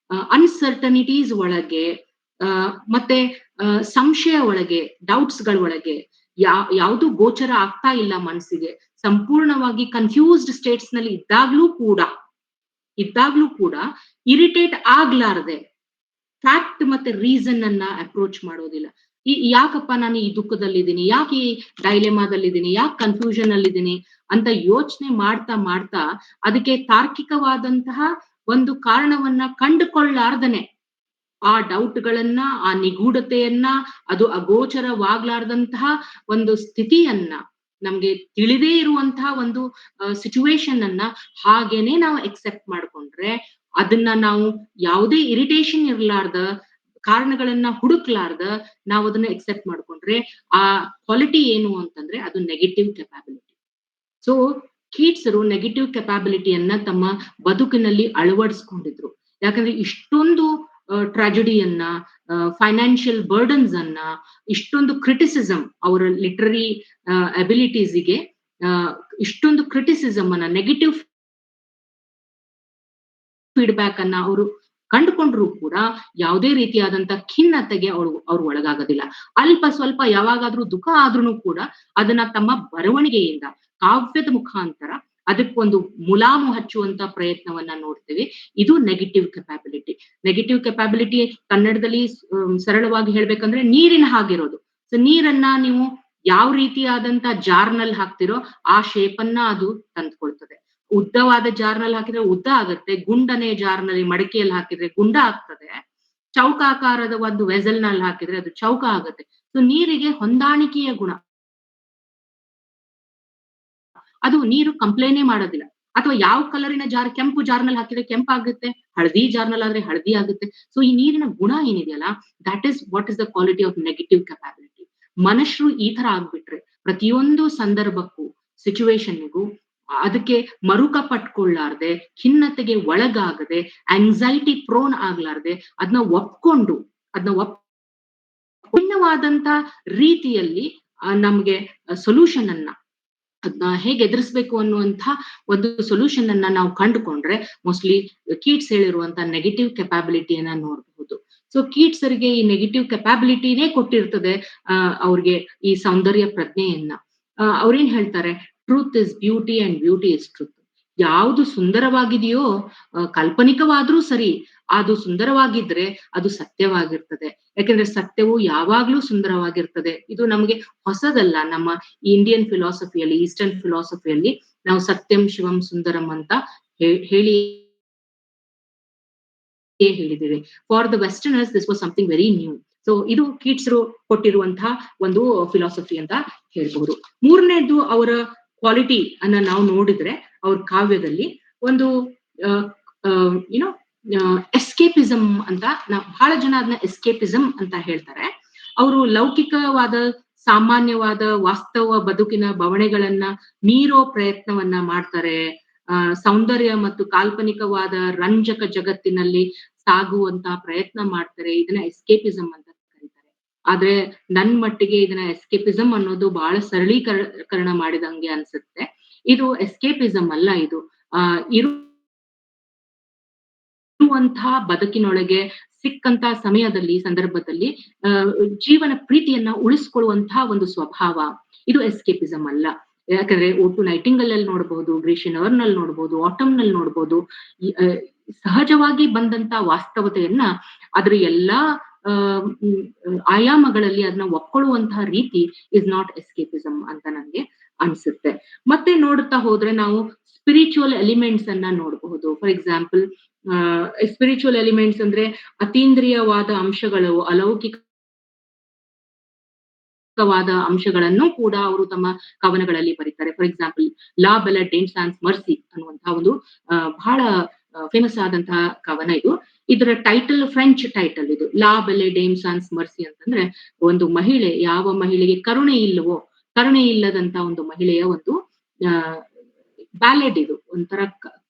ಅನ್ಸರ್ಟನಿಟೀಸ್ ಒಳಗೆ, ಮತ್ತೆ ಸಂಶಯ ಒಳಗೆ, ಡೌಟ್ಸ್ ಗಳ ಒಳಗೆ, ಯಾವುದು ಗೋಚರ ಆಗ್ತಾ ಇಲ್ಲ ಮನಸ್ಸಿಗೆ, ಸಂಪೂರ್ಣವಾಗಿ ಕನ್ಫ್ಯೂಸ್ಡ್ ಸ್ಟೇಟ್ಸ್ ನಲ್ಲಿ ಇದ್ದಾಗ್ಲೂ ಕೂಡ ಇರಿಟೇಟ್ ಆಗ್ಲಾರ್ದೆ ಫ್ಯಾಕ್ಟ್ ಮತ್ತೆ ರೀಸನ್ ಅನ್ನ ಅಪ್ರೋಚ್ ಮಾಡೋದಿಲ್ಲ. ಯಾಕಪ್ಪ ನಾನು ಈ ದುಃಖದಲ್ಲಿದ್ದೀನಿ, ಯಾಕೆ ಈ ಡೈಲೆಮಾದಲ್ಲಿದ್ದೀನಿ, ಯಾಕೆ ಕನ್ಫ್ಯೂಷನ್ ಅಲ್ಲಿದ್ದೀನಿ ಅಂತ ಯೋಚನೆ ಮಾಡ್ತಾ ಅದಕ್ಕೆ ತಾರ್ಕಿಕವಾದಂತಹ ಒಂದು ಕಾರಣವನ್ನ ಕಂಡುಕೊಳ್ಳಾರ್ದನೆ ಆ ಡೌಟ್ಗಳನ್ನ, ಆ ನಿಗೂಢತೆಯನ್ನ, ಅದು ಅಗೋಚರವಾಗ್ಲಾರ್ದಂತಹ ಒಂದು ಸ್ಥಿತಿಯನ್ನ, ನಮ್ಗೆ ತಿಳಿದೇ ಇರುವಂತಹ ಒಂದು ಸಿಚುವೇಶನ್ ಅನ್ನ ಹಾಗೇನೆ ನಾವು ಎಕ್ಸೆಪ್ಟ್ ಮಾಡ್ಕೊಂಡ್ರೆ, ಅದನ್ನ ನಾವು ಯಾವುದೇ ಇರಿಟೇಷನ್ ಇರ್ಲಾರ್ದ, ಕಾರಣಗಳನ್ನ ಹುಡುಕ್ಲಾರ್ದ ನಾವು ಅದನ್ನ ಎಕ್ಸೆಪ್ಟ್ ಮಾಡ್ಕೊಂಡ್ರೆ, ಆ ಕ್ವಾಲಿಟಿ ಏನು ಅಂತಂದ್ರೆ ಅದು ನೆಗೆಟಿವ್ ಕೆಪಾಬಿಲಿಟಿ. ಸೊ ಕೀಟ್ಸರು ನೆಗೆಟಿವ್ ಕೆಪಾಬಿಲಿಟಿಯನ್ನ ತಮ್ಮ ಬದುಕಿನಲ್ಲಿ ಅಳವಡಿಸ್ಕೊಂಡಿದ್ರು. ಯಾಕಂದ್ರೆ ಇಷ್ಟೊಂದು ಟ್ರಾಜಿಡಿಯನ್ನ, ಫೈನಾನ್ಷಿಯಲ್ ಬರ್ಡನ್ಸ್ ಅನ್ನ, ಇಷ್ಟೊಂದು ಕ್ರಿಟಿಸಿಸಮ್, ಅವರ ಲಿಟರರಿ ಅಬಿಲಿಟೀಸ್ಗೆ ಇಷ್ಟೊಂದು ಕ್ರಿಟಿಸಿಸಮ್ ಅನ್ನ, ನೆಗೆಟಿವ್ ಫೀಡ್ಬ್ಯಾಕ್ ಅನ್ನ ಅವರು ಕಂಡುಕೊಂಡ್ರು ಕೂಡ ಯಾವುದೇ ರೀತಿಯಾದಂತ ಖಿನ್ನತೆಗೆ ಅವ್ರು ಒಳಗಾಗೋದಿಲ್ಲ. ಅಲ್ಪ ಸ್ವಲ್ಪ ಯಾವಾಗಾದ್ರೂ ದುಃಖ ಆದ್ರೂ ಕೂಡ ಅದನ್ನ ತಮ್ಮ ಬರವಣಿಗೆಯಿಂದ, ಕಾವ್ಯದ ಮುಖಾಂತರ ಅದಕ್ಕೊಂದು ಮುಲಾಮು ಹಚ್ಚುವಂತ ಪ್ರಯತ್ನವನ್ನ ನೋಡ್ತೀವಿ. ಇದು ನೆಗೆಟಿವ್ ಕೆಪಾಬಿಲಿಟಿ. ನೆಗೆಟಿವ್ ಕೆಪಾಬಿಲಿಟಿ ಕನ್ನಡದಲ್ಲಿ ಸರಳವಾಗಿ ಹೇಳ್ಬೇಕಂದ್ರೆ ನೀರಿನ ಹಾಗಿರೋದು. ಸೊ ನೀರನ್ನ ನೀವು ಯಾವ ರೀತಿಯಾದಂತ ಜಾರ್ನಲ್ಲಿ ಹಾಕ್ತಿರೋ ಆ ಶೇಪನ್ನ ಅದು ತಂದ್ಕೊಳ್ತದೆ. ಉದ್ದವಾದ ಜಾರ್ನಲ್ಲಿ ಹಾಕಿದ್ರೆ ಉದ್ದ ಆಗುತ್ತೆ, ಗುಂಡನೆ ಜಾರ್ನಲ್ಲಿ, ಮಡಿಕೆಯಲ್ಲಿ ಹಾಕಿದ್ರೆ ಗುಂಡ ಆಗ್ತದೆ, ಚೌಕಾಕಾರದ ಒಂದು ವೆಸಲ್ ನಲ್ಲಿ ಹಾಕಿದ್ರೆ ಅದು ಚೌಕ ಆಗುತ್ತೆ. ಸೊ ನೀರಿಗೆ ಹೊಂದಾಣಿಕೆಯ ಗುಣ, ಅದು ನೀರು ಕಂಪ್ಲೇನೇ ಮಾಡೋದಿಲ್ಲ. ಅಥವಾ ಯಾವ ಕಲರಿನ ಜಾರ್, ಕೆಂಪು ಜಾರ್ನಲ್ಲಿ ಹಾಕಿದ್ರೆ ಕೆಂಪಾಗುತ್ತೆ, ಹಳದಿ ಜಾರ್ನಲ್ಲಿ ಆದ್ರೆ ಹಳದಿ ಆಗುತ್ತೆ. ಸೊ ಈ ನೀರಿನ ಗುಣ ಏನಿದೆಯಲ್ಲ, that is what is the quality of negative capability. ಮನುಷ್ಯರು ಈ ತರ ಆಗ್ಬಿಟ್ರೆ ಪ್ರತಿಯೊಂದು ಸಂದರ್ಭಕ್ಕೂ, ಸಿಚುವೇಶನ್ಗೂ ಅದಕ್ಕೆ ಮರುಕ ಪಟ್ಕೊಳ್ಳಾರ್ದೆ, ಖಿನ್ನತೆಗೆ ಒಳಗಾಗದೆ, ಆಂಗ್ಸೈಟಿ ಪ್ರೋನ್ ಆಗ್ಲಾರ್ದೆ ಅದನ್ನ ಒಪ್ಕೊಂಡು ಭಿನ್ನವಾದಂತ ರೀತಿಯಲ್ಲಿ ನಮ್ಗೆ ಸೊಲ್ಯೂಷನ್ ಅನ್ನ, ಅದನ್ನ ಹೇಗೆ ಎದುರಿಸ್ಬೇಕು ಅನ್ನುವಂಥ ಒಂದು ಸೊಲ್ಯೂಷನ್ ಅನ್ನ ನಾವು ಕಂಡುಕೊಂಡ್ರೆ ಮೋಸ್ಟ್ಲಿ ಕೀಟ್ಸ್ ಹೇಳಿರುವಂತ ನೆಗೆಟಿವ್ ಕೆಪಾಬಿಲಿಟಿಯನ್ನ ನೋಡಬಹುದು. ಸೊ ಕೀಟ್ಸರಿಗೆ ಈ ನೆಗೆಟಿವ್ ಕೆಪಾಬಿಲಿಟಿನೇ ಕೊಟ್ಟಿರ್ತದೆ ಅವ್ರಿಗೆ ಈ ಸೌಂದರ್ಯ ಪ್ರಜ್ಞೆಯನ್ನ. ಅವ್ರೇನ್ ಹೇಳ್ತಾರೆ, truth is beauty and beauty is truth. ಯಾವುದು ಸುಂದರವಾಗಿದೆಯೋ, ಕಾಲ್ಪನಿಕವಾದ್ರೂ ಸರಿ, ಅದು ಸುಂದರವಾಗಿದ್ರೆ ಅದು ಸತ್ಯವಾಗಿರ್ತದೆ. ಯಾಕೆಂದ್ರೆ ಸತ್ಯವು ಯಾವಾಗ್ಲೂ ಸುಂದರವಾಗಿರ್ತದೆ. ಇದು ನಮ್ಗೆ ಹೊಸದಲ್ಲ. ನಮ್ಮ ಇಂಡಿಯನ್ ಫಿಲಾಸಫಿಯಲ್ಲಿ, ಈಸ್ಟರ್ನ್ ಫಿಲಾಸಫಿಯಲ್ಲಿ ನಾವು ಸತ್ಯಂ ಶಿವಂ ಸುಂದರಂ ಅಂತ ಹೇಳಿದ್ದೇವೆ. For the westerners this was something very new. So ಇದು ಕೀಟ್ಸರು ಕೊಟ್ಟಿರುವಂತಹ ಒಂದು ಫಿಲಾಸಫಿ ಅಂತ ಹೇಳ್ಬಹುದು. ಮೂರನೇದು ಅವರ ಕ್ವಾಲಿಟಿ ಅನ್ನ ನಾವು ನೋಡಿದ್ರೆ, ಅವ್ರ ಕಾವ್ಯದಲ್ಲಿ ಒಂದು ಯುನೋ ಎಸ್ಕೇಪಿಸಮ್ ಅಂತ, ಬಹಳ ಜನ ಅದನ್ನ ಎಸ್ಕೇಪಿಸಮ್ ಅಂತ ಹೇಳ್ತಾರೆ. ಅವರು ಲೌಕಿಕವಾದ, ಸಾಮಾನ್ಯವಾದ ವಾಸ್ತವ ಬದುಕಿನ ಬವಣೆಗಳನ್ನ ಮೀರೋ ಪ್ರಯತ್ನವನ್ನ ಮಾಡ್ತಾರೆ. ಸೌಂದರ್ಯ ಮತ್ತು ಕಾಲ್ಪನಿಕವಾದ ರಂಜಕ ಜಗತ್ತಿನಲ್ಲಿ ಸಾಗುವಂತ ಪ್ರಯತ್ನ ಮಾಡ್ತಾರೆ. ಇದನ್ನ ಎಸ್ಕೇಪಿಸಮ್ ಅಂತ ಕರೀತಾರೆ. ಆದ್ರೆ ನನ್ ಮಟ್ಟಿಗೆ ಇದನ್ನ ಎಸ್ಕೇಪಿಸಮ್ ಅನ್ನೋದು ಬಹಳ ಸರಳೀಕರಣ ಮಾಡಿದಂಗೆ ಅನ್ಸುತ್ತೆ. ಇದು ಎಸ್ಕೇಪಿಸಮ್ ಅಲ್ಲ. ಇದು ಇರುವಂತಹ ಬದುಕಿನೊಳಗೆ ಸಿಕ್ಕಂತ ಸಮಯದಲ್ಲಿ, ಸಂದರ್ಭದಲ್ಲಿ ಜೀವನ ಪ್ರೀತಿಯನ್ನ ಉಳಿಸ್ಕೊಳ್ಳುವಂತಹ ಒಂದು ಸ್ವಭಾವ. ಇದು ಎಸ್ಕೇಪಿಸಮ್ ಅಲ್ಲ. ಯಾಕಂದ್ರೆ ಓಟು ನೈಟಿಂಗಲ್ ಅಲ್ಲಿ ನೋಡ್ಬಹುದು, ಗ್ರೀಷಿಯನ್ ಅವರ್ನಲ್ಲಿ ನೋಡ್ಬಹುದು, ಆಟಮ್ ನಲ್ಲಿ ನೋಡ್ಬಹುದು. ಸಹಜವಾಗಿ ಬಂದಂತ ವಾಸ್ತವತೆಯನ್ನ ಅದ್ರ ಎಲ್ಲಾ ಆಯಾಮಗಳಲ್ಲಿ ಅದನ್ನ ಒಪ್ಕೊಳ್ಳುವಂತಹ ರೀತಿ ಇಸ್ ನಾಟ್ ಎಸ್ಕೇಪಿಸಮ್ ಅಂತ ನನ್ಗೆ ಅನ್ಸುತ್ತೆ. ಮತ್ತೆ ನೋಡ್ತಾ ಹೋದ್ರೆ ನಾವು ಸ್ಪಿರಿಚುವಲ್ ಎಲಿಮೆಂಟ್ಸ್ ಅನ್ನ ನೋಡಬಹುದು. ಫಾರ್ ಎಕ್ಸಾಂಪಲ್, ಸ್ಪಿರಿಚುವಲ್ ಎಲಿಮೆಂಟ್ಸ್ ಅಂದ್ರೆ ಅತೀಂದ್ರಿಯವಾದ ಅಂಶಗಳು, ಅಲೌಕಿಕ ಉಪಯುಕ್ತವಾದ ಅಂಶಗಳನ್ನು ಕೂಡ ಅವರು ತಮ್ಮ ಕವನಗಳಲ್ಲಿ ಬರೀತಾರೆ. ಫಾರ್ ಎಕ್ಸಾಂಪಲ್ ಲಾ ಬೆಲೆ ಡೇಮ್ ಸಾನ್ಸ್ ಮರ್ಸಿ ಅನ್ನುವಂತಹ ಒಂದು ಬಹಳ ಫೇಮಸ್ ಆದಂತಹ ಕವನ ಇದು. ಇದರ ಟೈಟಲ್ ಫ್ರೆಂಚ್ ಟೈಟಲ್ ಇದು, ಲಾ ಬೆಲೆ ಡೇಮ್ ಸಾನ್ಸ್ ಮರ್ಸಿ ಅಂತಂದ್ರೆ ಒಂದು ಮಹಿಳೆ, ಯಾವ ಮಹಿಳೆಗೆ ಕರುಣೆ ಇಲ್ಲವೋ, ಕರುಣೆ ಇಲ್ಲದಂತ ಒಂದು ಮಹಿಳೆಯ ಒಂದು ಬ್ಯಾಲೆಡ್ ಇದು, ಒಂಥರ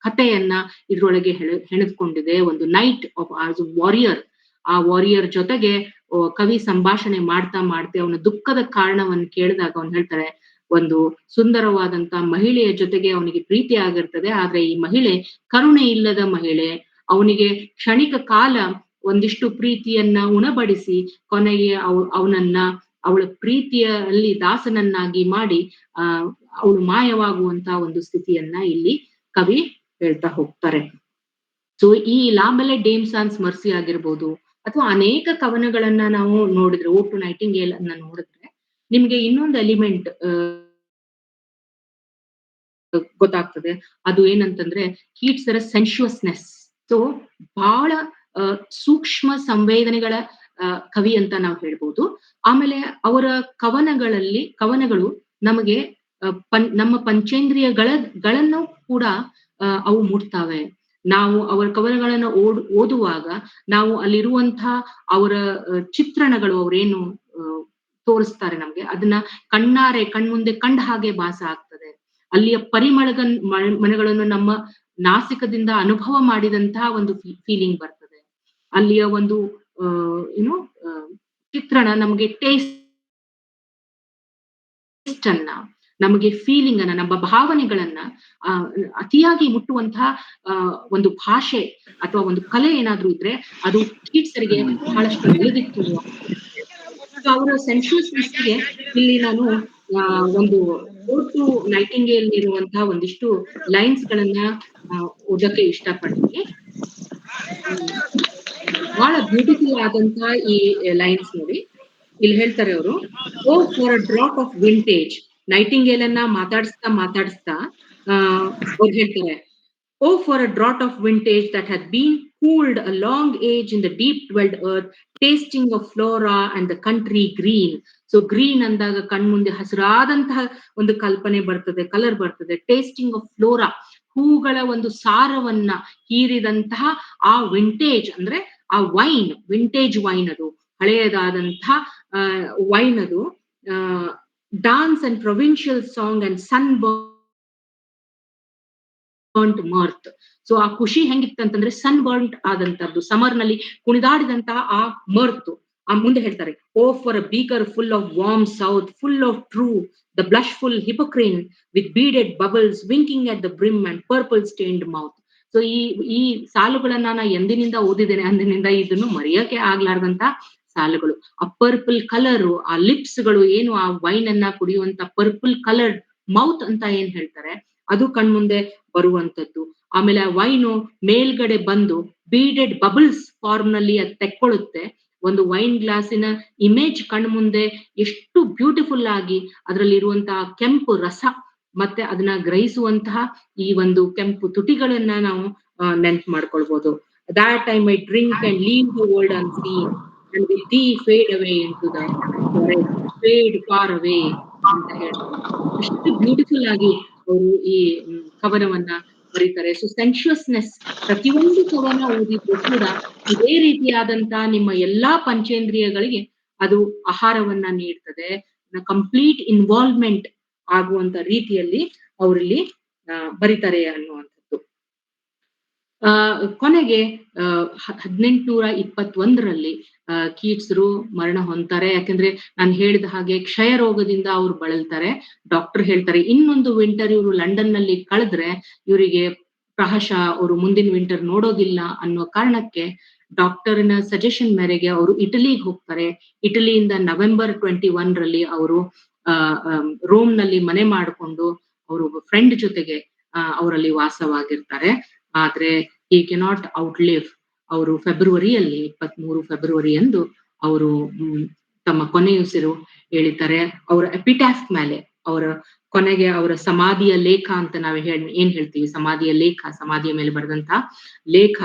ಕಥೆಯನ್ನ ಇದ್ರೊಳಗೆ ಹೆಣೆದುಕೊಂಡಿದೆ. ಒಂದು ನೈಟ್ ಆಫ್ ಆಸ್ ವಾರಿಯರ್, ಆ ವಾರಿಯರ್ ಜೊತೆಗೆ ಕವಿ ಸಂಭಾಷಣೆ ಮಾಡ್ತಾ ಅವನ ದುಃಖದ ಕಾರಣವನ್ನು ಕೇಳಿದಾಗ ಅವನು ಹೇಳ್ತಾರೆ, ಒಂದು ಸುಂದರವಾದಂತ ಮಹಿಳೆಯ ಜೊತೆಗೆ ಅವನಿಗೆ ಪ್ರೀತಿ ಆಗಿರ್ತದೆ, ಆದ್ರೆ ಈ ಮಹಿಳೆ ಕರುಣೆ ಇಲ್ಲದ ಮಹಿಳೆ, ಅವನಿಗೆ ಕ್ಷಣಿಕ ಕಾಲ ಒಂದಿಷ್ಟು ಪ್ರೀತಿಯನ್ನ ಉಣಬಡಿಸಿ ಕೊನೆಗೆ ಅವನನ್ನ ಅವಳ ಪ್ರೀತಿಯಲ್ಲಿ ದಾಸನನ್ನಾಗಿ ಮಾಡಿ ಅವಳು ಮಾಯವಾಗುವಂತ ಒಂದು ಸ್ಥಿತಿಯನ್ನ ಇಲ್ಲಿ ಕವಿ ಹೇಳ್ತಾ ಹೋಗ್ತಾರೆ. ಸೊ ಈ ಲಾ ಬೆಲೆ ಡೇಮ್ ಸಾನ್ಸ್ ಮರ್ಸಿ ಆಗಿರ್ಬೋದು, ಅಥವಾ ಅನೇಕ ಕವನಗಳನ್ನ ನಾವು ನೋಡಿದ್ರೆ, ಓ ಟು ನೈಟಿಂಗೇಲ್ ಅನ್ನ ನೋಡಿದ್ರೆ ನಿಮ್ಗೆ ಇನ್ನೊಂದು ಎಲಿಮೆಂಟ್ ಗೊತ್ತಾಗ್ತದೆ. ಅದು ಏನಂತಂದ್ರೆ ಕೀಟ್ಸರ ಸೆನ್ಶುವಸ್ನೆಸ್. ಸೊ ಬಹಳ ಸೂಕ್ಷ್ಮ ಸಂವೇದನೆಗಳ ಕವಿ ಅಂತ ನಾವು ಹೇಳ್ಬೋದು. ಆಮೇಲೆ ಅವರ ಕವನಗಳು ನಮಗೆ ನಮ್ಮ ಪಂಚೇಂದ್ರಿಯಗಳನ್ನು ಕೂಡ ಅವು ಮುಟ್ತಾವೆ. ನಾವು ಅವರ ಕವನಗಳನ್ನ ಓದುವಾಗ ನಾವು ಅಲ್ಲಿರುವಂತಹ ಅವರ ಚಿತ್ರಣಗಳು, ಅವ್ರೇನು ತೋರಿಸ್ತಾರೆ ನಮ್ಗೆ, ಅದನ್ನ ಕಣ್ಮುಂದೆ ಕಂಡ ಹಾಗೆ ಭಾಸ ಆಗ್ತದೆ. ಅಲ್ಲಿಯ ಮನೆಗಳನ್ನು ನಮ್ಮ ನಾಸಿಕದಿಂದ ಅನುಭವ ಮಾಡಿದಂತಹ ಒಂದು ಫೀಲಿಂಗ್ ಬರ್ತದೆ. ಅಲ್ಲಿಯ ಒಂದು ಚಿತ್ರಣ ನಮಗೆ ಟೇಸ್ಟ್ ಅನ್ನ, ನಮಗೆ ಫೀಲಿಂಗ್ ಅನ್ನ, ನಮ್ಮ ಭಾವನೆಗಳನ್ನ ಅತಿಯಾಗಿ ಮುಟ್ಟುವಂತಹ ಒಂದು ಭಾಷೆ ಅಥವಾ ಒಂದು ಕಲೆ ಏನಾದ್ರೂ ಇದ್ರೆ ಅದು ಕೀಟ್ಸರಿಗೆ ಬಹಳಷ್ಟು ಬೆಳೆದಿತ್ತು. ಅವರ ಸೆನ್ಶುವಸ್ನೆಸ್ಗೆ ಇಲ್ಲಿ ನಾನು ಒಂದು ಓಟು ನೈಟಿಂಗೇಲ್ ಇರುವಂತಹ ಒಂದಿಷ್ಟು ಲೈನ್ಸ್ ಗಳನ್ನ ಓದಕ್ಕೆ ಇಷ್ಟಪಡ್ತೀನಿ. ಬಹಳ ಬ್ಯೂಟಿಫುಲ್ ಆದಂತಹ ಈ ಲೈನ್ಸ್ ನೋಡಿ. ಇಲ್ಲಿ ಹೇಳ್ತಾರೆ ಅವರು, O for a drop of vintage. Nightingale ಅನ್ನ ಮಾತಾಡಿಸ್ತಾ ಅವ್ರು ಹೇಳ್ತಾರೆ, O for a draught of vintage that had been cooled a long age in the deep dwelled earth, tasting of flora and the country green. So green ಅಂದಾಗ ಕಣ್ಮುಂದೆ ಹಸಿರಾದಂತಹ ಒಂದು ಕಲ್ಪನೆ ಬರ್ತದೆ, ಕಲರ್ ಬರ್ತದೆ. ಟೇಸ್ಟಿಂಗ್ ಆಫ್ ಫ್ಲೋರಾ, ಹೂಗಳ ಒಂದು ಸಾರವನ್ನ ಹೀರಿದಂತಹ ಆ ವಿಂಟೇಜ್ ಅಂದ್ರೆ ಆ ವೈನ್, ವಿಂಟೇಜ್ ವೈನ್, ಅದು ಹಳೆಯದಾದಂತಹ ವೈನ್ ಅದು. Dance and provincial song and son burnt ಮರ್ತ್. ಸೊ ಆ ಖುಷಿ ಹೆಂಗಿತ್ತಂತಂದ್ರೆ ಸನ್ ಬರ್ನ್ಟ್ ಆದಂತದ್ದು, ಸಮರ್ ನಲ್ಲಿ ಕುಣಿದಾಡಿದಂತಹ ಆ ಮರ್ತ್. ಆ ಮುಂದೆ ಹೇಳ್ತಾರೆ, O for a beaker full of warm south, full of true, the blushful Hippocrene with beaded bubbles winking at the brim and purple stained mouth. So ಈ ಸಾಲುಗಳನ್ನ ನಾನು ಎಂದಿನಿಂದ ಓದಿದ್ದೇನೆ, ಅಂದಿನಿಂದ ಇದನ್ನು ಮರೆಯಕ್ಕೆ ಆಗ್ಲಾರ್ದಂತ ಸಾಲುಗಳು. ಆ ಪರ್ಪಲ್ ಕಲರ್, ಆ ಲಿಪ್ಸ್ ಗಳು, ಏನು ಆ ವೈನ್ ಅನ್ನ ಕುಡಿಯುವಂತ ಪರ್ಪಲ್ ಕಲರ್ಡ್ ಮೌತ್ ಅಂತ ಏನ್ ಹೇಳ್ತಾರೆ, ಅದು ಕಣ್ಮುಂದೆ ಬರುವಂತದ್ದು. ಆಮೇಲೆ ಆ ವೈನು ಮೇಲ್ಗಡೆ ಬಂದು ಬೀಡೆಡ್ ಬಬಲ್ಸ್ ಫಾರ್ಮ್ ನಲ್ಲಿ ಅದು ತೆಕ್ಕೊಳ್ಳುತ್ತೆ. ಒಂದು ವೈನ್ ಗ್ಲಾಸಿನ ಇಮೇಜ್ ಕಣ್ಮುಂದೆ ಎಷ್ಟು ಬ್ಯೂಟಿಫುಲ್ ಆಗಿ ಅದರಲ್ಲಿ ಇರುವಂತಹ ಕೆಂಪು ರಸ ಮತ್ತೆ ಅದನ್ನ ಗ್ರಹಿಸುವಂತಹ ಈ ಒಂದು ಕೆಂಪು ತುಟಿಗಳನ್ನ ನಾವು ನೆನ್ಪು ಮಾಡ್ಕೊಳ್ಬಹುದು. That I might drink and leave the world unseen and with thee fade away into the forest, fade far away ಅಂತ ಹೇಳ್ತಾರೆ. ಅಷ್ಟು ಬ್ಯೂಟಿಫುಲ್ ಆಗಿ ಅವರು ಈ ಕವನವನ್ನ ಬರೀತಾರೆ. ಸೊ ಸೆನ್ಶುವಸ್ನೆಸ್, ಪ್ರತಿಯೊಂದು ಕವನ ಓದಿದ್ರು ಕೂಡ ಇದೇ ರೀತಿಯಾದಂತ ನಿಮ್ಮ ಎಲ್ಲಾ ಪಂಚೇಂದ್ರಿಯಗಳಿಗೆ ಅದು ಆಹಾರವನ್ನ ನೀಡ್ತದೆ. ಕಂಪ್ಲೀಟ್ ಇನ್ವಾಲ್ವ್ಮೆಂಟ್ ಆಗುವಂತ ರೀತಿಯಲ್ಲಿ ಅವರಲ್ಲಿ ಬರೀತಾರೆ ಅನ್ನುವಂಥದ್ದು. ಕೊನೆಗೆ 1821ರಲ್ಲಿ ಕೀಟ್ಸ್ರು ಮರಣ ಹೊಂತಾರೆ. ಯಾಕಂದ್ರೆ ನಾನು ಹೇಳಿದ ಹಾಗೆ ಕ್ಷಯ ರೋಗದಿಂದ ಅವ್ರು ಬಳಲ್ತಾರೆ. ಡಾಕ್ಟರ್ ಹೇಳ್ತಾರೆ ಇನ್ನೊಂದು ವಿಂಟರ್ ಇವರು ಲಂಡನ್ ನಲ್ಲಿ ಕಳೆದ್ರೆ ಇವರಿಗೆ ಪ್ರಾಯಶಃ ಅವರು ಮುಂದಿನ ವಿಂಟರ್ ನೋಡೋದಿಲ್ಲ ಅನ್ನೋ ಕಾರಣಕ್ಕೆ ಡಾಕ್ಟರ್ನ ಸಜೆಷನ್ ಮೇರೆಗೆ ಅವರು ಇಟಲಿಗೆ ಹೋಗ್ತಾರೆ. ಇಟಲಿಯಿಂದ ನವೆಂಬರ್ 21ರಲ್ಲಿ ಅವರು ರೋಮ್ ನಲ್ಲಿ ಮನೆ ಮಾಡಿಕೊಂಡು ಅವರು ಫ್ರೆಂಡ್ ಜೊತೆಗೆ ಅವರಲ್ಲಿ ವಾಸವಾಗಿರ್ತಾರೆ. ಆದ್ರೆ he cannot outlive. ಅವರು ಫೆಬ್ರವರಿಯಲ್ಲಿ 23 ಫೆಬ್ರವರಿಯಂದು ಅವರು ತಮ್ಮ ಕೊನೆಯುಸಿರು ಹೇಳಿದ್ದಾರೆ. ಅವರ ಎಪಿಟಾಫ್ ಮೇಲೆ, ಅವರ ಕೊನೆಗೆ ಅವರ ಸಮಾಧಿಯ ಲೇಖ ಅಂತ ನಾವು ಏನ್ ಹೇಳ್ತೀವಿ, ಸಮಾಧಿಯ ಲೇಖ, ಸಮಾಧಿಯ ಮೇಲೆ ಬರೆದಂತ ಲೇಖ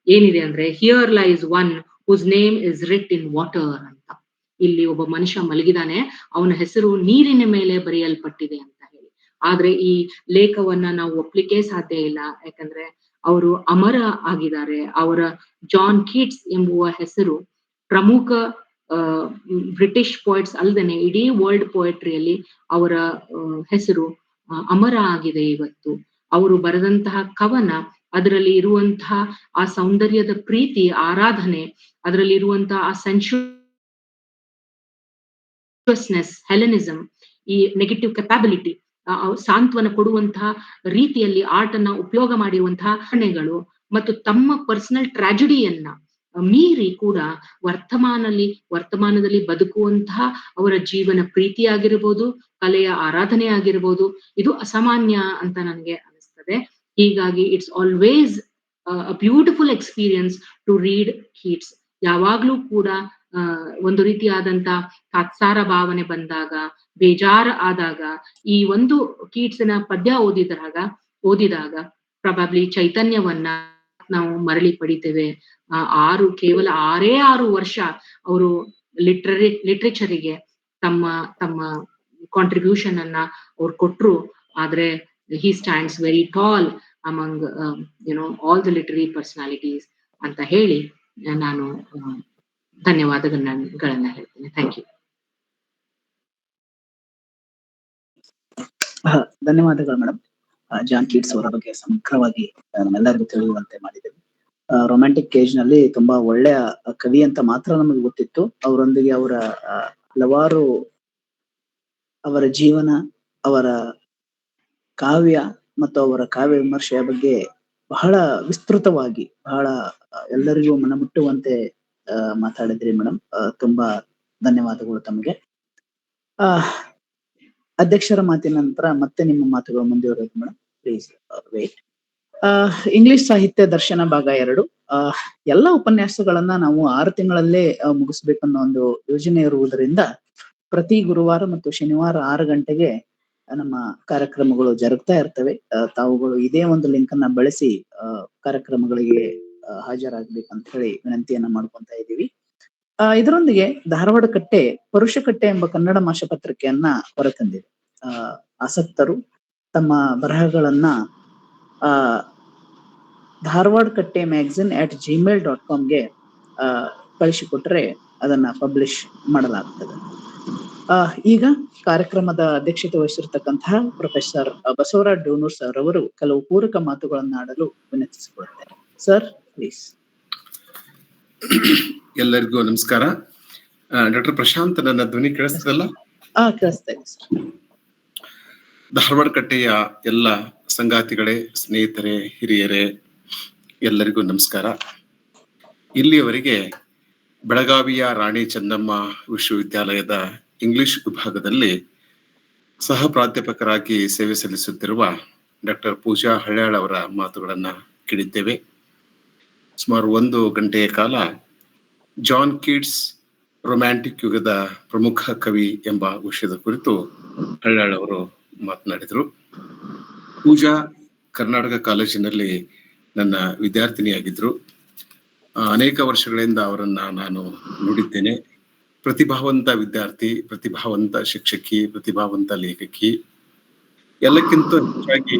ಏನಿದೆ ಅಂದ್ರೆ, here lies one whose name is writ in water ಅಂತ. ಇಲ್ಲಿ ಒಬ್ಬ ಮನುಷ್ಯ ಮಲಗಿದಾನೆ, ಅವನ ಹೆಸರು ನೀರಿನ ಮೇಲೆ ಬರೆಯಲ್ಪಟ್ಟಿದೆ ಅಂತ ಹೇಳಿ. ಆದ್ರೆ ಈ ಲೇಖವನ್ನ ನಾವು ಒಪ್ಲಿಕ್ಕೆ ಸಾಧ್ಯ ಇಲ್ಲ, ಯಾಕಂದ್ರೆ ಅವರು ಅಮರ ಆಗಿದ್ದಾರೆ. ಅವರ ಜಾನ್ ಕೀಟ್ಸ್ ಎಂಬುವ ಹೆಸರು ಪ್ರಮುಖ ಬ್ರಿಟಿಷ್ ಪೋಯಿಟ್ಸ್ ಅಲ್ದೇನೆ ಇಡೀ ವರ್ಲ್ಡ್ ಪೋಯಟ್ರಿಯಲ್ಲಿ ಅವರ ಹೆಸರು ಅಮರ ಆಗಿದೆ ಇವತ್ತು. ಅವರು ಬರೆದಂತಹ ಕವನ, ಅದರಲ್ಲಿ ಇರುವಂತಹ ಆ ಸೌಂದರ್ಯದ ಪ್ರೀತಿ, ಆರಾಧನೆ, ಅದರಲ್ಲಿ ಇರುವಂತಹ ಆ ಸೆನ್ಶುಯಸ್ನೆಸ್, ಹೆಲೆನಿಸಮ್, ಈ ನೆಗೆಟಿವ್ ಕೆಪಾಬಿಲಿಟಿ, ಸಾಂತ್ವನ ಕೊಡುವಂತಹ ರೀತಿಯಲ್ಲಿ ಆರ್ಟ್ ಅನ್ನ ಉಪಯೋಗ ಮಾಡಿರುವಂತಹ ಘಟನೆಗಳು ಮತ್ತು ತಮ್ಮ ಪರ್ಸನಲ್ ಟ್ರಾಜಿಡಿಯನ್ನ ಮೀರಿ ಕೂಡ ವರ್ತಮಾನದಲ್ಲಿ ಬದುಕುವಂತಹ ಅವರ ಜೀವನ ಪ್ರೀತಿ ಆಗಿರ್ಬೋದು, ಕಲೆಯ ಆರಾಧನೆ ಆಗಿರ್ಬೋದು, ಇದು ಅಸಾಮಾನ್ಯ ಅಂತ ನನಗೆ ಅನಿಸ್ತದೆ. ಹೀಗಾಗಿ it's always a beautiful experience to read Keats. ಯಾವಾಗ್ಲೂ ಕೂಡ ಒಂದು ರೀತಿಯಾದಂತ ತಾತ್ಸಾರ ಭಾವನೆ ಬಂದಾಗ, ಬೇಜಾರ ಆದಾಗ ಈ ಒಂದು ಕೀಟ್ಸ್ನ ಪದ್ಯ ಓದಿದಾಗ ಪ್ರೊಬಬ್ಲಿ ಚೈತನ್ಯವನ್ನ ನಾವು ಮರಳಿ ಪಡಿತೇವೆ. ಕೇವಲ 6 ವರ್ಷ ಅವರು ಲಿಟ್ರೇಚರಿಗೆ ತಮ್ಮ ಕಾಂಟ್ರಿಬ್ಯೂಷನ್ ಅನ್ನ ಅವ್ರು ಕೊಟ್ರು. ಆದ್ರೆ he stands very tall among all the literary personalities ಅಂತ ಹೇಳಿ ನಾನು ಧನ್ಯವಾದಗಳನ್ನ ಹೇಳ್ತೇನೆ. Thank you. ಧನ್ಯವಾದಗಳು ಮೇಡಮ್. ಜಾನ್ ಕೀಟ್ಸ್ ಅವರ ಬಗ್ಗೆ ಸಮಗ್ರವಾಗಿ ನಮ್ಮೆಲ್ಲರಿಗೂ ತಿಳಿಯುವಂತೆ ಮಾಡಿದ್ದೇವೆ. ರೊಮ್ಯಾಂಟಿಕ್ ಏಜ್ ನಲ್ಲಿ ತುಂಬಾ ಒಳ್ಳೆಯ ಕವಿ ಅಂತ ಮಾತ್ರ ನಮಗೆ ಗೊತ್ತಿತ್ತು. ಅವರೊಂದಿಗೆ ಹಲವಾರು ಅವರ ಜೀವನ, ಅವರ ಕಾವ್ಯ ಮತ್ತು ಅವರ ಕಾವ್ಯ ವಿಮರ್ಶೆಯ ಬಗ್ಗೆ ಬಹಳ ವಿಸ್ತೃತವಾಗಿ, ಬಹಳ ಎಲ್ಲರಿಗೂ ಮನಮುಟ್ಟುವಂತೆ ಮಾತಾಡಿದ್ರಿ ಮೇಡಮ್. ತುಂಬಾ ಧನ್ಯವಾದಗಳು ತಮಗೆ. ಅಧ್ಯಕ್ಷರ ಮಾತಿನ ನಂತರ ಮತ್ತೆ ನಿಮ್ಮ ಮಾತುಗಳು ಮುಂದುವರೆದು ಮೇಡಮ್. Please wait. ಇಂಗ್ಲಿಷ್ ಸಾಹಿತ್ಯ ದರ್ಶನ ಭಾಗ 2. ಎಲ್ಲ ಉಪನ್ಯಾಸಗಳನ್ನ ನಾವು 6 ತಿಂಗಳಲ್ಲೇ ಮುಗಿಸ್ಬೇಕನ್ನೋ ಒಂದು ಯೋಜನೆ ಇರುವುದರಿಂದ ಪ್ರತಿ ಗುರುವಾರ ಮತ್ತು ಶನಿವಾರ 6 ಗಂಟೆಗೆ ನಮ್ಮ ಕಾರ್ಯಕ್ರಮಗಳು ಜರುಗ್ತಾ ಇರ್ತವೆ. ತಾವುಗಳು ಇದೇ ಒಂದು ಲಿಂಕ್ ಅನ್ನ ಬಳಸಿ ಕಾರ್ಯಕ್ರಮಗಳಿಗೆ ಹಾಜರಾಗ್ಬೇಕಂತ ಹೇಳಿ ವಿನಂತಿಯನ್ನ ಮಾಡ್ಕೊಂತ ಇದ್ದೀವಿ. ಇದರೊಂದಿಗೆ ಧಾರವಾಡ ಕಟ್ಟೆ ಪರುಷ ಕಟ್ಟೆ ಎಂಬ ಕನ್ನಡ ಮಾಸಪತ್ರಿಕೆಯನ್ನ ಹೊರತಂದಿದೆ. ಆಸಕ್ತರು ತಮ್ಮ ಬರಹಗಳನ್ನ ಧಾರವಾಡ ಕಟ್ಟೆ magazine@gmail.com ಗೆ ಕಳಿಸಿಕೊಟ್ರೆ ಅದನ್ನ ಪಬ್ಲಿಷ್ ಮಾಡಲಾಗ್ತದೆ. ಈಗ ಕಾರ್ಯಕ್ರಮದ ಅಧ್ಯಕ್ಷತೆ ವಹಿಸಿರ್ತಕ್ಕಂತಹ ಪ್ರೊಫೆಸರ್ ಬಸವರಾಜ್ ಡೋನೂರ್ ಸರ್ ಅವರು ಕೆಲವು ಪೂರಕ ಮಾತುಗಳನ್ನ ಆಡಲು ವಿನಂತಿಸಿಕೊಳ್ಳುತ್ತೇನೆ. Sir please. ಎಲ್ಲರಿಗೂ ನಮಸ್ಕಾರ. ಡಾಕ್ಟರ್ ಪ್ರಶಾಂತ್, ನನ್ನ ಧ್ವನಿ ಕೇಳಿಸ್ತದಲ್ಲ? ಕೇಳಿಸ್ತಾ ಇದೆ ಸರ್. ಧಾರವಾಡ ಕಟ್ಟೆಯ ಎಲ್ಲ ಸಂಗಾತಿಗಳೇ, ಸ್ನೇಹಿತರೇ, ಹಿರಿಯರೇ, ಎಲ್ಲರಿಗೂ ನಮಸ್ಕಾರ. ಇಲ್ಲಿಯವರೆಗೆ ಬೆಳಗಾವಿಯ ರಾಣಿ ಚೆನ್ನಮ್ಮ ವಿಶ್ವವಿದ್ಯಾಲಯದ ಇಂಗ್ಲಿಷ್ ವಿಭಾಗದಲ್ಲಿ ಸಹ ಪ್ರಾಧ್ಯಾಪಕರಾಗಿ ಸೇವೆ ಸಲ್ಲಿಸುತ್ತಿರುವ ಡಾಕ್ಟರ್ ಪೂಜಾ ಹಳ್ಯಾಳ್ ಅವರ ಮಾತುಗಳನ್ನ ಕೇಳಿದ್ದೇವೆ. ಸುಮಾರು 1 ಗಂಟೆಯ ಕಾಲ ಜಾನ್ ಕೀಟ್ಸ್ ರೊಮ್ಯಾಂಟಿಕ್ ಯುಗದ ಪ್ರಮುಖ ಕವಿ ಎಂಬ ವಿಷಯದ ಕುರಿತು ಹಳ್ಯಾಳ್ ಅವರು ಮಾತನಾಡಿದರು. ಪೂಜಾ ಕರ್ನಾಟಕ ಕಾಲೇಜಿನಲ್ಲಿ ನನ್ನ ವಿದ್ಯಾರ್ಥಿನಿಯಾಗಿದ್ರು. ಅನೇಕ ವರ್ಷಗಳಿಂದ ಅವರನ್ನ ನಾನು ನೋಡಿದ್ದೇನೆ. ಪ್ರತಿಭಾವಂತ ವಿದ್ಯಾರ್ಥಿ, ಪ್ರತಿಭಾವಂತ ಶಿಕ್ಷಕಿ, ಪ್ರತಿಭಾವಂತ ಲೇಖಕಿ. ಎಲ್ಲಕ್ಕಿಂತ ಹೆಚ್ಚಾಗಿ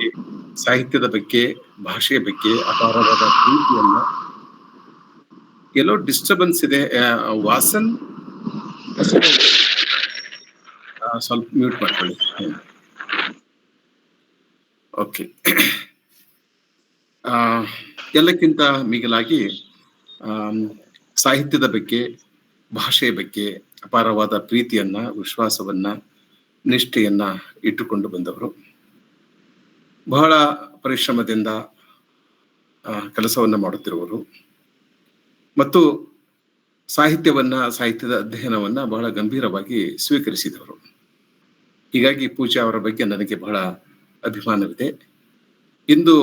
ಸಾಹಿತ್ಯದ ಬಗ್ಗೆ, ಭಾಷೆಯ ಬಗ್ಗೆ ಅಪಾರವಾದ ಪ್ರೀತಿಯನ್ನ. ಎಲ್ಲೋ ಡಿಸ್ಟರ್ಬೆನ್ಸ್ ಇದೆ. ವಾಸನ್ ಸ್ವಲ್ಪ ಮ್ಯೂಟ್ ಮಾಡ್ಕೊಳ್ಳಿ. ಓಕೆ. ಎಲ್ಲಕ್ಕಿಂತ ಮಿಗಿಲಾಗಿ ಸಾಹಿತ್ಯದ ಬಗ್ಗೆ, ಭಾಷೆಯ ಬಗ್ಗೆ ಅಪಾರವಾದ ಪ್ರೀತಿಯನ್ನ, ವಿಶ್ವಾಸವನ್ನ, ನಿಷ್ಠೆಯನ್ನ ಇಟ್ಟುಕೊಂಡು ಬಂದವರು. ಬಹಳ ಪರಿಶ್ರಮದಿಂದ ಕೆಲಸವನ್ನ ಮಾಡುತ್ತಿರುವರು ಮತ್ತು ಸಾಹಿತ್ಯದ ಅಧ್ಯಯನವನ್ನ ಬಹಳ ಗಂಭೀರವಾಗಿ ಸ್ವೀಕರಿಸಿದವರು. ಹೀಗಾಗಿ ಪೂಜಾ ಅವರ ಬಗ್ಗೆ ನನಗೆ ಬಹಳ ಅಭಿಮಾನವಿದೆ. ಇಂದು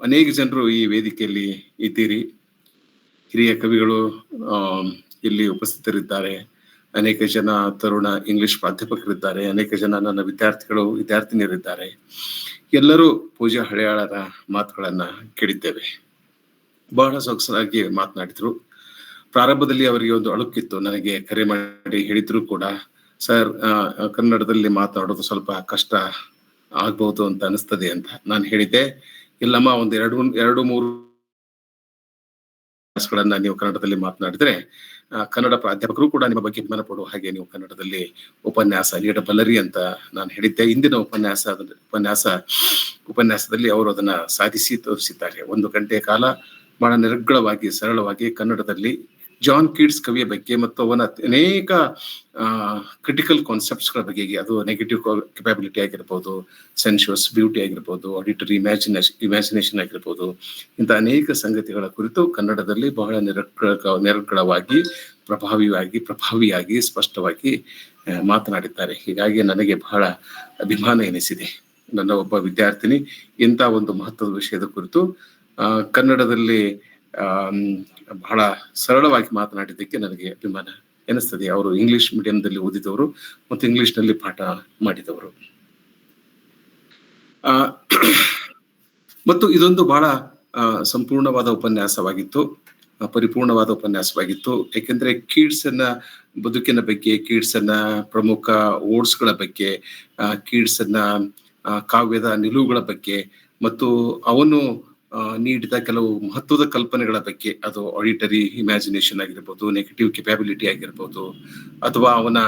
ಅನೇಕ ಜನರು ಈ ವೇದಿಕೆಯಲ್ಲಿ ಇದ್ದೀರಿ. ಹಿರಿಯ ಕವಿಗಳು ಇಲ್ಲಿ ಉಪಸ್ಥಿತರಿದ್ದಾರೆ. ಅನೇಕ ಜನ ತರುಣ ಇಂಗ್ಲಿಷ್ ಪ್ರಾಧ್ಯಾಪಕರಿದ್ದಾರೆ. ಅನೇಕ ಜನ ನನ್ನ ವಿದ್ಯಾರ್ಥಿನಿಯರಿದ್ದಾರೆ. ಎಲ್ಲರೂ ಪೂಜಾ ಹಳ್ಯಾಳರ ಮಾತುಗಳನ್ನ ಕೇಳಿದ್ದೇವೆ. ಬಹಳ ಸೊಗಸಾಗಿ ಮಾತನಾಡಿದ್ರು. ಪ್ರಾರಂಭದಲ್ಲಿ ಅವರಿಗೆ ಒಂದು ಅಳುಕಿತ್ತು. ನನಗೆ ಕರೆ ಮಾಡಿ ಹೇಳಿದ್ರು ಕೂಡ, ಸರ್ ಕನ್ನಡದಲ್ಲಿ ಮಾತಾಡೋದು ಸ್ವಲ್ಪ ಕಷ್ಟ ಆಗ್ಬಹುದು ಅಂತ ಅನಿಸ್ತದೆ ಅಂತ. ನಾನು ಹೇಳಿದ್ದೆ, ಇಲ್ಲಮ್ಮ, ಒಂದು ಎರಡು ಮೂರು ಗಳನ್ನ ನೀವು ಕನ್ನಡದಲ್ಲಿ ಮಾತನಾಡಿದ್ರೆ ಕನ್ನಡ ಪ್ರಾಧ್ಯಾಪಕರು ಕೂಡ ನಿಮ್ಮ ಬಗ್ಗೆ ಅಭಿಮಾನ ಪಡುವ ಹಾಗೆ ನೀವು ಕನ್ನಡದಲ್ಲಿ ಉಪನ್ಯಾಸ ನೀಡಬಲ್ಲರಿ ಅಂತ ನಾನು ಹೇಳಿದ್ದೆ. ಇಂದಿನ ಉಪನ್ಯಾಸದಲ್ಲಿ ಅವರು ಅದನ್ನ ಸಾಧಿಸಿ ತೋರಿಸಿದ್ದಾರೆ. 1 ಗಂಟೆ ಕಾಲ ಬಹಳ ನಿರರ್ಗಳವಾಗಿ, ಸರಳವಾಗಿ ಕನ್ನಡದಲ್ಲಿ ಜಾನ್ ಕೀಟ್ಸ್ ಕವಿಯ ಬಗ್ಗೆ ಮತ್ತು ಅವನ ಅನೇಕ ಕ್ರಿಟಿಕಲ್ ಕಾನ್ಸೆಪ್ಟ್ಸ್ ಗಳ ಬಗ್ಗೆ, ಅದು ನೆಗೆಟಿವ್ ಕೆಪಾಬಿಲಿಟಿ ಆಗಿರ್ಬೋದು, ಸೆನ್ಶುವಸ್ ಬ್ಯೂಟಿ ಆಗಿರ್ಬೋದು, ಆಡಿಟರಿ ಇಮ್ಯಾಜಿನೇಷನ್ ಆಗಿರ್ಬೋದು, ಇಂಥ ಅನೇಕ ಸಂಗತಿಗಳ ಕುರಿತು ಕನ್ನಡದಲ್ಲಿ ಬಹಳ ನಿರರ್ಗಳವಾಗಿ, ಪ್ರಭಾವಿಯಾಗಿ ಸ್ಪಷ್ಟವಾಗಿ ಮಾತನಾಡಿದ್ದಾರೆ. ಹೀಗಾಗಿ ನನಗೆ ಬಹಳ ಅಭಿಮಾನ ಎನಿಸಿದೆ. ನನ್ನ ಒಬ್ಬ ವಿದ್ಯಾರ್ಥಿನಿ ಇಂಥ ಒಂದು ಮಹತ್ವದ ವಿಷಯದ ಕುರಿತು ಕನ್ನಡದಲ್ಲಿ ಬಹಳ ಸರಳವಾಗಿ ಮಾತನಾಡಿದ್ದಕ್ಕೆ ನನಗೆ ಅಭಿಮಾನ ಎನಿಸ್ತದೆ. ಅವರು ಇಂಗ್ಲಿಷ್ ಮೀಡಿಯಂದಲ್ಲಿ ಓದಿದವರು ಮತ್ತು ಇಂಗ್ಲಿಷ್ ನಲ್ಲಿ ಪಾಠ ಮಾಡಿದವರು. ಮತ್ತು ಇದೊಂದು ಬಹಳ ಸಂಪೂರ್ಣವಾದ ಉಪನ್ಯಾಸವಾಗಿತ್ತು, ಪರಿಪೂರ್ಣವಾದ ಉಪನ್ಯಾಸವಾಗಿತ್ತು. ಯಾಕೆಂದ್ರೆ ಕೀಟ್ಸನ್ನ ಬದುಕಿನ ಬಗ್ಗೆ, ಕೀಟ್ಸನ್ನ ಪ್ರಮುಖ ಓಡ್ಸ್ಗಳ ಬಗ್ಗೆ, ಕೀಟ್ಸನ್ನ ಕಾವ್ಯದ ನಿಲುವುಗಳ ಬಗ್ಗೆ ಮತ್ತು ಅವನು ನೀಡಿದ ಕೆಲವು ಮಹತ್ವದ ಕಲ್ಪನೆಗಳ ಬಗ್ಗೆ, ಅದು ಆಡಿಟರಿ ಇಮ್ಯಾಜಿನೇಷನ್ ಆಗಿರ್ಬೋದು, ನೆಗೆಟಿವ್ ಕೆಪಾಬಿಲಿಟಿ ಆಗಿರ್ಬೋದು, ಅಥವಾ ಅವನ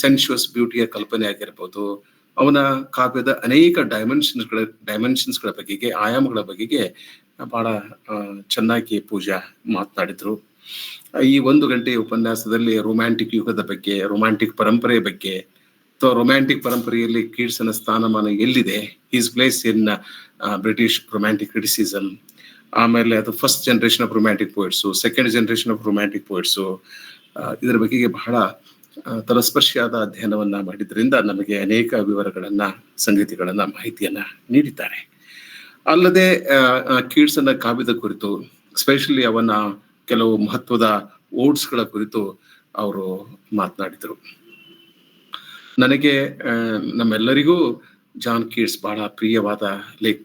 ಸೆನ್ಶುವಸ್ ಬ್ಯೂಟಿಯ ಕಲ್ಪನೆ ಆಗಿರ್ಬೋದು, ಅವನ ಕಾವ್ಯದ ಅನೇಕ ಡೈಮೆನ್ಷನ್ಸ್ಗಳ ಬಗೆಗೆ, ಆಯಾಮಗಳ ಬಗೆಗೆ ಬಹಳ ಚೆನ್ನಾಗಿ ಪೂಜಾ ಮಾತನಾಡಿದ್ರು. ಈ 1 ಗಂಟೆಯ ಉಪನ್ಯಾಸದಲ್ಲಿ ರೊಮ್ಯಾಂಟಿಕ್ ಯುಗದ ಬಗ್ಗೆ, ರೊಮ್ಯಾಂಟಿಕ್ ಪರಂಪರೆಯ ಬಗ್ಗೆ, ಅಥವಾ ರೊಮ್ಯಾಂಟಿಕ್ ಪರಂಪರೆಯಲ್ಲಿ ಕೀಟ್ಸನ ಸ್ಥಾನಮಾನ ಎಲ್ಲಿದೆ, is place in British romantic criticism, ಆಮೇಲೆ ಅದು first generation of romantic poets, second generation of romantic poets, ಇದರ ಬಗೆಗೆ ಬಹಳ ತಲಸ್ಪರ್ಶಿಯಾದ ಅಧ್ಯಯನವನ್ನ ಮಾಡಿದ್ರಿಂದ ನಮಗೆ ಅನೇಕ ವಿವರಗಳನ್ನ, ಸಂಗತಿಗಳನ್ನ, ಮಾಹಿತಿಯನ್ನ ನೀಡಿದ್ದಾರೆ. ಅಲ್ಲದೆ ಕೀಟ್ಸನ ಕಾವ್ಯದ ಕುರಿತು, ಎಸ್ಪೆಷಲಿ ಅವನ ಕೆಲವು ಮಹತ್ವದ ಓಡ್ಸ್ಗಳ ಕುರಿತು ಅವರು ಮಾತನಾಡಿದರು. ನನಗೆ, ನಮ್ಮೆಲ್ಲರಿಗೂ ಜಾನ್ ಕೀಟ್ಸ್ ಬಹಳ ಪ್ರಿಯವಾದ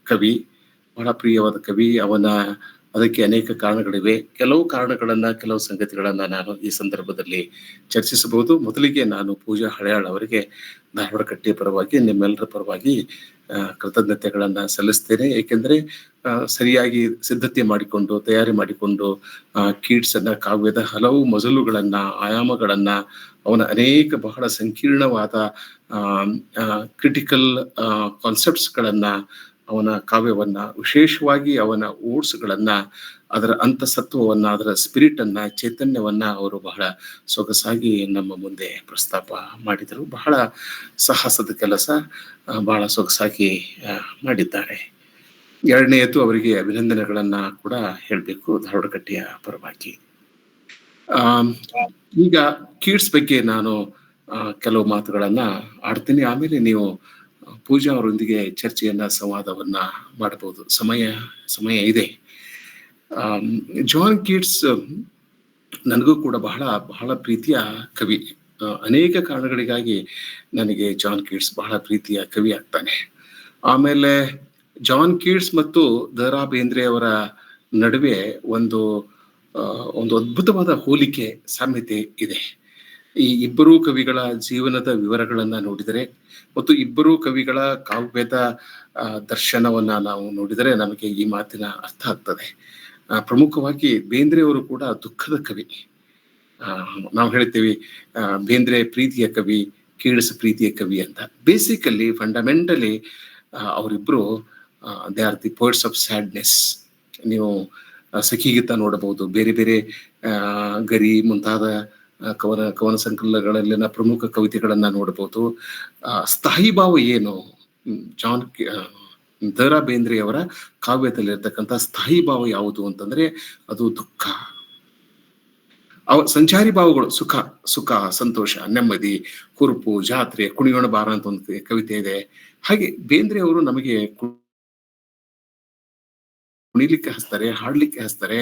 ಕವಿ. ಅದಕ್ಕೆ ಅನೇಕ ಕಾರಣಗಳಿವೆ. ಕೆಲವು ಕಾರಣಗಳನ್ನ, ಕೆಲವು ಸಂಗತಿಗಳನ್ನ ನಾನು ಈ ಸಂದರ್ಭದಲ್ಲಿ ಚರ್ಚಿಸಬಹುದು. ಮೊದಲಿಗೆ ನಾನು ಪೂಜಾ ಹಳೆಯಾಳ್ ಅವರಿಗೆ ಧಾರವಾಡ ಕಟ್ಟೆಯ ಪರವಾಗಿ, ನಿಮ್ಮೆಲ್ಲರ ಪರವಾಗಿ ಕೃತಜ್ಞತೆಗಳನ್ನ ಸಲ್ಲಿಸ್ತೇನೆ. ಏಕೆಂದ್ರೆ ಸರಿಯಾಗಿ ಸಿದ್ಧತೆ ಮಾಡಿಕೊಂಡು, ತಯಾರಿ ಮಾಡಿಕೊಂಡು ಕೀಟ್ಸನ್ನ ಕಾವ್ಯದ ಹಲವು ಮಜಲುಗಳನ್ನ, ಆಯಾಮಗಳನ್ನ, ಅವನ ಅನೇಕ ಬಹಳ ಸಂಕೀರ್ಣವಾದ ಕ್ರಿಟಿಕಲ್ ಕಾನ್ಸೆಪ್ಟ್ಸ್ಗಳನ್ನ, ಅವನ ಕಾವ್ಯವನ್ನ, ವಿಶೇಷವಾಗಿ ಅವನ ಓಡ್ಸ್ಗಳನ್ನ, ಅದರ ಅಂತಸತ್ವವನ್ನ, ಅದರ ಸ್ಪಿರಿಟ್ ಅನ್ನ, ಚೈತನ್ಯವನ್ನ ಅವರು ಬಹಳ ಸೊಗಸಾಗಿ ನಮ್ಮ ಮುಂದೆ ಪ್ರಸ್ತಾಪ ಮಾಡಿದರು. ಬಹಳ ಸಾಹಸದ ಕೆಲಸ, ಬಹಳ ಸೊಗಸಾಗಿ ಮಾಡಿದ್ದಾರೆ. ಎರಡನೆಯದು, ಅವರಿಗೆ ಅಭಿನಂದನೆಗಳನ್ನ ಕೂಡ ಹೇಳಬೇಕು ಧಾರವಾಡ ಕಟ್ಟೆಯ ಪರವಾಗಿ. ಈಗ ಕೀಟ್ಸ್ ಬಗ್ಗೆ ನಾನು ಕೆಲವು ಮಾತುಗಳನ್ನ ಆಡ್ತೀನಿ. ಆಮೇಲೆ ನೀವು ಪೂಜಾ ಅವರೊಂದಿಗೆ ಚರ್ಚೆಯನ್ನ, ಸಂವಾದವನ್ನ ಮಾಡಬಹುದು. ಸಮಯ ಇದೆ. ಜಾನ್ ಕೀಟ್ಸ್ ನನಗೂ ಕೂಡ ಬಹಳ ಬಹಳ ಪ್ರೀತಿಯ ಕವಿ. ಅನೇಕ ಕಾರಣಗಳಿಗಾಗಿ ನನಗೆ ಜಾನ್ ಕೀಟ್ಸ್ ಬಹಳ ಪ್ರೀತಿಯ ಕವಿ ಆಗ್ತಾನೆ. ಆಮೇಲೆ ಜಾನ್ ಕೀಟ್ಸ್ ಮತ್ತು ದ.ರಾ. ಬೇಂದ್ರೆ ಅವರ ನಡುವೆ ಒಂದು ಅದ್ಭುತವಾದ ಹೋಲಿಕೆ, ಸಾಮ್ಯತೆ ಇದೆ. ಈ ಇಬ್ಬರೂ ಕವಿಗಳ ಜೀವನದ ವಿವರಗಳನ್ನ ನೋಡಿದರೆ ಮತ್ತು ಇಬ್ಬರೂ ಕವಿಗಳ ಕಾವ್ಯದ ದರ್ಶನವನ್ನ ನಾವು ನೋಡಿದರೆ ನಮಗೆ ಈ ಮಾತಿನ ಅರ್ಥ ಆಗ್ತದೆ. ಪ್ರಮುಖವಾಗಿ ಬೇಂದ್ರೆ ಅವರು ಕೂಡ ದುಃಖದ ಕವಿ. ನಾವು ಹೇಳ್ತೀವಿ ಬೇಂದ್ರೆ ಪ್ರೀತಿಯ ಕವಿ, ಕೀಟ್ಸ್ ಪ್ರೀತಿಯ ಕವಿ ಅಂತ. ಬೇಸಿಕಲಿ, ಫಂಡಮೆಂಟಲಿ ಅವರಿಬ್ರು they are the poets of sadness. ನೀವು ಸಖಿಗೀತ ನೋಡಬಹುದು, ಬೇರೆ ಬೇರೆ ಗರಿ ಮುಂತಾದ ಕವನ ಸಂಕಲನಗಳಲ್ಲಿನ ಪ್ರಮುಖ ಕವಿತೆಗಳನ್ನ ನೋಡಬಹುದು. ಸ್ಥಾಯಿ ಭಾವ ಏನು, ದ.ರಾ. ಬೇಂದ್ರೆಯವರ ಕಾವ್ಯದಲ್ಲಿರ್ತಕ್ಕಂಥ ಸ್ಥಾಯಿ ಭಾವ ಯಾವುದು ಅಂತಂದ್ರೆ ಅದು ದುಃಖ. ಸಂಚಾರಿ ಭಾವಗಳು ಸುಖ, ಸಂತೋಷ, ನೆಮ್ಮದಿ, ಕುರುಪು, ಜಾತ್ರೆ, ಕುಣಿಯೋಣ ಬಾರ ಅಂತ ಒಂದು ಕವಿತೆ ಇದೆ. ಹಾಗೆ ಬೇಂದ್ರೆ ಅವರು ನಮಗೆ ಕುಣಿಲಿಕ್ಕೆ ಹಚ್ತಾರೆ, ಹಾಡ್ಲಿಕ್ಕೆ ಹಚ್ತಾರೆ,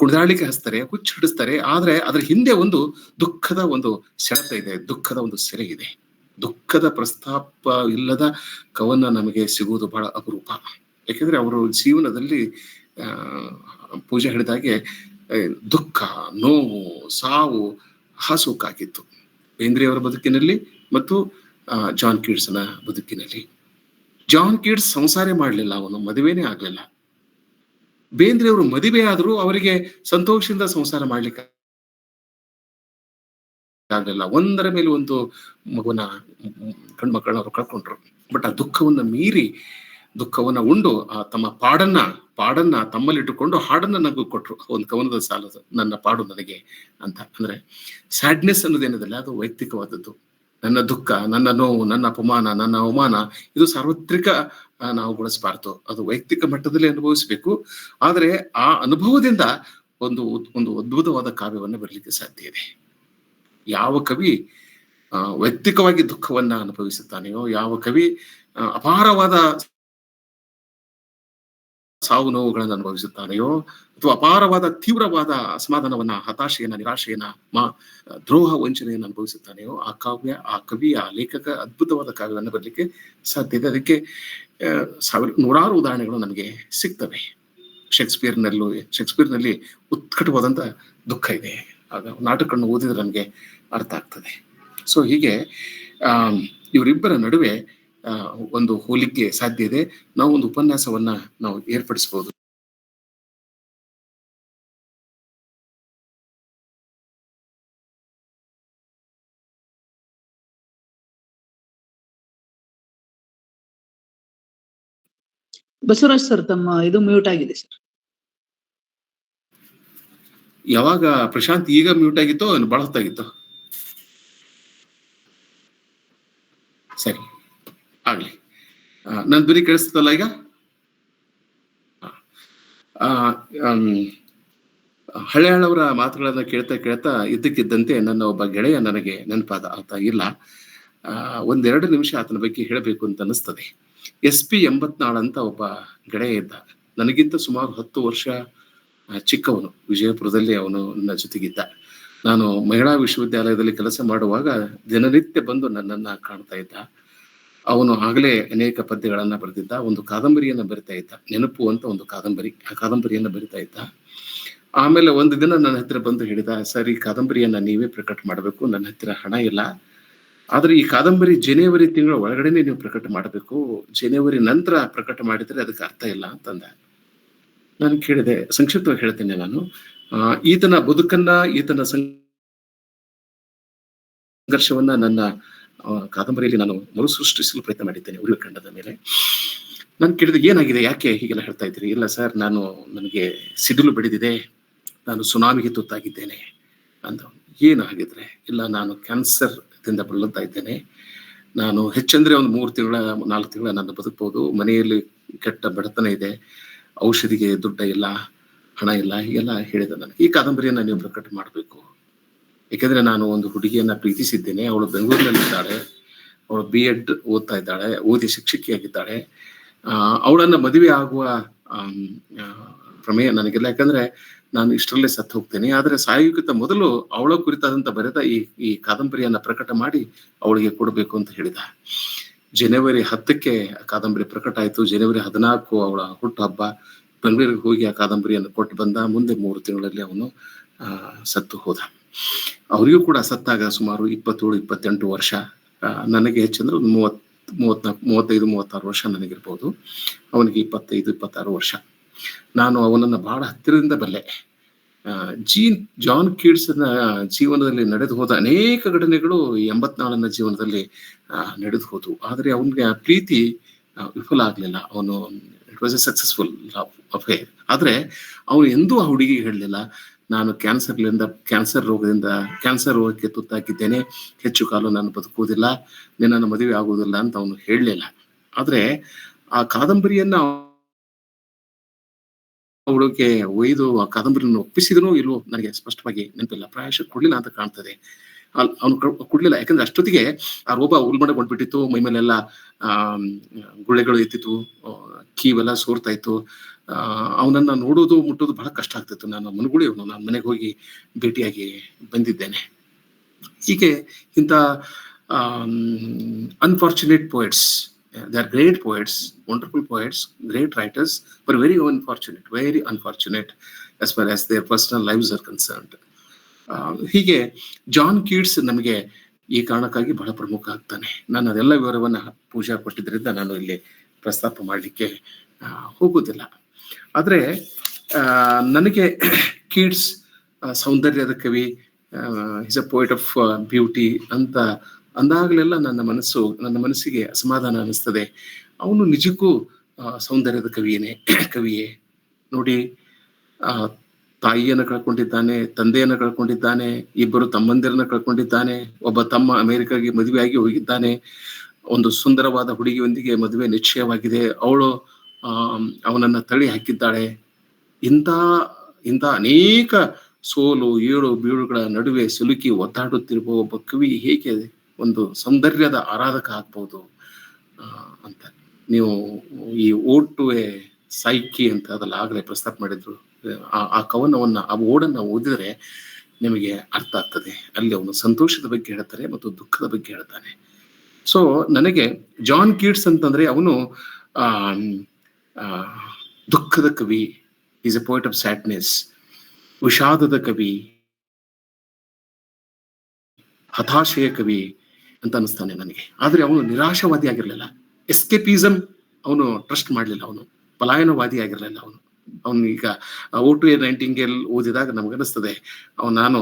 ಕುಣಿದಾಡ್ಲಿಕ್ಕೆ ಹಚ್ತಾರೆ, ಹುಚ್ಚು ಹಿಡಿಸ್ತಾರೆ. ಆದ್ರೆ ಅದ್ರ ಹಿಂದೆ ಒಂದು ದುಃಖದ ಒಂದು ಸೆಳೆತ ಇದೆ, ದುಃಖದ ಒಂದು ಸೆರೆ ಇದೆ. ದುಃಖದ ಪ್ರಸ್ತಾಪ ಇಲ್ಲದ ಕವನ ನಮಗೆ ಸಿಗುವುದು ಬಹಳ ಅಪರೂಪ. ಯಾಕೆಂದ್ರೆ ಅವರು ಜೀವನದಲ್ಲಿ ಪೂಜೆ ಹೇಳಿದಾಗೆ ದುಃಖ, ನೋವು, ಸಾವು ಹಾಸುಕಾಗಿತ್ತು ಬೇಂದ್ರೆಯವರ ಬದುಕಿನಲ್ಲಿ ಮತ್ತು ಜಾನ್ ಕೀಟ್ಸ್ನ ಬದುಕಿನಲ್ಲಿ. ಜಾನ್ ಕೀಟ್ಸ್ ಸಂಸಾರ ಮಾಡಲಿಲ್ಲ, ಅವನು ಮದುವೆನೇ ಆಗ್ಲಿಲ್ಲ. ಬೇಂದ್ರೆಯವರು ಮದುವೆ ಆದರೂ ಅವರಿಗೆ ಸಂತೋಷದಿಂದ ಸಂಸಾರ ಮಾಡ್ಲಿಕ್ಕೆ ಆಗಲಿಲ್ಲ. ಒಂದರ ಮೇಲೆ ಒಂದು ಮಗುನ ಗಂಡ್ಮಕ್ಕಳನ್ನ ಅವರು ಕಳ್ಕೊಂಡ್ರು. ಬಟ್ ಆ ದುಃಖವನ್ನ ಮೀರಿ, ದುಃಖವನ್ನ ಉಂಡು ತಮ್ಮ ಪಾಡನ್ನ ತಮ್ಮಲ್ಲಿಟ್ಟುಕೊಂಡು ಹಾಡನ್ನ ನಗು ಕೊಟ್ರು. ಒಂದು ಕವನದ ಸಾಲದು, ನನ್ನ ಪಾಡು ನನಗೆ ಅಂತ. ಅಂದ್ರೆ ಸ್ಯಾಡ್ನೆಸ್ ಅನ್ನೋದೇನಿದೆಲ್ಲ ಅದು ವೈಯಕ್ತಿಕವಾದದ್ದು. ನನ್ನ ದುಃಖ, ನನ್ನ ನೋವು, ನನ್ನ ಅಪಮಾನ, ನನ್ನ ಅವಮಾನ ಇದು ಸಾರ್ವತ್ರಿಕ ನಾವು ಬಳಸಬಾರ್ದು. ಅದು ವೈಯಕ್ತಿಕ ಮಟ್ಟದಲ್ಲಿ ಅನುಭವಿಸಬೇಕು. ಆದರೆ ಆ ಅನುಭವದಿಂದ ಒಂದು ಅದ್ಭುತವಾದ ಕಾವ್ಯವನ್ನ ಬರಲಿಕ್ಕೆ ಸಾಧ್ಯ ಇದೆ. ಯಾವ ಕವಿ ವೈಯಕ್ತಿಕವಾಗಿ ದುಃಖವನ್ನ ಅನುಭವಿಸುತ್ತಾನೆಯೋ, ಯಾವ ಕವಿ ಅಪಾರವಾದ ಸಾವು ನೋವುಗಳನ್ನು ಅನುಭವಿಸುತ್ತಾನೆಯೋ, ಅಥವಾ ಅಪಾರವಾದ ತೀವ್ರವಾದ ಅಸಮಾಧಾನವನ್ನ, ಹತಾಶೆಯನ್ನ, ನಿರಾಶೆಯನ್ನ, ದ್ರೋಹ ವಂಚನೆಯನ್ನು ಅನುಭವಿಸುತ್ತಾನೆಯೋ ಆ ಕವಿ, ಆ ಲೇಖಕ ಅದ್ಭುತವಾದ ಕಾವ್ಯವನ್ನು ಬರಲಿಕ್ಕೆ ಸಾಧ್ಯ ಇದೆ. ಅದಕ್ಕೆ ನೂರಾರು ಉದಾಹರಣೆಗಳು ನಮಗೆ ಸಿಗ್ತವೆ. ಶೇಕ್ಸ್ಪಿಯರ್ನಲ್ಲಿ ಉತ್ಕಟವಾದಂತ ದುಃಖ ಇದೆ. ಆಗ ನಾಟಕಗಳನ್ನು ಓದಿದ್ರೆ ನಮಗೆ ಅರ್ಥ ಆಗ್ತದೆ. ಸೊ ಹೀಗೆ ಇವರಿಬ್ಬರ ನಡುವೆ ಒಂದು ಹೋಲಿಕೆ ಸಾಧ್ಯ ಇದೆ. ನಾವು ಒಂದು ಉಪನ್ಯಾಸವನ್ನ ನಾವು ಏರ್ಪಡಿಸಬಹುದು. ಬಸವರಾಜ್ ಸರ್, ತಮ್ಮ ಇದು ಮ್ಯೂಟ್ ಆಗಿದೆ ಸರ್. ಯಾವಾಗ ಪ್ರಶಾಂತ್ ಈಗ ಮ್ಯೂಟ್ ಆಗಿತ್ತೋ ಬಹಳ ಹೊತ್ತಾಗಿತ್ತು? ಸರಿ, ಆಗ್ಲಿ. ನನ್ ಧ್ವನಿ ಕೇಳಿಸ್ತಲ್ಲ ಈಗ? ಹಳೆಯಾಳವರ ಮಾತುಗಳನ್ನ ಕೇಳ್ತಾ ಇದ್ದಕ್ಕಿದ್ದಂತೆ ನನ್ನ ಒಬ್ಬ ಗೆಳೆಯ ನನಗೆ ನೆನಪಾದ. ಆತ ಇಲ್ಲ. 1-2 ನಿಮಿಷ ಆತನ ಬಗ್ಗೆ ಹೇಳಬೇಕು ಅಂತ ಅನಿಸ್ತದೆ. SP ಎಂಬತ್ನಾಳ್ ಅಂತ ಒಬ್ಬ ಗೆಳೆಯ ಇದ್ದ. ನನಗಿಂತ ಸುಮಾರು 10 ವರ್ಷ ಚಿಕ್ಕವನು. ವಿಜಯಪುರದಲ್ಲಿ ಅವನು ನನ್ನ ಜೊತೆಗಿದ್ದ. ನಾನು ಮಹಿಳಾ ವಿಶ್ವವಿದ್ಯಾಲಯದಲ್ಲಿ ಕೆಲಸ ಮಾಡುವಾಗ ದಿನನಿತ್ಯ ಬಂದು ನನ್ನನ್ನ ಕಾಣ್ತಾ ಇದ್ದ. ಅವನು ಆಗಲೇ ಅನೇಕ ಪದ್ಯಗಳನ್ನ ಬರೆದಿದ್ದ. ಒಂದು ಕಾದಂಬರಿಯನ್ನ ಬರಿತಾ ಇದ್ದ, ನೆನಪು ಅಂತ ಒಂದು ಕಾದಂಬರಿ. ಆ ಕಾದಂಬರಿಯನ್ನ ಬರಿತಾ ಇದ್ದ. ಆಮೇಲೆ ಒಂದು ದಿನ ನನ್ನ ಹತ್ರ ಬಂದು ಹೇಳಿದ, ಸರ್, ಈ ಕಾದಂಬರಿಯನ್ನ ನೀವೇ ಪ್ರಕಟ ಮಾಡಬೇಕು, ನನ್ನ ಹತ್ತಿರ ಹಣ ಇಲ್ಲ. ಆದ್ರೆ ಈ ಕಾದಂಬರಿ ಜನವರಿ ತಿಂಗಳ ಒಳಗಡೆನೆ ನೀವು ಪ್ರಕಟ ಮಾಡಬೇಕು, ಜನವರಿ ನಂತರ ಪ್ರಕಟ ಮಾಡಿದ್ರೆ ಅದಕ್ಕೆ ಅರ್ಥ ಇಲ್ಲ ಅಂತಂದ. ನಾನು ಕೇಳಿದೆ, ಸಂಕ್ಷಿಪ್ತವಾಗಿ ಹೇಳ್ತೇನೆ ನಾನು. ಈತನ ಬದುಕನ್ನ, ಈತನ ಸಂಘರ್ಷವನ್ನ ನನ್ನ ಕಾದಂಬರಿಯಲ್ಲಿ ನಾನು ಮರುಸೃಷ್ಟಿಸಲು ಪ್ರಯತ್ನ ಮಾಡಿದ್ದೇನೆ, ಉರಿವ ಖಂಡದ ಮೇಲೆ. ನಾನು ಕೇಳಿದೆ, ಏನಾಗಿದೆ, ಯಾಕೆ ಹೀಗೆಲ್ಲ ಹೇಳ್ತಾ ಇದ್ದೀರಿ? ಇಲ್ಲ ಸರ್, ನನಗೆ ಸಿಡಿಲು ಬಡಿದಿದೆ, ನಾನು ಸುನಾಮಿಗೆ ತುತ್ತಾಗಿದ್ದೇನೆ ಅಂದ. ಏನಾಗಿದ್ರೆ? ಇಲ್ಲ, ನಾನು ಕ್ಯಾನ್ಸರ್ ದಿಂದ ಬಳಲ್ತಾ ಇದ್ದೇನೆ. ನಾನು ಹೆಚ್ಚಂದ್ರೆ ಒಂದು 3 ತಿಂಗಳ 4 ತಿಂಗಳ ನಾನು ಬದುಕಬಹುದು. ಮನೆಯಲ್ಲಿ ಕೆಟ್ಟ ಬಡತನ ಇದೆ, ಔಷಧಿಗೆ ದುಡ್ಡ ಇಲ್ಲ, ಹಣ ಇಲ್ಲ, ಹೀಗೆಲ್ಲ ಹೇಳಿದ. ನನಗೆ ಈ ಕಾದಂಬರಿಯನ್ನ ನೀವು ಪ್ರಕಟ ಮಾಡಬೇಕು. ಯಾಕೆಂದ್ರೆ ನಾನು ಒಂದು ಹುಡುಗಿಯನ್ನ ಪ್ರೀತಿಸಿದ್ದೇನೆ. ಅವಳು ಬೆಂಗಳೂರಿನಲ್ಲಿದ್ದಾಳೆ. ಅವಳು B.Ed ಓದ್ತಾ ಇದ್ದಾಳೆ, ಓದಿ ಶಿಕ್ಷಕಿಯಾಗಿದ್ದಾಳೆ. ಅವಳನ್ನ ಮದುವೆ ಆಗುವ ಪ್ರಮೇಯ ನನಗಿಲ್ಲ. ಯಾಕಂದ್ರೆ ನಾನು ಇಷ್ಟರಲ್ಲೇ ಸತ್ತು ಹೋಗ್ತೇನೆ. ಆದ್ರೆ ಸಾಯುವುದಕ್ಕಿಂತ ಮೊದಲು ಅವಳ ಕುರಿತಾದಂತ ಬರೆದ ಈ ಕಾದಂಬರಿಯನ್ನ ಪ್ರಕಟ ಮಾಡಿ ಅವಳಿಗೆ ಕೊಡಬೇಕು ಅಂತ ಹೇಳಿದ. ಜನವರಿ 10ಕ್ಕೆ ಕಾದಂಬರಿ ಪ್ರಕಟ ಆಯ್ತು. ಜನವರಿ 14 ಅವಳ ಹುಟ್ಟು ಹಬ್ಬ. ಬೆಂಗಳೂರಿಗೆ ಹೋಗಿ ಆ ಕಾದಂಬರಿಯನ್ನು ಕೊಟ್ಟು ಬಂದ. ಮುಂದೆ 3 ತಿಂಗಳಲ್ಲಿ ಅವನು ಸತ್ತು ಹೋದ. ಅವರಿಗೂ ಕೂಡ ಸತ್ತಾಗ ಸುಮಾರು 27-28 ವರ್ಷ. ನನಗೆ ಹೆಚ್ಚಂದ್ರೆ 35-36 ವರ್ಷ ನನಗಿರ್ಬೋದು. ಅವನಿಗೆ 25-26 ವರ್ಷ. ನಾನು ಅವನನ್ನ ಬಹಳ ಹತ್ತಿರದಿಂದ ಬಲ್ಲೆ. ಜಾನ್ ಕೀಟ್ಸ್ನ ಜೀವನದಲ್ಲಿ ನಡೆದು ಹೋದ ಅನೇಕ ಘಟನೆಗಳು 84ನ ಜೀವನದಲ್ಲಿ ನಡೆದು ಹೋದವು. ಆದ್ರೆ ಅವನಿಗೆ ಆ ಪ್ರೀತಿ ವಿಫಲ ಆಗ್ಲಿಲ್ಲ. ಅವನು it was A successful affair. ಆದ್ರೆ ಅವನು ಎಂದೂ ಆ ಹುಡುಗಿಗೆ ಹೇಳಲಿಲ್ಲ, ನಾನು ಕ್ಯಾನ್ಸರ್ ರೋಗಕ್ಕೆ ತುತ್ತಾಗಿದ್ದೇನೆ, ಹೆಚ್ಚು ಕಾಲ ನಾನು ಬದುಕುವುದಿಲ್ಲ, ನಿನ್ನನ್ನು ಮದುವೆ ಆಗುವುದಿಲ್ಲ ಅಂತ ಅವನು ಹೇಳಲಿಲ್ಲ. ಆದ್ರೆ ಆ ಕಾದಂಬರಿಯನ್ನ ಅವಳಿಗೆ ಒಯ್ದು ಆ ಕಾದಂಬರಿಯನ್ನು ಒಪ್ಪಿಸಿದನೋ ಇಲ್ವೋ ನನಗೆ ಸ್ಪಷ್ಟವಾಗಿ ನೆನಪಿಲ್ಲ. ಪ್ರಾಯಶಃ ಕೊಡ್ಲಿಲ್ಲ ಅಂತ ಕಾಣ್ತದೆ. ಅವನು ಕೊಡ್ಲಿಲ್ಲ. ಯಾಕಂದ್ರೆ ಅಷ್ಟೊತ್ತಿಗೆ ಆ ರೋಗ ಉಲ್ಬಣಗೊಂಡ್ಬಿಟ್ಟಿತ್ತು. ಮೈ ಮೇಲೆಲ್ಲ ಗುಳ್ಳೆಗಳು ಎತ್ತಿತ್ತು, ಕೀವೆಲ್ಲ ಸೋರ್ತಾ ಇತ್ತು. ಅವನನ್ನ ನೋಡೋದು ಮುಟ್ಟೋದು ಬಹಳ ಕಷ್ಟ ಆಗ್ತಿತ್ತು. ನಾನು ಮನಗುಳಿ ಅವನು, ನಾನು ಮನೆಗೆ ಹೋಗಿ ಭೇಟಿಯಾಗಿ ಬಂದಿದ್ದೇನೆ. ಹೀಗೆ ಇಂಥ unfortunate poets, they are great poets, wonderful poets, great writers, but very unfortunate. as far as their personal lives are concerned. ಹೀಗೆ ಜಾನ್ ಕೀಟ್ಸ್ ನಮಗೆ ಈ ಕಾರಣಕ್ಕಾಗಿ ಬಹಳ ಪ್ರಮುಖ ಆಗ್ತಾನೆ. ನಾನು ಅದೆಲ್ಲ ವಿವರವನ್ನು ಪೂಜಾ ಕೊಟ್ಟಿದ್ದರಿಂದ ನಾನು ಇಲ್ಲಿ ಪ್ರಸ್ತಾಪ ಮಾಡಲಿಕ್ಕೆ ಹೋಗುವುದಿಲ್ಲ. ಆದರೆ ನನಗೆ ಕೀಟ್ಸ್ ಸೌಂದರ್ಯದ ಕವಿ, is a poet of beauty ಅಂತ ಅಂದಾಗಲೆಲ್ಲ ನನ್ನ ಮನಸ್ಸಿಗೆ ಅಸಮಾಧಾನ ಅನ್ನಿಸ್ತದೆ. ಅವನು ನಿಜಕ್ಕೂ ಸೌಂದರ್ಯದ ಕವಿಯೇ. ನೋಡಿ, ತಾಯಿಯನ್ನು ಕಳ್ಕೊಂಡಿದ್ದಾನೆ, ತಂದೆಯನ್ನು ಕಳ್ಕೊಂಡಿದ್ದಾನೆ, ಇಬ್ಬರು ತಮ್ಮಂದಿರನ್ನ ಕಳ್ಕೊಂಡಿದ್ದಾನೆ, ಒಬ್ಬ ತಮ್ಮ ಅಮೆರಿಕಾಗೆ ಮದುವೆಯಾಗಿ ಹೋಗಿದ್ದಾನೆ, ಒಂದು ಸುಂದರವಾದ ಹುಡುಗಿಯೊಂದಿಗೆ ಮದುವೆ ನಿಶ್ಚಯವಾಗಿದೆ, ಅವಳು ಅವನನ್ನ ತಳ್ಳಿ ಹಾಕಿದ್ದಾಳೆ. ಇಂಥ ಅನೇಕ ಸೋಲು ಏಳು ಬೀಳುಗಳ ನಡುವೆ ಸಿಲುಕಿ ಒದ್ದಾಡುತ್ತಿರುವ ಒಬ್ಬ ಕವಿ ಹೇಗೆ ಒಂದು ಸೌಂದರ್ಯದ ಆರಾಧಕ ಆಗ್ಬಹುದು ಅಂತ ನೀವು ಈ ಓಡ್ ಟು ಎ ಸೈಕಿ ಅಂತ ಅದಲ್ಲ ಆಗಲೇ ಪ್ರಸ್ತಾಪ ಮಾಡಿದ್ರು. ಆ ಕವನವನ್ನ, ಆ ಓಡನ್ನ ಓದಿದ್ರೆ ನಿಮಗೆ ಅರ್ಥ ಆಗ್ತದೆ. ಅಲ್ಲಿ ಅವನು ಸಂತೋಷದ ಬಗ್ಗೆ ಹೇಳ್ತಾರೆ ಮತ್ತು ದುಃಖದ ಬಗ್ಗೆ ಹೇಳ್ತಾನೆ. ಸೊ ನನಗೆ ಜಾನ್ ಕೀಟ್ಸ್ ಅಂತಂದ್ರೆ ಅವನು ದುಃಖದ ಕವಿ, is a poet of sadness, ವಿಷಾದದ ಕವಿ, ಹತಾಶೆಯ ಕವಿ ಅಂತ ಅನಿಸ್ತಾನೆ ನನಗೆ. ಆದ್ರೆ ಅವನು ನಿರಾಶಾವಾದಿ ಆಗಿರ್ಲಿಲ್ಲ. ಎಸ್ಕೇಪಿಸಮ್ ಅವನು ಟ್ರಸ್ಟ್ ಮಾಡಲಿಲ್ಲ. ಅವನು ಪಲಾಯನವಾದಿ ಆಗಿರ್ಲಿಲ್ಲ. ಅವನು ಈಗ ಓಟು ನೈಟಿಂಗೇಲ್ ಓದಿದಾಗ ನಮಗನಿಸ್ತದೆ ನಾನು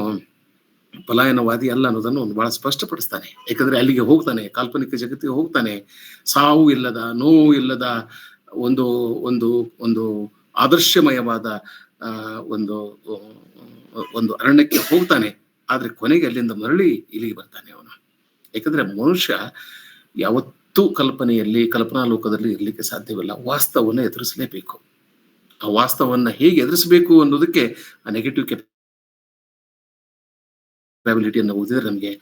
ಪಲಾಯನವಾದಿ ಅಲ್ಲ ಅನ್ನೋದನ್ನು ಒಂದು ಬಹಳ ಸ್ಪಷ್ಟಪಡಿಸ್ತಾನೆ. ಯಾಕಂದ್ರೆ ಅಲ್ಲಿಗೆ ಹೋಗ್ತಾನೆ, ಕಾಲ್ಪನಿಕ ಜಗತ್ತಿಗೆ ಹೋಗ್ತಾನೆ. ಸಾವು ಇಲ್ಲದ, ನೋವು ಇಲ್ಲದ ಒಂದು ಒಂದು ಒಂದು ಆದರ್ಶಮಯವಾದ ಒಂದು ಅರಣ್ಯಕ್ಕೆ ಹೋಗ್ತಾನೆ. ಆದ್ರೆ ಕೊನೆಗೆ ಅಲ್ಲಿಂದ ಮರಳಿ ಇಲ್ಲಿಗೆ ಬರ್ತಾನೆ ಅವನು. ಯಾಕಂದ್ರೆ ಮನುಷ್ಯ ಯಾವತ್ತೂ ಕಲ್ಪನಾ ಲೋಕದಲ್ಲಿ ಇರ್ಲಿಕ್ಕೆ ಸಾಧ್ಯವಿಲ್ಲ. ವಾಸ್ತವವನ್ನು ಎದುರಿಸಲೇಬೇಕು. ಆ ವಾಸ್ತವನ್ನ ಹೇಗೆ ಎದುರಿಸಬೇಕು ಅನ್ನೋದಕ್ಕೆ ಆ ನೆಗೆಟಿವ್ ಕೆಪಾಬಿಲಿಟಿಯನ್ನು ಓದಿದ್ರೆ ನಮಗೆ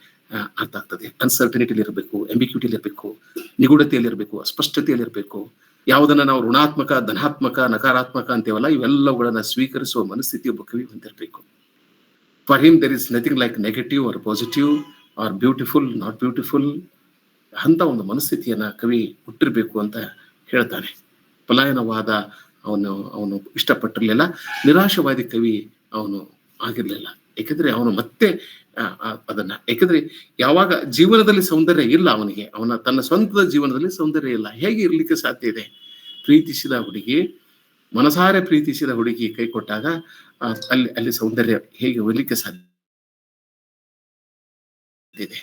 ಅರ್ಥ ಆಗ್ತದೆ. ಅನ್ಸರ್ಟನಿಟಿಲಿ ಇರಬೇಕು, ಎಂಬಿಕ್ಯೂಟಿಲಿ ಇರಬೇಕು, ನಿಗೂಢತೆಯಲ್ಲಿ ಇರಬೇಕು, ಅಸ್ಪಷ್ಟತೆಯಲ್ಲಿ ಇರಬೇಕು. ಯಾವುದನ್ನ ನಾವು ಋಣಾತ್ಮಕ, ಧನಾತ್ಮಕ, ನಕಾರಾತ್ಮಕ ಅಂತೇವಲ್ಲ, ಇವೆಲ್ಲವುಗಳನ್ನ ಸ್ವೀಕರಿಸುವ ಮನಸ್ಥಿತಿ ಒಬ್ಬ ಕವಿ ಹೊಂದಿರಬೇಕು. For him there is nothing like negative or positive or beautiful, not beautiful. ಅಂತ ಒಂದು ಮನಸ್ಥಿತಿಯನ್ನ ಕವಿ ಹುಟ್ಟಿರ್ಬೇಕು ಅಂತ ಹೇಳ್ತಾನೆ. ಪಲಾಯನವಾದ ಅವನು ಇಷ್ಟಪಟ್ಟಿರ್ಲಿಲ್ಲ. ನಿರಾಶವಾದಿ ಕವಿ ಅವನು ಆಗಿರ್ಲಿಲ್ಲ. ಯಾಕಂದ್ರೆ ಅವನು ಮತ್ತೆ ಯಾಕಂದ್ರೆ ಯಾವಾಗ ಜೀವನದಲ್ಲಿ ಸೌಂದರ್ಯ ಇಲ್ಲ ಅವನಿಗೆ, ತನ್ನ ಸ್ವಂತದ ಜೀವನದಲ್ಲಿ ಸೌಂದರ್ಯ ಇಲ್ಲ, ಹೇಗೆ ಇರ್ಲಿಕ್ಕೆ ಸಾಧ್ಯ ಇದೆ? ಪ್ರೀತಿಸಿದ ಹುಡುಗಿ, ಮನಸಾರೆ ಪ್ರೀತಿಸಿದ ಹುಡುಗಿ ಕೈ ಕೊಟ್ಟಾಗ ಅಲ್ಲಿ ಸೌಂದರ್ಯ ಹೇಗೆ ಇರ್ಲಿಕ್ಕೆ ಸಾಧ್ಯ ಇದೆ?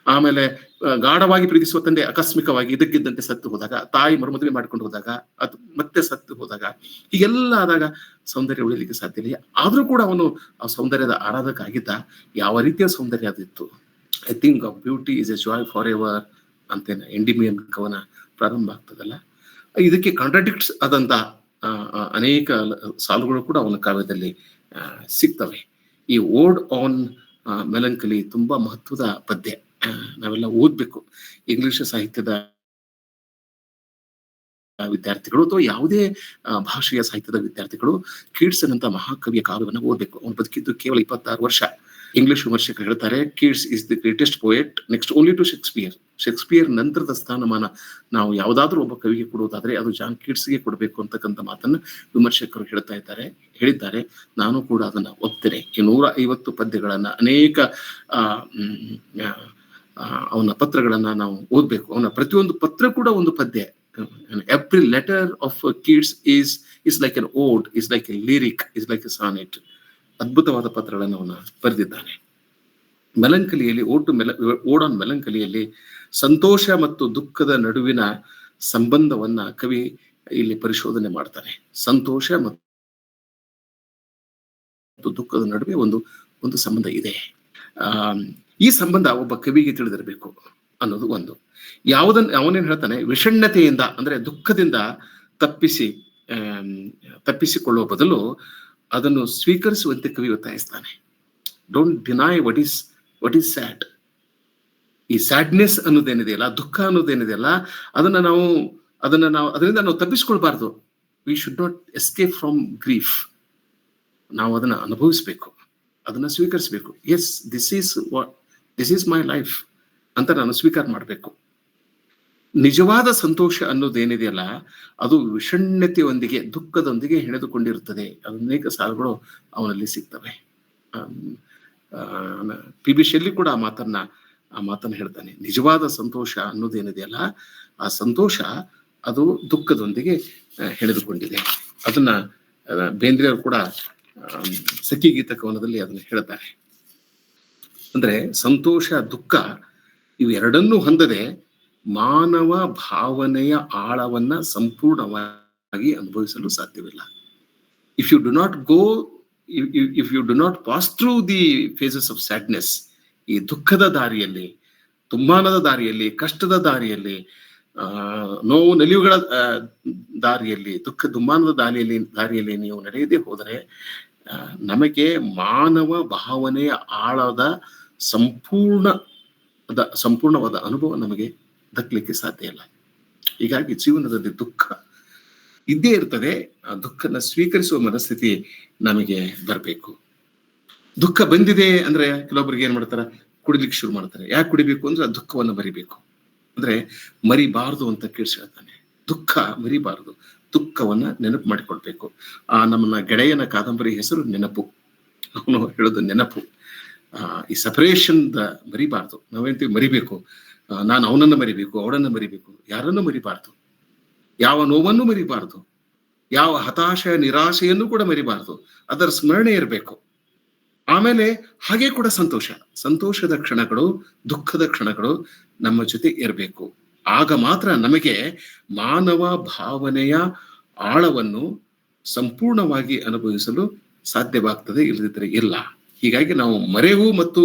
ಆಮೇಲೆ ಗಾಢವಾಗಿ ಪ್ರೀತಿಸುವ ತಂದೆ ಆಕಸ್ಮಿಕವಾಗಿ ಇದಕ್ಕಿದ್ದಂತೆ ಸತ್ತು ಹೋದಾಗ, ತಾಯಿ ಮರುಮದುವೆ ಮಾಡ್ಕೊಂಡು ಹೋದಾಗ, ಅದು ಮತ್ತೆ ಸತ್ತು ಹೋದಾಗ, ಹೀಗೆಲ್ಲ ಆದಾಗ ಸೌಂದರ್ಯ ಉಳಿಲಿಕ್ಕೆ ಸಾಧ್ಯ ಇಲ್ಲ. ಆದ್ರೂ ಕೂಡ ಅವನು ಆ ಸೌಂದರ್ಯದ ಆರಾಧಕ ಆಗಿದ್ದ. ಯಾವ ರೀತಿಯ ಸೌಂದರ್ಯ ಅದಿತ್ತು? I think of beauty is a joy for ever ಅಂತೇನ ಎಂಡಿಮಿಯನ್ ಕವನ ಪ್ರಾರಂಭ ಆಗ್ತದಲ್ಲ, ಇದಕ್ಕೆ ಕಾಂಟ್ರಾಡಿಕ್ಟ್ಸ್ ಆದಂತ ಅನೇಕ ಸಾಲುಗಳು ಕೂಡ ಅವನ ಕಾವ್ಯದಲ್ಲಿ ಸಿಗ್ತವೆ. ಈ ಓಡ್ ಆನ್ ಮೆಲಂಕಲಿ ತುಂಬಾ ಮಹತ್ವದ ಪದ್ಯ. ನಾವೆಲ್ಲ ಓದ್ಬೇಕು. ಇಂಗ್ಲಿಷ್ ಸಾಹಿತ್ಯದ ವಿದ್ಯಾರ್ಥಿಗಳು ಅಥವಾ ಯಾವುದೇ ಭಾಷೆಯ ಸಾಹಿತ್ಯದ ವಿದ್ಯಾರ್ಥಿಗಳು ಕೀಟ್ಸನ್ ಅಂತ ಮಹಾಕವಿಯ ಕಾವ್ಯವನ್ನು ಓದ್ಬೇಕು. ಅವನು ಬದುಕಿದ್ದು ಕೇವಲ 26 ವರ್ಷ. ಇಂಗ್ಲಿಷ್ ವಿಮರ್ಶಕರು ಹೇಳ್ತಾರೆ Keats is the greatest poet next only to Shakespeare ನಂತರದ ಸ್ಥಾನಮಾನ ನಾವು ಯಾವುದಾದ್ರೂ ಒಬ್ಬ ಕವಿಗೆ ಕೊಡುವುದಾದ್ರೆ ಅದು ಜಾನ್ ಕೀಟ್ಸ್ಗೆ ಕೊಡಬೇಕು ಅಂತಕ್ಕಂಥ ಮಾತನ್ನ ವಿಮರ್ಶಕರು ಹೇಳಿದ್ದಾರೆ. ನಾನು ಕೂಡ ಅದನ್ನ ಒಪ್ತೇನೆ. ಈ 150 ಪದ್ಯಗಳನ್ನ, ಅನೇಕ ಅವನ ಪತ್ರಗಳನ್ನ ನಾವು ಓದ್ಬೇಕು. ಅವನ ಪ್ರತಿಯೊಂದು ಪತ್ರ ಕೂಡ ಒಂದು ಪದ್ಯ. Every letter of Keats is like an ode, is like a lyric, is like a sonnet. ಅದ್ಭುತವಾದ ಪತ್ರಗಳನ್ನು ಅವನು ಬರೆದಿದ್ದಾನೆ. ಮೆಲಂಕಲಿಯಲ್ಲಿ ಓಡ್ ಆನ್ ಮೆಲಂಕಲಿಯಲ್ಲಿ ಸಂತೋಷ ಮತ್ತು ದುಃಖದ ನಡುವಿನ ಸಂಬಂಧವನ್ನ ಕವಿ ಇಲ್ಲಿ ಪರಿಶೋಧನೆ ಮಾಡ್ತಾನೆ. ಸಂತೋಷ ಮತ್ತು ದುಃಖದ ನಡುವೆ ಒಂದು ಸಂಬಂಧ ಇದೆ. ಈ ಸಂಬಂಧ ಒಬ್ಬ ಕವಿಗೆ ತಿಳಿದಿರಬೇಕು ಅನ್ನೋದು ಒಂದು. ಅವನೇನ್ ಹೇಳ್ತಾನೆ, ವಿಷಣ್ಣತೆಯಿಂದ ಅಂದ್ರೆ ದುಃಖದಿಂದ ತಪ್ಪಿಸಿಕೊಳ್ಳುವ ಬದಲು ಅದನ್ನು ಸ್ವೀಕರಿಸುವಂತೆ ಕವಿ ಒತ್ತಾಯಿಸ್ತಾನೆ. Don't deny what is sad. ಈ ಸ್ಯಾಡ್ನೆಸ್ ಅನ್ನೋದೇನಿದೆಯಲ್ಲ, ದುಃಖ ಅನ್ನೋದೇನಿದೆಯಲ್ಲ, ಅದರಿಂದ ನಾವು ತಪ್ಪಿಸ್ಕೊಳ್ಬಾರ್ದು. We should not escape from grief. ನಾವು ಅದನ್ನ ಅನುಭವಿಸ್ಬೇಕು, ಅದನ್ನ ಸ್ವೀಕರಿಸಬೇಕು. ದಿಸ್ ಈಸ್ ಮೈ ಲೈಫ್ ಅಂತ ನಾನು ಸ್ವೀಕಾರ ಮಾಡಬೇಕು. ನಿಜವಾದ ಸಂತೋಷ ಅನ್ನೋದೇನಿದೆಯಲ್ಲ ಅದು ವಿಷಣ್ಣತೆಯೊಂದಿಗೆ ದುಃಖದೊಂದಿಗೆ ಹೆಣೆದುಕೊಂಡಿರುತ್ತದೆ. ಅನೇಕ ಸಾಲುಗಳು ಅವನಲ್ಲಿ ಸಿಗ್ತವೆ. ಪಿ ಬಿ ಶೆಲ್ಲಿ ಕೂಡ ಆ ಮಾತನ್ನ ಹೇಳ್ತಾನೆ. ನಿಜವಾದ ಸಂತೋಷ ಅನ್ನೋದೇನಿದೆಯಲ್ಲ ಆ ಸಂತೋಷ ಅದು ದುಃಖದೊಂದಿಗೆ ಹೆಣೆದುಕೊಂಡಿದೆ. ಅದನ್ನ ಬೇಂದ್ರೆಯವರು ಕೂಡ ಸಖಿ ಗೀತ ಕವನದಲ್ಲಿ ಅದನ್ನ ಹೇಳ್ತಾರೆ. ಅಂದ್ರೆ ಸಂತೋಷ ದುಃಖ ಇವೆರಡನ್ನೂ ಹೊಂದದೆ ಮಾನವ ಭಾವನೆಯ ಆಳವನ್ನ ಸಂಪೂರ್ಣವಾಗಿ ಅನುಭವಿಸಲು ಸಾಧ್ಯವಿಲ್ಲ. If you do not pass through the phases of sadness, ಈ ದುಃಖದ ದಾರಿಯಲ್ಲಿ, ತುಮ್ಮಾನದ ದಾರಿಯಲ್ಲಿ, ಕಷ್ಟದ ದಾರಿಯಲ್ಲಿ, ನೋವು ನಲಿವುಗಳ ದಾರಿಯಲ್ಲಿ, ದುಮ್ಮಾನದ ದಾರಿಯಲ್ಲಿ ನೀವು ನಡೆಯದೆ ಹೋದರೆ ನಮಗೆ ಮಾನವ ಭಾವನೆಯ ಆಳದ ಸಂಪೂರ್ಣವಾದ ಅನುಭವ ನಮಗೆ ದಕ್ಕಲಿಕ್ಕೆ ಸಾಧ್ಯ ಇಲ್ಲ. ಹೀಗಾಗಿ ಜೀವನದಲ್ಲಿ ದುಃಖ ಇದ್ದೇ ಇರ್ತದೆ. ಆ ದುಃಖನ ಸ್ವೀಕರಿಸುವ ಮನಸ್ಥಿತಿ ನಮಗೆ ಬರಬೇಕು. ದುಃಖ ಬಂದಿದೆ ಅಂದ್ರೆ ಕೆಲವೊಬ್ಬರಿಗೆ ಏನ್ ಮಾಡ್ತಾರ, ಕುಡಿಲಿಕ್ಕೆ ಶುರು ಮಾಡ್ತಾರೆ. ಯಾಕೆ ಕುಡಿಬೇಕು ಅಂದ್ರೆ ಆ ದುಃಖವನ್ನು ಮರಿಬೇಕು. ಅಂದ್ರೆ ಮರಿಬಾರದು ಅಂತ ಕೇಳಿಸ್ಕೊಳ್ತಾನೆ. ದುಃಖ ಮರಿಬಾರದು, ದುಃಖವನ್ನ ನೆನಪು ಮಾಡಿಕೊಳ್ಬೇಕು. ನಮ್ಮನ್ನ ಗೆಳೆಯನ ಕಾದಂಬರಿ ಹೆಸರು ನೆನಪು. ಅವನು ಹೇಳೋದು ನೆನಪು. ಈ ಸಪರೇಷನ್ ಮರಿಬಾರ್ದು. ನಾವೇಂತೀವಿ ಮರಿಬೇಕು, ನಾನು ಅವನನ್ನ ಮರಿಬೇಕು, ಅವಳನ್ನ ಮರಿಬೇಕು, ಯಾರನ್ನು ಮರಿಬಾರ್ದು, ಯಾವ ನೋವನ್ನು ಮರಿಬಾರ್ದು, ಯಾವ ಹತಾಶ ನಿರಾಶೆಯನ್ನು ಕೂಡ ಮರಿಬಾರ್ದು. ಅದರ ಸ್ಮರಣೆ ಇರಬೇಕು. ಆಮೇಲೆ ಹಾಗೆ ಕೂಡ ಸಂತೋಷದ ಕ್ಷಣಗಳು, ದುಃಖದ ಕ್ಷಣಗಳು ನಮ್ಮ ಜೊತೆ ಇರಬೇಕು. ಆಗ ಮಾತ್ರ ನಮಗೆ ಮಾನವ ಭಾವನೆಯ ಆಳವನ್ನು ಸಂಪೂರ್ಣವಾಗಿ ಅನುಭವಿಸಲು ಸಾಧ್ಯವಾಗ್ತದೆ, ಇಲ್ಲದಿದ್ದರೆ ಇಲ್ಲ. ಹೀಗಾಗಿ ನಾವು ಮರೆವು ಮತ್ತು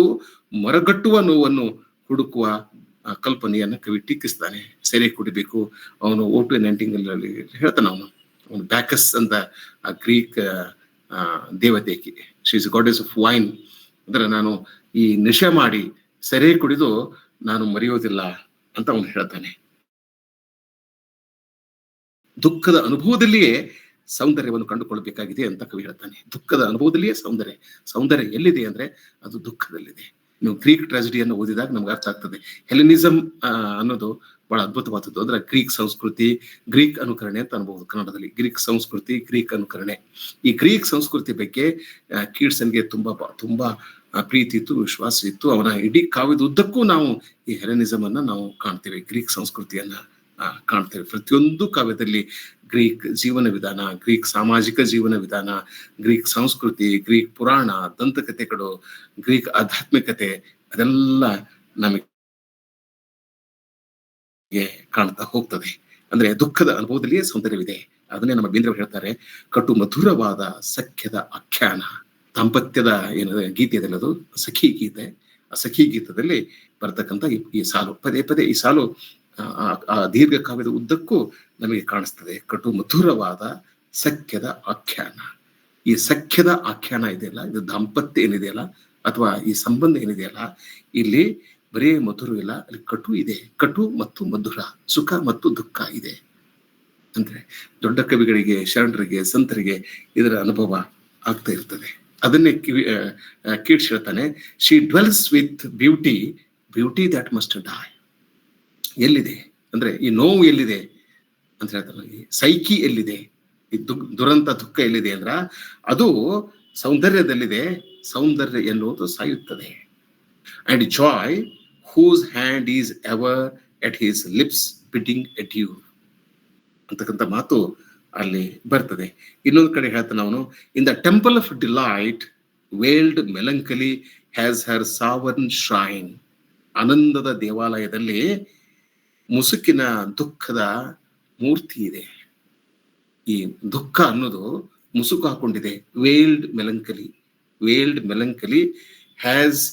ಮರಗಟ್ಟುವ ನೋವನ್ನು ಹುಡುಕುವ ಕಲ್ಪನೆಯನ್ನ ಕವಿ ಟೀಕಿಸ್ತಾನೆ. ಸೆರೆ ಕುಡಿಬೇಕು. ಅವನು ಓಟು 19 ಹೇಳ್ತಾನ. ಅವನು ಬ್ಯಾಕಸ್ ಅಂತ ಆ ಗ್ರೀಕ್ ದೇವತೆಗೆ, she is goddess of wine. ಅಂದ್ರೆ ನಾನು ಈ ನಶೆ ಮಾಡಿ ಸೆರೆ ಕುಡಿದು ನಾನು ಮರೆಯೋದಿಲ್ಲ ಅಂತ ಅವನು ಹೇಳ್ತಾನೆ. ದುಃಖದ ಅನುಭವದಲ್ಲಿಯೇ ಸೌಂದರ್ಯವನ್ನು ಕಂಡುಕೊಳ್ಬೇಕಾಗಿದೆ ಅಂತ ಕವಿ ಹೇಳ್ತಾನೆ. ದುಃಖದ ಅನುಭವದಲ್ಲಿಯೇ ಸೌಂದರ್ಯ ಎಲ್ಲಿದೆ ಅಂದ್ರೆ ಅದು ದುಃಖದಲ್ಲಿದೆ. ನೀವು ಗ್ರೀಕ್ ಟ್ರಾಜಿಡಿಯನ್ನು ಓದಿದಾಗ ನಮ್ಗೆ ಅರ್ಥ ಆಗ್ತದೆ. ಹೆಲೆನಿಸಮ್ ಅನ್ನೋದು ಬಹಳ ಅದ್ಭುತವಾದದ್ದು. ಅಂದ್ರೆ ಗ್ರೀಕ್ ಸಂಸ್ಕೃತಿ, ಗ್ರೀಕ್ ಅನುಕರಣೆ ಅಂತ ಅನ್ಬಹುದು ಕನ್ನಡದಲ್ಲಿ. ಗ್ರೀಕ್ ಸಂಸ್ಕೃತಿ, ಗ್ರೀಕ್ ಅನುಕರಣೆ. ಈ ಗ್ರೀಕ್ ಸಂಸ್ಕೃತಿ ಬಗ್ಗೆ ಕೀಟ್ಸನ್ಗೆ ತುಂಬಾ ಪ್ರೀತಿ ಇತ್ತು, ವಿಶ್ವಾಸ ಇತ್ತು. ಅವನ ಇಡೀ ಕಾವ್ಯದ ಉದ್ದಕ್ಕೂ ನಾವು ಈ ಹೆಲೆನಿಸಮ್ ಅನ್ನ ನಾವು ಕಾಣ್ತೇವೆ, ಗ್ರೀಕ್ ಸಂಸ್ಕೃತಿಯನ್ನ ಕಾಣ್ತೇವೆ. ಪ್ರತಿಯೊಂದು ಕಾವ್ಯದಲ್ಲಿ ಗ್ರೀಕ್ ಜೀವನ ವಿಧಾನ, ಗ್ರೀಕ್ ಸಾಮಾಜಿಕ ಜೀವನ ವಿಧಾನ, ಗ್ರೀಕ್ ಸಂಸ್ಕೃತಿ, ಗ್ರೀಕ್ ಪುರಾಣ, ದಂತಕಥೆಗಳು, ಗ್ರೀಕ್ ಆಧ್ಯಾತ್ಮಿಕತೆ ಅದೆಲ್ಲ ನಮಗೆ ಕಾಣ್ತಾ ಹೋಗ್ತದೆ. ಅಂದ್ರೆ ದುಃಖದ ಅನುಭವದಲ್ಲಿಯೇ ಸೌಂದರ್ಯವಿದೆ. ಅದನ್ನೇ ನಮ್ಮ ಬೇಂದ್ರೆಯವರು ಹೇಳ್ತಾರೆ, ಕಟು ಮಧುರವಾದ ಸಖ್ಯದ ಆಖ್ಯಾನ. ದಾಂಪತ್ಯದ ಗೀತೆ ಇದೆಲ್ಲ, ಅದು ಸಖಿ ಗೀತೆ. ಆ ಸಖಿ ಗೀತದಲ್ಲಿ ಬರ್ತಕ್ಕಂಥ ಈ ಸಾಲು, ಪದೇ ಈ ಸಾಲು ಆ ದೀರ್ಘ ಕಾವ್ಯದ ಉದ್ದಕ್ಕೂ ನಮಗೆ ಕಾಣಿಸ್ತದೆ. ಕಟು ಮಧುರವಾದ ಸಖ್ಯದ ಆಖ್ಯಾನ. ಈ ಸಖ್ಯದ ಆಖ್ಯಾನ ಇದೆಯಲ್ಲ, ಇದು ದಾಂಪತ್ಯ ಏನಿದೆಯಲ್ಲ ಅಥವಾ ಈ ಸಂಬಂಧ ಏನಿದೆಯಲ್ಲ, ಇಲ್ಲಿ ಬರೇ ಮಧುರ ಇಲ್ಲ, ಅಲ್ಲಿ ಕಟು ಇದೆ. ಕಟು ಮತ್ತು ಮಧುರ, ಸುಖ ಮತ್ತು ದುಃಖ ಇದೆ. ಅಂದ್ರೆ ದೊಡ್ಡ ಕವಿಗಳಿಗೆ, ಶರಣರಿಗೆ, ಸಂತರಿಗೆ ಇದರ ಅನುಭವ ಆಗ್ತಾ ಇರ್ತದೆ. ಅದನ್ನೇ ಕೀಟ್ಸ್ ಹೇಳ್ತಾನೆ, she dwells with beauty that must die. ಎಲ್ಲಿದೆ ಅಂದ್ರೆ ಈ ನೋವು ಎಲ್ಲಿದೆ ಅಂತ ಹೇಳ್ತಾರೆ, ಈ ಸೈಕಿ ಎಲ್ಲಿದೆ, ಈ ದುರಂತ ದುಃಖ ಎಲ್ಲಿದೆ ಅಂದ್ರ ಅದು ಸೌಂದರ್ಯದಲ್ಲಿದೆ. ಸೌಂದರ್ಯ ಎನ್ನುವುದು ಸಾಯುತ್ತದೆ. And Joy whose hand is ever at his lips bidding adieu ಅಂತಕ್ಕಂಥ ಮಾತು ಅಲ್ಲಿ ಬರ್ತದೆ. ಇನ್ನೊಂದು ಕಡೆ ಹೇಳ್ತಾನೆ ಅವನು, in the temple of delight veiled melancholy has her sovran shrine. ಆನಂದದ ದೇವಾಲಯದಲ್ಲಿ ಮುಸುಕಿನ ದುಃಖದ ಮೂರ್ತಿ ಇದೆ. ಈ ದುಃಖ ಅನ್ನೋದು ಮುಸುಕು ಹಾಕೊಂಡಿದೆ. Veiled melancholy has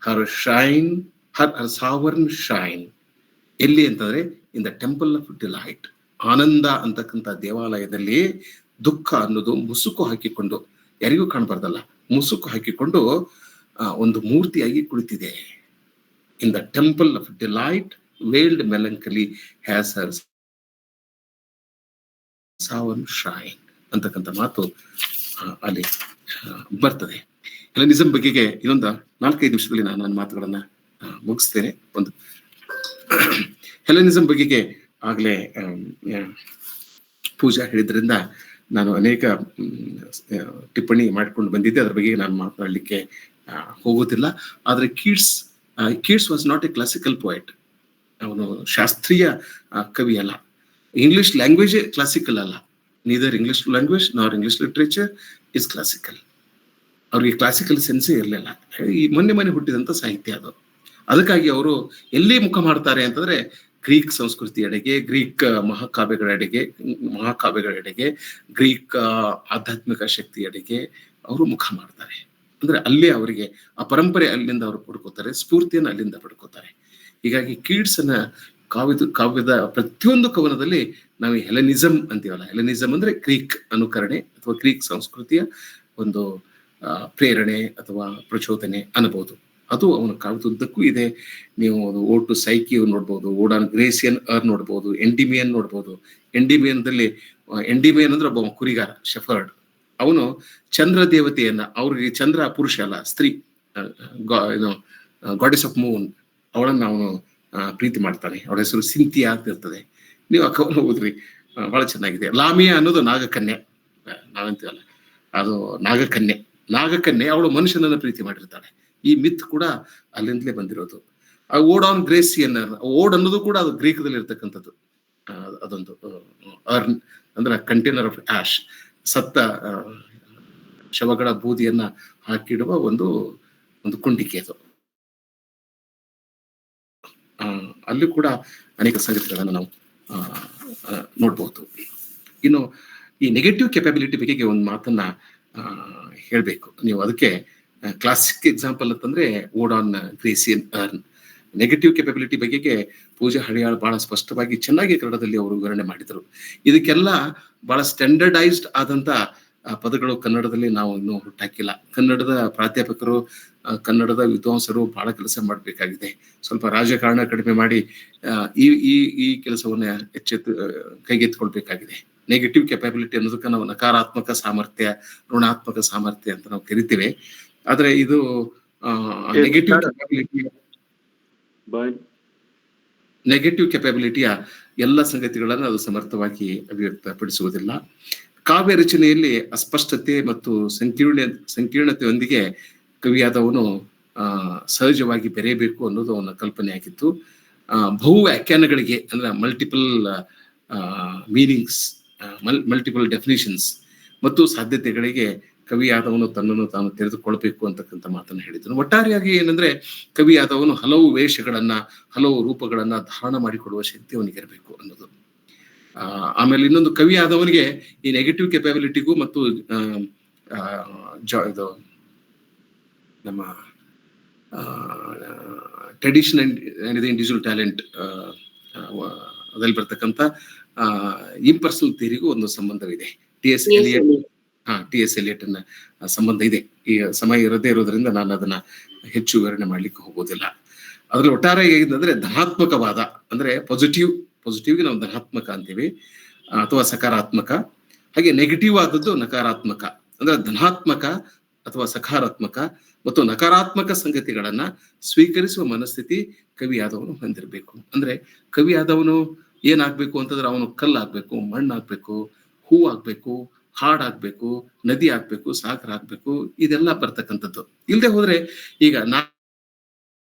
her shrine, her sovran shrine. ಎಲ್ಲಿ ಅಂತಂದ್ರೆ in the temple of delight, ಆನಂದ ಅಂತಕ್ಕಂಥ ದೇವಾಲಯದಲ್ಲಿ ದುಃಖ ಅನ್ನೋದು ಮುಸುಕು ಹಾಕಿಕೊಂಡು, ಯಾರಿಗೂ ಕಾಣಬಾರ್ದಲ್ಲ, ಮುಸುಕು ಹಾಕಿಕೊಂಡು ಒಂದು ಮೂರ್ತಿಯಾಗಿ ಕುಳಿತಿದೆ. In the temple of delight veiled melancholy has her sovran shrine ಅಂತಕ್ಕಂಥ ಮಾತು ಅಲ್ಲಿ ಬರ್ತದೆ. ಹೆಲೆನಿಸಮ್ ಬಗೆಗೆ ಇನ್ನೊಂದು 4-5 ನಿಮಿಷದಲ್ಲಿ ನಾನು ನನ್ನ ಮಾತುಗಳನ್ನ ಮುಗಿಸ್ತೇನೆ. ಒಂದು ಹೆಲೆನಿಸಂ ಬಗೆಗೆ ಆಗ್ಲೇ ಪೂಜಾ ಹೇಳಿದ್ರಿಂದ ನಾನು ಅನೇಕ ಟಿಪ್ಪಣಿ ಮಾಡಿಕೊಂಡು ಬಂದಿದ್ದೆ, ಅದ್ರ ಬಗ್ಗೆ ನಾನು ಮಾತನಾಡಲಿಕ್ಕೆ ಹೋಗೋದಿಲ್ಲ. ಆದ್ರೆ Keats was not A classical poet. ಅವನು ಶಾಸ್ತ್ರೀಯ ಕವಿ ಅಲ್ಲ. ಇಂಗ್ಲಿಷ್ ಲ್ಯಾಂಗ್ವೇಜ್ ಕ್ಲಾಸಿಕಲ್ ಅಲ್ಲ. ನೀದರ್ ಇಂಗ್ಲಿಷ್ ಲ್ಯಾಂಗ್ವೇಜ್ ನಾರ್ ಇಂಗ್ಲಿಷ್ ಲಿಟ್ರೇಚರ್ ಇಸ್ ಕ್ಲಾಸಿಕಲ್. ಅವ್ರಿಗೆ ಕ್ಲಾಸಿಕಲ್ ಸೆನ್ಸೇ ಇರಲಿಲ್ಲ. ಈ ಮೊನ್ನೆ ಹುಟ್ಟಿದಂತ ಸಾಹಿತ್ಯ ಅದು. ಅದಕ್ಕಾಗಿ ಅವರು ಎಲ್ಲಿ ಮುಖ ಮಾಡ್ತಾರೆ ಅಂತಂದ್ರೆ ಗ್ರೀಕ್ ಸಂಸ್ಕೃತಿಯೆಡೆಗೆ, ಗ್ರೀಕ್ ಮಹಾಕಾವ್ಯಗಳೆಡೆಗೆ, ಗ್ರೀಕ್ ಆಧ್ಯಾತ್ಮಿಕ ಶಕ್ತಿಯೆಡೆಗೆ ಅವರು ಮುಖ ಮಾಡ್ತಾರೆ. ಅಂದ್ರೆ ಅಲ್ಲೇ ಅವರಿಗೆ ಆ ಪರಂಪರೆ ಅಲ್ಲಿಂದ ಅವರು ಪಡ್ಕೋತಾರೆ, ಸ್ಫೂರ್ತಿಯನ್ನು ಅಲ್ಲಿಂದ ಪಡ್ಕೋತಾರೆ. ಹೀಗಾಗಿ ಕೀಟ್ಸ್ ಅನ್ನ ಕಾವ್ಯದ ಪ್ರತಿಯೊಂದು ಕವನದಲ್ಲಿ ನಾವು ಹೆಲೆನಿಸಂ ಅಂತೀವಲ್ಲ, ಹೆಲೆನಿಸಂ ಅಂದ್ರೆ ಗ್ರೀಕ್ ಅನುಕರಣೆ ಅಥವಾ ಗ್ರೀಕ್ ಸಂಸ್ಕೃತಿಯ ಒಂದು ಪ್ರೇರಣೆ ಅಥವಾ ಪ್ರಚೋದನೆ ಅನ್ನಬಹುದು. ಅದು ಅವನ ಕಾವ್ಯದುದ್ದಕ್ಕೂ ಇದೆ. ನೀವು ಓಡ್ ಟು ಸೈಕಿ ನೋಡ್ಬೋದು, ಓಡ್ ಆನ್ ಗ್ರೇಸಿಯನ್ ನೋಡ್ಬೋದು, ಎಂಡಿಮಿಯನ್ ನೋಡ್ಬೋದು. ಎಂಡಿಮಿಯನ್ ಅಂದ್ರೆ ಒಬ್ಬ ಕುರಿಗಾರ, ಶೆಫರ್ಡ್. ಅವನು ಚಂದ್ರ ದೇವತೆಯನ್ನ, ಅವ್ರಿಗೆ ಚಂದ್ರ ಪುರುಷ ಅಲ್ಲ, ಸ್ತ್ರೀ, ಗಾಡೆಸ್ ಆಫ್ ಮೂನ್, ಅವಳನ್ನ ಅವನು ಪ್ರೀತಿ ಮಾಡ್ತಾನೆ. ಅವಳ ಹೆಸರು ಸಿಂಥಿಯಾ ಅಂತ ಇರ್ತದೆ. ನೀವು ಆ ಕವನ ಓದ್ರಿ, ಬಹಳ ಚೆನ್ನಾಗಿದೆ. ಲಾಮಿಯಾ ಅನ್ನೋದು ನಾಗಕನ್ಯೆ, ನಾವಂತೀವಲ್ಲ ಅದು ನಾಗಕನ್ಯೆ ಅವಳು ಮನುಷ್ಯನನ್ನ ಪ್ರೀತಿ ಮಾಡಿರ್ತಾಳೆ. ಈ ಮಿತ್ ಕೂಡ ಅಲ್ಲಿಂದಲೇ ಬಂದಿರೋದು. ಆ ಓಡ್ ಆನ್ ಗ್ರೇಸಿಯನ್, ಓಡ್ ಅನ್ನೋದು ಕೂಡ ಅದು ಗ್ರೀಕದಲ್ಲಿ ಇರ್ತಕ್ಕಂಥದ್ದು. ಅದೊಂದು ಅರ್ನ್ ಅಂದ್ರೆ ಕಂಟೈನರ್ ಆಫ್ ಆಶ್, ಸತ್ತ ಶವಗಳ ಬೂದಿಯನ್ನ ಹಾಕಿಡುವ ಒಂದು ಕುಂಡಿಕೆ ಅದು. ಅಲ್ಲಿ ಕೂಡ ಅನೇಕ ಸಂಗತಿಗಳನ್ನು ನಾವು ನೋಡ್ಬಹುದು. ಇನ್ನು ಈ ನೆಗೆಟಿವ್ ಕೆಪಾಬಿಲಿಟಿ ಬಗ್ಗೆ ಒಂದು ಮಾತನ್ನ ಹೇಳ್ಬೇಕು. ನೀವು ಅದಕ್ಕೆ ಕ್ಲಾಸಿಕ್ ಎಕ್ಸಾಂಪಲ್ ಅಂತಂದ್ರೆ ಓಡ್ ಆನ್ ಗ್ರೇಸಿಯನ್ ಅರ್ನ್. ನೆಗೆಟಿವ್ ಕೆಪಾಬಿಲಿಟಿ ಬಗೆಗೆ ಪೂಜಾ ಹಳಿಯಾಳ್ ಬಹಳ ಸ್ಪಷ್ಟವಾಗಿ ಚೆನ್ನಾಗಿ ಕನ್ನಡದಲ್ಲಿ ಅವರು ವಿವರಣೆ ಮಾಡಿದರು. ಇದಕ್ಕೆಲ್ಲ ಬಹಳ ಸ್ಟ್ಯಾಂಡರ್ಡೈಸ್ಡ್ ಆದಂತ ಪದಗಳು ಕನ್ನಡದಲ್ಲಿ ನಾವು ಇನ್ನೂ ಹುಟ್ಟಾಕಿಲ್ಲ. ಕನ್ನಡದ ಪ್ರಾಧ್ಯಾಪಕರು, ಕನ್ನಡದ ವಿದ್ವಾಂಸರು ಬಹಳ ಕೆಲಸ ಮಾಡಬೇಕಾಗಿದೆ. ಸ್ವಲ್ಪ ರಾಜಕಾರಣ ಕಡಿಮೆ ಮಾಡಿ ಈ ಕೆಲಸವನ್ನ ಕೈಗೆತ್ತಿಕೊಳ್ಬೇಕಾಗಿದೆ. ನೆಗೆಟಿವ್ ಕೆಪಾಬಿಲಿಟಿ ಅನ್ನೋದಕ್ಕೆ ನಾವು ನಕಾರಾತ್ಮಕ ಸಾಮರ್ಥ್ಯ, ಋಣಾತ್ಮಕ ಸಾಮರ್ಥ್ಯ ಅಂತ ನಾವು ಕರಿತೀವಿ. ಆದ್ರೆ ಇದು ನೆಗೆಟಿವ್ ಕೆಪಾಬಿಲಿಟಿಯ ಎಲ್ಲ ಸಂಗತಿಗಳನ್ನು ಅದು ಸಮರ್ಥವಾಗಿ ಅಭಿವ್ಯಕ್ತಪಡಿಸುವುದಿಲ್ಲ. ಕಾವ್ಯ ರಚನೆಯಲ್ಲಿ ಅಸ್ಪಷ್ಟತೆ ಮತ್ತು ಸಂಕೀರ್ಣತೆಯೊಂದಿಗೆ ಕವಿಯಾದವನು ಸಹಜವಾಗಿ ಬೆರೆಯಬೇಕು ಅನ್ನೋದು ಅವನ ಕಲ್ಪನೆ ಆಗಿತ್ತು. ಬಹು ವ್ಯಾಖ್ಯಾನಗಳಿಗೆ ಅಂದ್ರೆ ಮಲ್ಟಿಪಲ್ ಮೀನಿಂಗ್ಸ್, ಮಲ್ಟಿಪಲ್ ಡೆಫಿನಿಷನ್ಸ್ ಮತ್ತು ಸಾಧ್ಯತೆಗಳಿಗೆ ಕವಿಯಾದವನು ತನ್ನನ್ನು ತಾನು ತೆರೆದುಕೊಳ್ಬೇಕು ಅಂತಕ್ಕಂಥ ಮಾತನ್ನು ಹೇಳಿದನು. ಒಟ್ಟಾರೆಯಾಗಿ ಏನಂದ್ರೆ ಕವಿಯಾದವನು ಹಲವು ವೇಷಗಳನ್ನ, ಹಲವು ರೂಪಗಳನ್ನ ಧಾರಣ ಮಾಡಿಕೊಡುವ ಶಕ್ತಿ ಅವನಿಗಿರಬೇಕು ಅನ್ನೋದು. ಆಮೇಲೆ ಇನ್ನೊಂದು, ಕವಿಯಾದವನಿಗೆ ಈ ನೆಗೆಟಿವ್ ಕೆಪಾಬಿಲಿಟಿಗೂ ಮತ್ತು ಇದು ನಮ್ಮ ಟ್ರೆಡಿಷನ್ ಅಂಡ್ ಇಂಡಿವಿಜುವಲ್ ಟ್ಯಾಲೆಂಟ್ ಅದಲ್ಲಿ ಬರ್ತಕ್ಕಂಥ ಇಂಪರ್ಸನಲ್ ಥಿಯರಿಗೂ ಒಂದು ಸಂಬಂಧವಿದೆ. ಟಿ ಎಸ್ ಎಲಿಯಟ್ ಅನ್ನ ಸಂಬಂಧ ಇದೆ. ಈಗ ಸಮಯ ಇರದೇ ಇರೋದ್ರಿಂದ ನಾನು ಅದನ್ನ ಹೆಚ್ಚು ವಿವರಣೆ ಮಾಡ್ಲಿಕ್ಕೆ ಹೋಗೋದಿಲ್ಲ. ಅದ್ರಲ್ಲಿ ಒಟ್ಟಾರೆ ಹೇಗಿದ್ರೆ ಧನಾತ್ಮಕವಾದ ಅಂದ್ರೆ ಪಾಸಿಟಿವ್ಗೆ ನಾವು ಧನಾತ್ಮಕ ಅಂತೀವಿ ಅಥವಾ ಸಕಾರಾತ್ಮಕ. ಹಾಗೆ ನೆಗೆಟಿವ್ ಆದದ್ದು ನಕಾರಾತ್ಮಕ. ಅಂದ್ರೆ ಧನಾತ್ಮಕ ಅಥವಾ ಸಕಾರಾತ್ಮಕ ಮತ್ತು ನಕಾರಾತ್ಮಕ ಸಂಗತಿಗಳನ್ನ ಸ್ವೀಕರಿಸುವ ಮನಸ್ಥಿತಿ ಕವಿಯಾದವನು ಹೊಂದಿರಬೇಕು. ಅಂದ್ರೆ ಕವಿಯಾದವನು ಏನಾಗ್ಬೇಕು ಅಂತಂದ್ರೆ ಅವನು ಕಲ್ಲಾಗ್ಬೇಕು, ಮಣ್ಣಾಗ್ಬೇಕು, ಹೂ ಆಗ್ಬೇಕು, ಹಾಡಾಗ್ಬೇಕು, ನದಿ ಆಗ್ಬೇಕು, ಸಾಗರ ಆಗ್ಬೇಕು. ಇದೆಲ್ಲ ಬರ್ತಕ್ಕಂಥದ್ದು. ಇಲ್ಲದೆ ಹೋದ್ರೆ ಈಗ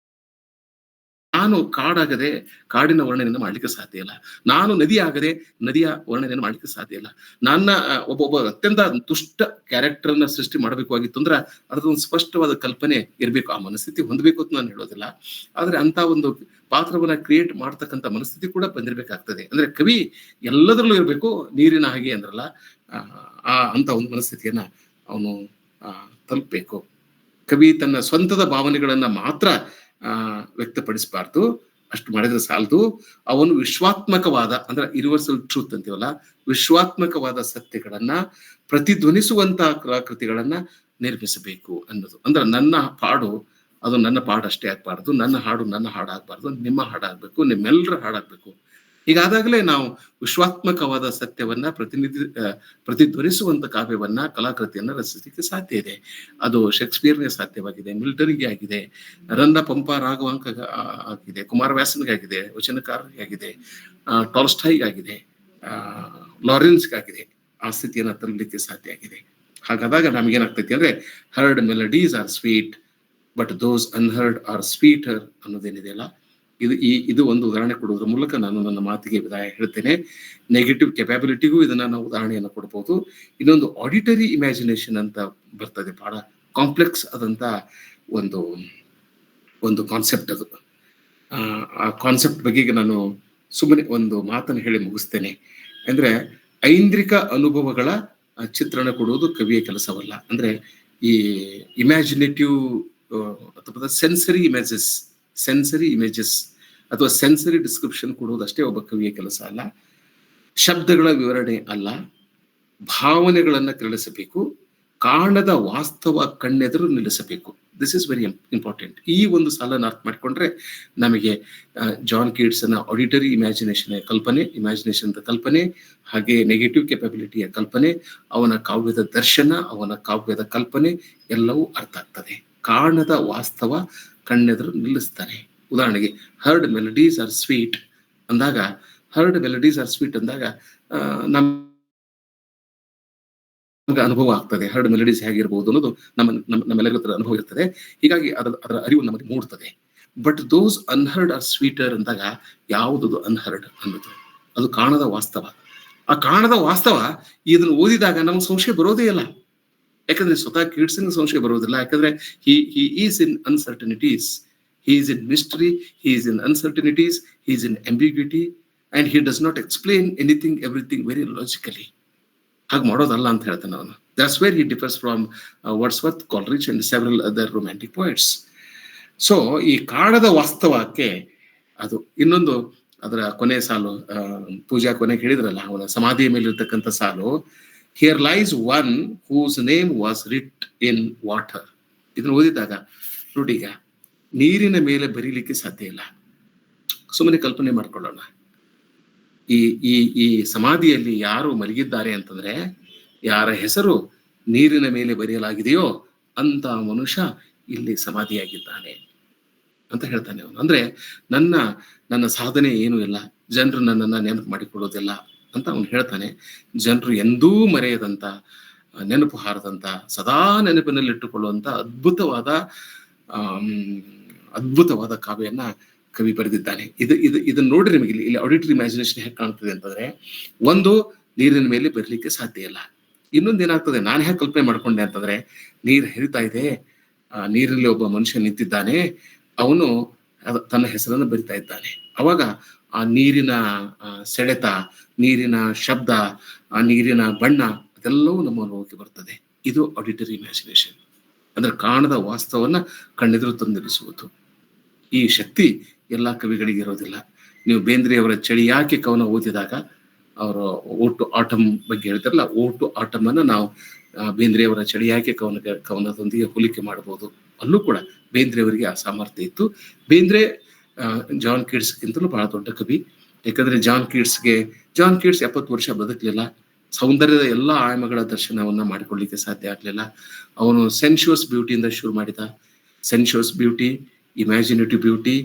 ನಾನು ಕಾಡಾಗದೆ ಕಾಡಿನ ವರ್ಣನೆಯನ್ನು ಮಾಡ್ಲಿಕ್ಕೆ ಸಾಧ್ಯ ಇಲ್ಲ. ನಾನು ನದಿ ಆಗದೆ ನದಿಯ ವರ್ಣನೆಯನ್ನು ಮಾಡ್ಲಿಕ್ಕೆ ಸಾಧ್ಯ ಇಲ್ಲ. ನನ್ನ ಒಬ್ಬೊಬ್ಬ ಅತ್ಯಂತ ದುಷ್ಟ ಕ್ಯಾರೆಕ್ಟರ್ನ ಸೃಷ್ಟಿ ಮಾಡಬೇಕಾಗಿತ್ತು ಅಂದ್ರೆ ಅದೊಂದು ಸ್ಪಷ್ಟವಾದ ಕಲ್ಪನೆ ಇರಬೇಕು, ಆ ಮನಸ್ಥಿತಿ ಹೊಂದಬೇಕು ಅಂತ ನಾನು ಹೇಳೋದಿಲ್ಲ. ಆದ್ರೆ ಅಂತ ಒಂದು ಪಾತ್ರವನ್ನ ಕ್ರಿಯೇಟ್ ಮಾಡ್ತಕ್ಕಂಥ ಮನಸ್ಥಿತಿ ಕೂಡ ಬಂದಿರ್ಬೇಕಾಗ್ತದೆ. ಅಂದ್ರೆ ಕವಿ ಎಲ್ಲದರಲ್ಲೂ ಇರಬೇಕು, ನೀರಿನ ಹಾಗೆ ಅಂದ್ರಲ್ಲ, ಅಂತ ಒಂದು ಮನಸ್ಥಿತಿಯನ್ನ ಅವನು ತಲುಪಬೇಕು. ಕವಿ ತನ್ನ ಸ್ವಂತದ ಭಾವನೆಗಳನ್ನ ಮಾತ್ರ ವ್ಯಕ್ತಪಡಿಸಬಾರ್ದು, ಅಷ್ಟು ಮಾಡಿದ್ರೆ ಸಾಲದು. ಅವನು ವಿಶ್ವಾತ್ಮಕವಾದ ಅಂದ್ರೆ ಯೂನಿವರ್ಸಲ್ ಟ್ರೂತ್ ಅಂತೀವಲ್ಲ, ವಿಶ್ವಾತ್ಮಕವಾದ ಸತ್ಯಗಳನ್ನ ಪ್ರತಿಧ್ವನಿಸುವಂತಹ ಕಲಾಕೃತಿಗಳನ್ನ ನಿರ್ಮಿಸಬೇಕು ಅನ್ನೋದು. ಅಂದ್ರೆ ನನ್ನ ಪಾಡು ಅದು ನನ್ನ ಪಾಡು ಅಷ್ಟೇ ಆಗ್ಬಾರ್ದು, ನನ್ನ ಹಾಡು ನನ್ನ ಹಾಡಾಗ್ಬಾರ್ದು, ನಿಮ್ಮ ಹಾಡಾಗ್ಬೇಕು, ನಿಮ್ಮೆಲ್ಲರ ಹಾಡಾಗ್ಬೇಕು. ಹೀಗಾದಾಗಲೇ ನಾವು ವಿಶ್ವಾತ್ಮಕವಾದ ಸತ್ಯವನ್ನ ಪ್ರತಿಧ್ವನಿಸುವಂತ ಕಾವ್ಯವನ್ನ, ಕಲಾಕೃತಿಯನ್ನ ರಚಿಸಲಿಕ್ಕೆ ಸಾಧ್ಯ ಇದೆ. ಅದು ಶೇಕ್ಸ್ಪಿಯರ್ಗೆ ಸಾಧ್ಯವಾಗಿದೆ, ಮಿಲ್ಟನ್ಗೆ ಆಗಿದೆ, ರನ್ನ ಪಂಪ ರಾಘವಾಂಕ ಆಗಿದೆ, ಕುಮಾರವ್ಯಾಸನ್ಗೆ ಆಗಿದೆ, ವಚನಕಾರರಿಗೆ ಆಗಿದೆ, ಟಾಲ್ಸ್ಟಾಯ್ಗೆ ಆಗಿದೆ, ಲಾರೆನ್ಸ್ಗೆ ಆಗಿದೆ. ಆ ಸ್ಥಿತಿಯನ್ನ ತರಲಿಕ್ಕೆ ಸಾಧ್ಯ ಆಗಿದೆ. ಹಾಗಾದಾಗ ನಮಗೇನಾಗ್ತೈತಿ ಅಂದ್ರೆ, heard melodies are sweet but those unheard are sweeter ಅನ್ನೋದೇನಿದೆಯಲ್ಲ, ಇದು ಒಂದು ಉದಾಹರಣೆ ಕೊಡುವುದರ ಮೂಲಕ ನಾನು ನನ್ನ ಮಾತಿಗೆ ವಿದಾಯ ಹೇಳ್ತೇನೆ. ನೆಗೆಟಿವ್ ಕೆಪಾಬಿಲಿಟಿಗೂ ಇದನ್ನ ನಾವು ಉದಾಹರಣೆಯನ್ನು ಕೊಡ್ಬೋದು. ಇನ್ನೊಂದು ಆಡಿಟರಿ ಇಮ್ಯಾಜಿನೇಷನ್ ಅಂತ ಬರ್ತದೆ, ಬಹಳ ಕಾಂಪ್ಲೆಕ್ಸ್ ಆದಂತ ಒಂದು ಕಾನ್ಸೆಪ್ಟ್ ಅದು. ಆ ಕಾನ್ಸೆಪ್ಟ್ ಬಗ್ಗೆ ನಾನು ಸುಮ್ಮನೆ ಒಂದು ಮಾತನ್ನು ಹೇಳಿ ಮುಗಿಸ್ತೇನೆ. ಅಂದ್ರೆ ಐಂದ್ರಿಕ ಅನುಭವಗಳ ಚಿತ್ರಣ ಕೊಡುವುದು ಕವಿಯ ಕೆಲಸವಲ್ಲ. ಅಂದ್ರೆ ಈ ಇಮ್ಯಾಜಿನೇಟಿವ್ ಅಥವಾ ಸೆನ್ಸರಿ ಇಮೇಜಸ್ ಅಥವಾ ಸೆನ್ಸರಿ ಡಿಸ್ಕ್ರಿಪ್ಷನ್ ಕೊಡುವುದಷ್ಟೇ ಒಬ್ಬ ಕವಿಯ ಕೆಲಸ ಅಲ್ಲ. ಶಬ್ದಗಳ ವಿವರಣೆ ಅಲ್ಲ, ಭಾವನೆಗಳನ್ನ ಕೆರಳಿಸಬೇಕು, ಕಾಣದ ವಾಸ್ತವ ಕಣ್ಣೆದುರು ನಿಲ್ಲಿಸಬೇಕು. This is very important. ಈ ಒಂದು ಸಾಲನ್ನು ಅರ್ಥ ಮಾಡಿಕೊಂಡ್ರೆ ನಮಗೆ ಜಾನ್ ಕೀಟ್ಸ್ನ ಆಡಿಟರಿ ಇಮ್ಯಾಜಿನೇಷನ್ ಕಲ್ಪನೆ, ಹಾಗೆ ನೆಗೆಟಿವ್ ಕೆಪಾಬಿಲಿಟಿಯ ಕಲ್ಪನೆ, ಅವನ ಕಾವ್ಯದ ದರ್ಶನ, ಅವನ ಕಾವ್ಯದ ಕಲ್ಪನೆ ಎಲ್ಲವೂ ಅರ್ಥ ಆಗ್ತದೆ. ಕಾಣದ ವಾಸ್ತವ ಕಣ್ಣೆದುರು ನಿಲ್ಲಿಸ್ತಾನೆ. ಉದಾಹರಣೆಗೆ ಹರ್ಡ್ ಮೆಲಡೀಸ್ ಆರ್ ಸ್ವೀಟ್ ಅಂದಾಗ ನಮ್ಗೆ ಅನುಭವ ಆಗ್ತದೆ. ಹರ್ಡ್ ಮೆಲಡೀಸ್ ಹೇಗಿರ್ಬೋದು ಅನ್ನೋದು ನಮ್ಮೆಲ್ಲರಿಗೂ ಅನುಭವ ಇರ್ತದೆ. ಹೀಗಾಗಿ ಅದರ ಅರಿವು ನಮಗೆ ಮೂಡ್ತದೆ. But those unheard are sweeter ಅಂದಾಗ ಯಾವುದದು ಅನ್ಹರ್ಡ್ ಅನ್ನೋದು? ಅದು ಕಾಣದ ವಾಸ್ತವ. ಆ ಕಾಣದ ವಾಸ್ತವ ಇದನ್ನು ಓದಿದಾಗ ನಮ್ಗೆ ಸಂಶಯ ಬರೋದೇ ಇಲ್ಲ. ಯಾಕಂದ್ರೆ ಸ್ವತಃ ಕೀಟ್ಸ್ಗೆ ಸಂಶಯ ಬರೋದಿಲ್ಲ. ಯಾಕಂದ್ರೆ he is in uncertainties, he is in mystery, he is in uncertainties, he is in ambiguity, and he does not explain everything very logically. ಹಾಗೆ ಮಾಡೋದಲ್ಲ ಅಂತ ಹೇಳ್ತಾನೆ ಅವನು. That's where he differs from Wordsworth, Coleridge and several other romantic poets. So ಈ ಕಾಣದ ವಾಸ್ತವಕ್ಕೆ ಅದು ಇನ್ನೊಂದು, ಅದರ ಕೊನೆ ಸಾಲು ಪೂಜಾ ಕೊನೆಗೆ ಹೇಳಿದ್ರಲ್ಲ, ಅವನ ಸಮಾಧಿಯ ಮೇಲೆ ಇರ್ತಕ್ಕಂಥ ಸಾಲು, Here lies one whose name was writ in water. ಇದನ್ನು ಓದಿದಾಗ ನೋಡಿ, ಈಗ ನೀರಿನ ಮೇಲೆ ಬರೀಲಿಕ್ಕೆ ಸಾಧ್ಯ ಇಲ್ಲ. ಸುಮ್ಮನೆ ಕಲ್ಪನೆ ಮಾಡ್ಕೊಳ್ಳೋಣ. ಈ ಸಮಾಧಿಯಲ್ಲಿ ಯಾರು ಮಲಗಿದ್ದಾರೆ ಅಂತಂದ್ರೆ, ಯಾರ ಹೆಸರು ನೀರಿನ ಮೇಲೆ ಬರೆಯಲಾಗಿದೆಯೋ ಅಂತ ಮನುಷ್ಯ ಇಲ್ಲಿ ಸಮಾಧಿಯಾಗಿದ್ದಾನೆ ಅಂತ ಹೇಳ್ತಾನೆ ಅವನು. ಅಂದ್ರೆ ನನ್ನ ಸಾಧನೆ ಏನೂ ಇಲ್ಲ, ಜನರು ನನ್ನನ್ನ ನೆನಪು ಮಾಡಿಕೊಳ್ಳೋದಿಲ್ಲ ಅಂತ ಅವನು ಹೇಳ್ತಾನೆ. ಜನರು ಎಂದೂ ಮರೆಯದಂತ, ನೆನಪು ಹಾರದಂತ, ಸದಾ ನೆನಪಿನಲ್ಲಿಟ್ಟುಕೊಳ್ಳುವಂತ ಅದ್ಭುತವಾದ ಕಾವ್ಯನ್ನ ಕವಿ ಬರೆದಿದ್ದಾನೆ. ಇದನ್ನ ನೋಡ್ರಿ, ನಿಮಗೆ ಇಲ್ಲಿ ಆಡಿಟರಿ ಇಮ್ಯಾಜಿನೇಷನ್ ಹೇಗೆ ಕಾಣ್ತದೆ ಅಂತಂದ್ರೆ, ಒಂದು, ನೀರಿನ ಮೇಲೆ ಬರಲಿಕ್ಕೆ ಸಾಧ್ಯ ಇಲ್ಲ. ಇನ್ನೊಂದು ಏನಾಗ್ತದೆ, ನಾನು ಹೇಗೆ ಕಲ್ಪನೆ ಮಾಡ್ಕೊಂಡೆ ಅಂತಂದ್ರೆ, ನೀರು ಹರಿತಾ ಇದೆ, ನೀರಲ್ಲಿ ಒಬ್ಬ ಮನುಷ್ಯ ನಿಂತಿದ್ದಾನೆ, ಅವನು ತನ್ನ ಹೆಸರನ್ನು ಬರಿತಾ ಇದ್ದಾನೆ. ಅವಾಗ ಆ ನೀರಿನ ಸೆಳೆತ, ನೀರಿನ ಶಬ್ದ, ಆ ನೀರಿನ ಬಣ್ಣ, ಅದೆಲ್ಲವೂ ನಮ್ಮ ಅನುಭವಕ್ಕೆ ಬರ್ತದೆ. ಇದು ಆಡಿಟರಿ ಇಮ್ಯಾಜಿನೇಷನ್. ಅಂದ್ರೆ ಕಾಣದ ವಾಸ್ತವನ್ನ ಕಣ್ಣೆದುರು ತಂದಿರಿಸುವುದು. ಈ ಶಕ್ತಿ ಎಲ್ಲಾ ಕವಿಗಳಿಗೆ ಇರೋದಿಲ್ಲ. ನೀವು ಬೇಂದ್ರೆಯವರ ಚಳಿ ಯಾಕೆ ಕವನ ಓದಿದಾಗ ಅವರು ಓಟು ಆಟಮ್ ಬಗ್ಗೆ ಹೇಳ್ತಾರಲ್ಲ, ಓಟು ಆಟಮ್ ಅನ್ನ ನಾವು ಬೇಂದ್ರೆಯವರ ಚಳಿ ಯಾಕೆ ಕವನದೊಂದಿಗೆ ಹೋಲಿಕೆ ಮಾಡಬಹುದು. ಅಲ್ಲೂ ಕೂಡ ಬೇಂದ್ರೆಯವರಿಗೆ ಆ ಸಾಮರ್ಥ್ಯ ಇತ್ತು. ಬೇಂದ್ರೆ ಜಾನ್ ಕೀಟ್ಸ್ಗಿಂತಲೂ ಬಹಳ ದೊಡ್ಡ ಕವಿ. ಯಾಕಂದ್ರೆ ಜಾನ್ ಕೀಟ್ಸ್ 70 ವರ್ಷ ಬದುಕಲಿಲ್ಲ. ಸೌಂದರ್ಯದ ಎಲ್ಲಾ ಆಯಾಮಗಳ ದರ್ಶನವನ್ನ ಮಾಡಿಕೊಳ್ಳಿಕ್ಕೆ ಸಾಧ್ಯ ಆಗ್ಲಿಲ್ಲ. ಅವನು ಸೆನ್ಶುವಸ್ ಬ್ಯೂಟಿಯಿಂದ ಶುರು ಮಾಡಿದ. Sensuous beauty, imaginative beauty,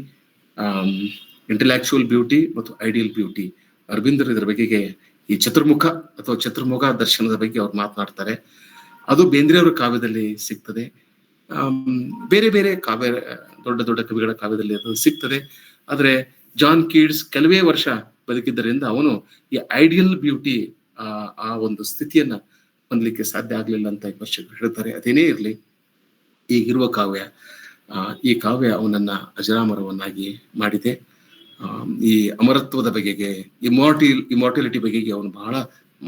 intellectual beauty ಮತ್ತು ಐಡಿಯಲ್ ಬ್ಯೂಟಿ. ಅರವಿಂದರು ಇದರ ಬಗೆಗೆ ಈ ಚತುರ್ಮುಖ ದರ್ಶನದ ಬಗ್ಗೆ ಅವ್ರು ಮಾತನಾಡ್ತಾರೆ. ಅದು ಬೇಂದ್ರೆಯವರ ಕಾವ್ಯದಲ್ಲಿ ಸಿಗ್ತದೆ. ಬೇರೆ ಬೇರೆ ಕಾವ್ಯ, ದೊಡ್ಡ ಕವಿಗಳ ಕಾವ್ಯದಲ್ಲಿ ಅದು ಸಿಗ್ತದೆ. ಆದ್ರೆ ಜಾನ್ ಕೀಟ್ಸ್ ಕೆಲವೇ ವರ್ಷ ಬದುಕಿದ್ದರಿಂದ ಅವನು ಈ ಐಡಿಯಲ್ ಬ್ಯೂಟಿ, ಆ ಒಂದು ಸ್ಥಿತಿಯನ್ನ ಹೊಂದಲಿಕ್ಕೆ ಸಾಧ್ಯ ಆಗ್ಲಿಲ್ಲ ಅಂತ ವಿಮರ್ಶಕರು ಹೇಳ್ತಾರೆ. ಅದೇನೇ ಇರಲಿ, ಈಗಿರುವ ಈ ಕಾವ್ಯ ಅವನನ್ನ ಅಜರಾಮರವನ್ನಾಗಿ ಮಾಡಿದೆ. ಈ ಅಮರತ್ವದ ಬಗೆಗೆ, ಇಮಾರ್ಟಿಲಿಟಿ ಬಗೆಗೆ ಅವನು ಬಹಳ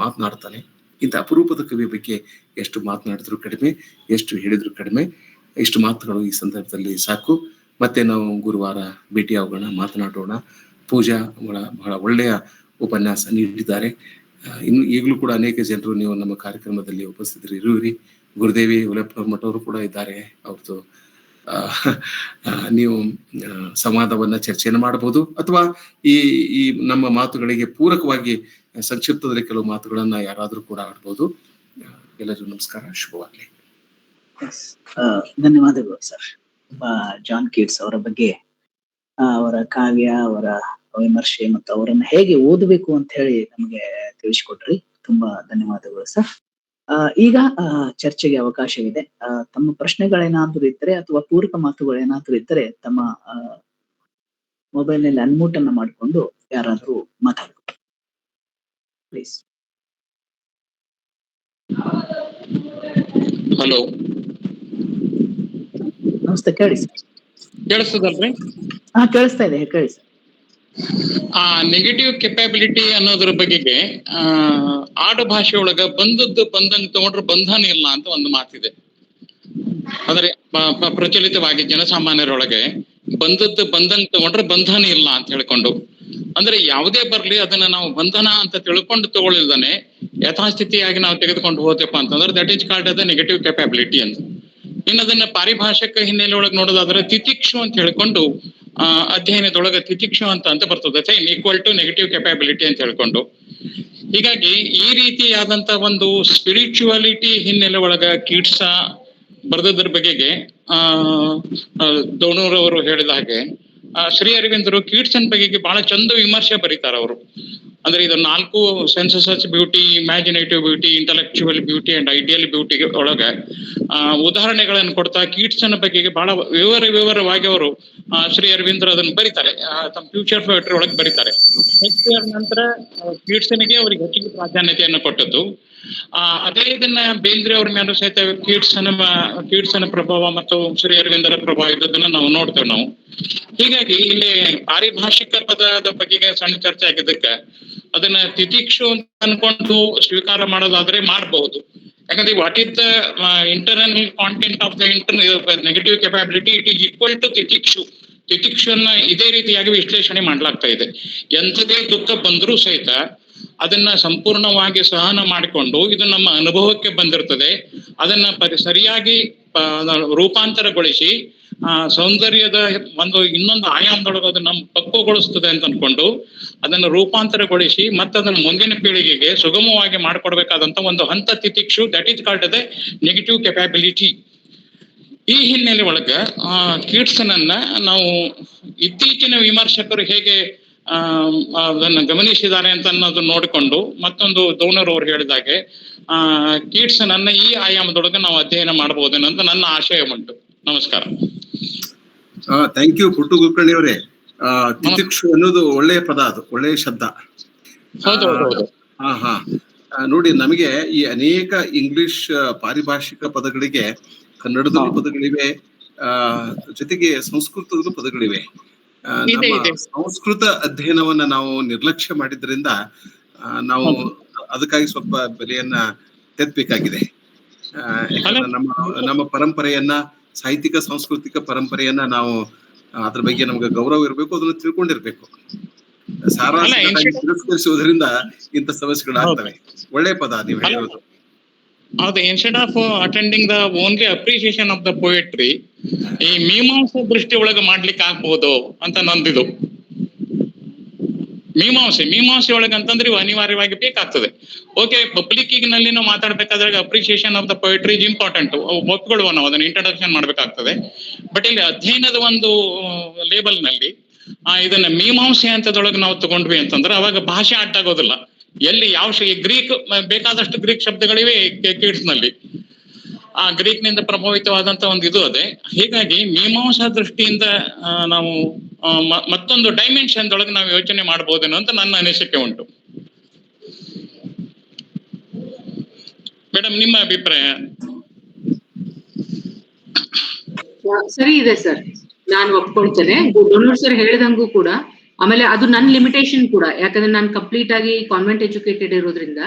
ಮಾತನಾಡ್ತಾನೆ. ಇಂಥ ಅಪರೂಪದ ಕವಿಯ ಬಗ್ಗೆ ಎಷ್ಟು ಮಾತನಾಡಿದ್ರು ಕಡಿಮೆ, ಎಷ್ಟು ಹೇಳಿದ್ರು ಕಡಿಮೆ. ಇಷ್ಟು ಮಾತುಗಳು ಈ ಸಂದರ್ಭದಲ್ಲಿ ಸಾಕು. ಮತ್ತೆ ನಾವು ಗುರುವಾರ ಭೇಟಿಯಾಗೋಣ, ಮಾತನಾಡೋಣ. ಪೂಜಾ ಬಹಳ ಒಳ್ಳೆಯ ಉಪನ್ಯಾಸ ನೀಡಿದ್ದಾರೆ. ಇನ್ನು ಈಗಲೂ ಕೂಡ ಅನೇಕ ಜನರು ನೀವು ನಮ್ಮ ಕಾರ್ಯಕ್ರಮದಲ್ಲಿ ಉಪಸ್ಥಿತರಿರುವಿರಿ. ಗುರುದೇವಿ ಉಲಪ್ಪ ಮಠವರು ಕೂಡ ಇದ್ದಾರೆ. ಅವ್ರದ್ದು ನೀವು ಸಂವಾದವನ್ನ ಚರ್ಚೆಯನ್ನು ಮಾಡಬಹುದು, ಅಥವಾ ಈ ಈ ನಮ್ಮ ಮಾತುಗಳಿಗೆ ಪೂರಕವಾಗಿ ಸಂಕ್ಷಿಪ್ತದಲ್ಲಿ ಕೆಲವು ಮಾತುಗಳನ್ನ ಯಾರಾದ್ರೂ ಕೂಡ ಆಡ್ಬೋದು. ಎಲ್ಲರಿಗೂ ನಮಸ್ಕಾರ, ಶುಭವಾಗಲಿ. ಧನ್ಯವಾದಗಳು ಸರ್. ಜಾನ್ ಕೀಟ್ಸ್ ಅವರ ಬಗ್ಗೆ, ಅವರ ಕಾವ್ಯ, ಅವರ ವಿಮರ್ಶೆ ಮತ್ತು ಅವರನ್ನ ಹೇಗೆ ಓದಬೇಕು ಅಂತ ಹೇಳಿ ನಮಗೆ ತಿಳಿಸಿಕೊಟ್ರಿ. ತುಂಬಾ ಧನ್ಯವಾದಗಳು ಸರ್. ಈಗ ಚರ್ಚೆಗೆ ಅವಕಾಶವಿದೆ. ತಮ್ಮ ಪ್ರಶ್ನೆಗಳೇನಾದ್ರೂ ಇದ್ದರೆ ಅಥವಾ ಪೂರಕ ಮಾತುಗಳೇನಾದ್ರೂ ಇದ್ದರೆ ತಮ್ಮ ಮೊಬೈಲ್ ನಲ್ಲಿ ಅನ್ಮ್ಯೂಟ್ ಅನ್ನ ಮಾಡಿಕೊಂಡು ಯಾರಾದ್ರೂ ಮಾತಾಡಬಹುದು, ಪ್ಲೀಸ್. ಹಲೋ, ನಮಸ್ತೆ. ಕೇಳಿ ಸರ್. ಕೇಳಿಸ್ತದಲ್ರಿ? ಕೇಳಿಸ್ತಾ ಇದೆ, ಕೇಳಿ ಸರ್. ನೆಗೆಟಿವ್ ಕೆಪಾಬಿಲಿಟಿ ಅನ್ನೋದ್ರ ಬಗೆಗೆ ಆಡು ಭಾಷೆ ಒಳಗ ಬಂದದ್ದು ಬಂದಂಗ್ ತಗೊಂಡ್ರೆ ಬಂಧನ ಇಲ್ಲ ಅಂತ ಒಂದು ಮಾತಿದೆ. ಆದ್ರೆ ಪ್ರಚಲಿತವಾಗಿ ಜನಸಾಮಾನ್ಯರೊಳಗೆ ಬಂದದ್ದು ಬಂದಂಗ್ ತಗೊಂಡ್ರೆ ಬಂಧನ ಇಲ್ಲ ಅಂತ ಹೇಳ್ಕೊಂಡು, ಅಂದ್ರೆ ಯಾವುದೇ ಬರ್ಲಿ ಅದನ್ನ ನಾವು ಬಂಧನ ಅಂತ ತಿಳ್ಕೊಂಡು ತಗೊಳ್ಳಿಲ್ದಾನೆ ಯಥಾಸ್ಥಿತಿಯಾಗಿ ನಾವು ತೆಗೆದುಕೊಂಡು ಹೋದಪ್ಪ ಅಂತಂದ್ರೆ ದಟ್ ಈಸ್ ಕಾಲ್ಡ್ ಅದ ನೆಗೆಟಿವ್ ಕೆಪಾಬಿಲಿಟಿ ಅಂತ. ಇನ್ನು ಅದನ್ನ ಪಾರಿಭಾಷಿಕ ಹಿನ್ನೆಲೆ ಒಳಗೆ ನೋಡೋದಾದ್ರೆ ತಿತಿಕ್ಷು ಅಂತ ಹೇಳ್ಕೊಂಡು ಅಧ್ಯಯನದೊಳಗ ತಿತಿಕ್ಷು ಅಂತ ಬರ್ತದೆ, same equal to negative capability ಅಂತ ಹೇಳ್ಕೊಂಡು. ಹೀಗಾಗಿ ಈ ರೀತಿಯಾದಂತ ಒಂದು ಸ್ಪಿರಿಚುವಾಲಿಟಿ ಹಿನ್ನೆಲೆ ಒಳಗ ಕೀಟ್ಸ ಬರೆದದ್ರ ಬಗೆಗೆ ದೋಣೂರವರು ಹೇಳಿದ ಹಾಗೆ ಶ್ರೀ ಅರವಿಂದರು ಕೀಟ್ಸನ್ ಬಗೆಗೆ ಬಹಳ ಚಂದ ವಿಮರ್ಶೆ ಬರೀತಾರ ಅವರು. ಅಂದ್ರೆ ಇದು 4 senses beauty, imaginative beauty, intellectual beauty and ideal beauty ಒಳಗ ಉದಾಹರಣೆಗಳನ್ನು ಕೊಡ್ತಾ ಕೀಟ್ಸನ್ ಬಗೆಗೆ ಬಹಳ ವಿವರವಾಗಿ ಅವರು ಶ್ರೀ ಅರವಿಂದ್ರ ಅದನ್ನು ಬರೀತಾರೆ, ತಮ್ಮ ಫ್ಯೂಚರ್ ಪೋಯಟ್ರಿ ಒಳಗೆ ಬರೀತಾರೆ. ಶೇಕ್ಸ್ಪಿಯರ್ ನಂತರ ಕೀಟ್ಸನ್ಗೆ ಅವರಿಗೆ ಹೆಚ್ಚಿಗೆ ಪ್ರಾಧಾನ್ಯತೆಯನ್ನು ಕೊಟ್ಟದ್ದು. ಅದೇ ಇದನ್ನ ಬೇಂದ್ರೆ ಅವ್ರ ಮೇಲೂ ಸಹಿತ ಕೀಟ್ಸನ ಪ್ರಭಾವ ಮತ್ತು ಶ್ರೀ ಅರವಿಂದರ ಪ್ರಭಾವ ಇದ್ದದನ್ನ ನಾವು ನೋಡ್ತೇವೆ ನಾವು. ಹೀಗಾಗಿ ಇಲ್ಲಿ ಪಾರಿಭಾಷಿಕ ಪದದ ಬಗೆಗೆ ಸಣ್ಣ ಚರ್ಚೆ ಆಗಿದ್ದಕ್ಕೆ ಅದನ್ನ ತಿತಿಕ್ಷು ಅಂತ ಅನ್ಕೊಂಡು ಸ್ವೀಕಾರ ಮಾಡೋದಾದ್ರೆ ಮಾಡಬಹುದು. ಯಾಕಂದ್ರೆ what is the internal content of the negative capability, it is equal to ತಿತಿಕ್ಷು. ತಿತಿಕ್ಷುವನ್ನ ಇದೇ ರೀತಿಯಾಗಿ ವಿಶ್ಲೇಷಣೆ ಮಾಡ್ಲಾಗ್ತಾ ಇದೆ. ಎಂಥದೇ ದುಃಖ ಬಂದರೂ ಸಹಿತ ಅದನ್ನ ಸಂಪೂರ್ಣವಾಗಿ ಸಹನ ಮಾಡಿಕೊಂಡು ಇದು ನಮ್ಮ ಅನುಭವಕ್ಕೆ ಬಂದಿರ್ತದೆ, ಅದನ್ನ ಸರಿಯಾಗಿ ರೂಪಾಂತರಗೊಳಿಸಿ ಸೌಂದರ್ಯದ ಇನ್ನೊಂದು ಆಯಾಮದೊಳಗೆ ಅದನ್ನ ಪಕ್ವಗೊಳಿಸ್ತದೆ ಅಂತ ಅನ್ಕೊಂಡು ಅದನ್ನು ರೂಪಾಂತರಗೊಳಿಸಿ ಮತ್ತೆ ಅದನ್ನ ಮುಂದಿನ ಪೀಳಿಗೆಗೆ ಸುಗಮವಾಗಿ ಮಾಡ್ಕೊಡ್ಬೇಕಾದಂತ ಒಂದು ಹಂತ ತಿತಿಕ್ಷು, that is called the negative capability. ಈ ಹಿನ್ನೆಲೆ ಒಳಗ ಕೀಟ್ಸನನ್ನ ನಾವು ಇತ್ತೀಚಿನ ವಿಮರ್ಶಕರು ಹೇಗೆ ಅದನ್ನ ಗಮನಿಸಿದ್ದಾರೆ ಅಂತ ಅನ್ನೋದು ನೋಡಿಕೊಂಡು ಮತ್ತೊಂದು ದೋಣರ್ ಅವರು ಹೇಳಿದಾಗೆ ಕೀಟ್ಸನನ್ನ ಈ ಆಯಾಮದೊಳಗೆ ನಾವು ಅಧ್ಯಯನ ಮಾಡಬಹುದೇನಂತ ನನ್ನ ಆಶಯ ಉಂಟು. ನಮಸ್ಕಾರ. ಥ್ಯಾಂಕ್ ಯು ಪುಟ್ಟು ಕುಲಕರ್ಣಿ ಅವರೇ. ತಿತಿಕ್ಷು ಅನ್ನೋದು ಒಳ್ಳೆಯ ಪದ, ಅದು ಒಳ್ಳೆಯ ಶಬ್ದ. ನೋಡಿ, ನಮಗೆ ಈ ಅನೇಕ ಇಂಗ್ಲಿಷ್ ಪಾರಿಭಾಷಿಕ ಪದಗಳಿಗೆ ಕನ್ನಡದಲ್ಲೂ ಪದಗಳಿವೆ, ಜೊತೆಗೆ ಸಂಸ್ಕೃತದಲ್ಲೂ ಪದಗಳಿವೆ. ನಮ್ಮ ಸಂಸ್ಕೃತ ಅಧ್ಯಯನವನ್ನ ನಾವು ನಿರ್ಲಕ್ಷ್ಯ ಮಾಡಿದ್ರಿಂದ ನಾವು ಅದಕ್ಕಾಗಿ ಸ್ವಲ್ಪ ಬೆಲೆಯನ್ನ ತೆತ್ತಬೇಕಾಗಿದೆ. ಯಾಕಂದ್ರೆ ನಮ್ಮ ಪರಂಪರೆಯನ್ನ, ಸಾಹಿತ್ಯಿಕ ಸಾಂಸ್ಕೃತಿಕ ಪರಂಪರೆಯನ್ನ ನಾವು ಅದ್ರ ಬಗ್ಗೆ ನಮ್ಗೆ ಗೌರವ ಇರಬೇಕು, ಅದನ್ನ ತಿಳ್ಕೊಂಡಿರ್ಬೇಕು. ತಿರಸ್ಕರಿಸುವುದರಿಂದ ಇಂಥ ಸಮಸ್ಯೆಗಳಾಗ್ತವೆ. ಒಳ್ಳೆ ಪದ ನೀವು ಹೇಳೋದು. ಹೌದು. Instead of attending the only appreciation of the poetry, ಈ ಮೀಮಾಂಸೆ ದೃಷ್ಟಿ ಒಳಗೆ ಮಾಡ್ಲಿಕ್ಕೆ ಆಗ್ಬಹುದು ಅಂತ ನಂದಿದು. ಮೀಮಾಂಸೆ ಒಳಗೆ ಅಂತಂದ್ರೆ ಇವು ಅನಿವಾರ್ಯವಾಗಿ ಬೇಕಾಗ್ತದೆ. ಓಕೆ, ಪಬ್ಲಿಕ್ ನಲ್ಲಿ ನಾವು ಮಾತಾಡ್ಬೇಕಾದ್ರೆ appreciation of the poetry is important, ಒಪ್ಕೊಳ್ಳುವ, ನಾವು ಅದನ್ನ ಇಂಟ್ರಡಕ್ಷನ್ ಮಾಡ್ಬೇಕಾಗ್ತದೆ. ಬಟ್ ಇಲ್ಲಿ ಅಧ್ಯಯನದ ಒಂದು ಲೇಬಲ್ ನಲ್ಲಿ ಇದನ್ನ ಮೀಮಾಂಸೆ ಹಂತದೊಳಗೆ ನಾವು ತಗೊಂಡ್ವಿ ಅಂತಂದ್ರೆ ಅವಾಗ ಭಾಷೆ ಅಡ್ಡಾಗೋದಿಲ್ಲ. ಎಲ್ಲಿ ಯಾವ ಗ್ರೀಕ್, ಬೇಕಾದಷ್ಟು ಗ್ರೀಕ್ ಶಬ್ದಗಳಿವೆ ಕೀಟ್ಸ್ ನಲ್ಲಿ, ಆ ಗ್ರೀಕ್ ನಿಂದ ಪ್ರಭಾವಿತವಾದಂತ ಒಂದು ಇದು ಅದೇ. ಹೀಗಾಗಿ ಮೀಮಾಂಸಾ ದೃಷ್ಟಿಯಿಂದ ನಾವು ಮತ್ತೊಂದು ಡೈಮೆನ್ಷನ್ ದೊಳಗೆ ನಾವು ಯೋಚನೆ ಮಾಡಬಹುದೇನೋ ಅಂತ ನನ್ನ ಅನಿಸಿಕೆ ಉಂಟು. ಮೇಡಮ್, ನಿಮ್ಮ ಅಭಿಪ್ರಾಯ? ಸರಿ ಇದೆ ಸರ್, ನಾನು ಒಪ್ಕೊಳ್ತೇನೆ. ದೊಣ್ಣೂರ್ ಸರ್ ಹೇಳಿದಂಗೂ ಕೂಡ, ಆಮೇಲೆ ಅದು ನನ್ನ ಲಿಮಿಟೇಷನ್ ಕೂಡ. ಯಾಕಂದ್ರೆ ನಾನು ಕಂಪ್ಲೀಟ್ ಆಗಿ ಕಾನ್ವೆಂಟ್ ಎಜುಕೇಟೆಡ್ ಇರೋದ್ರಿಂದ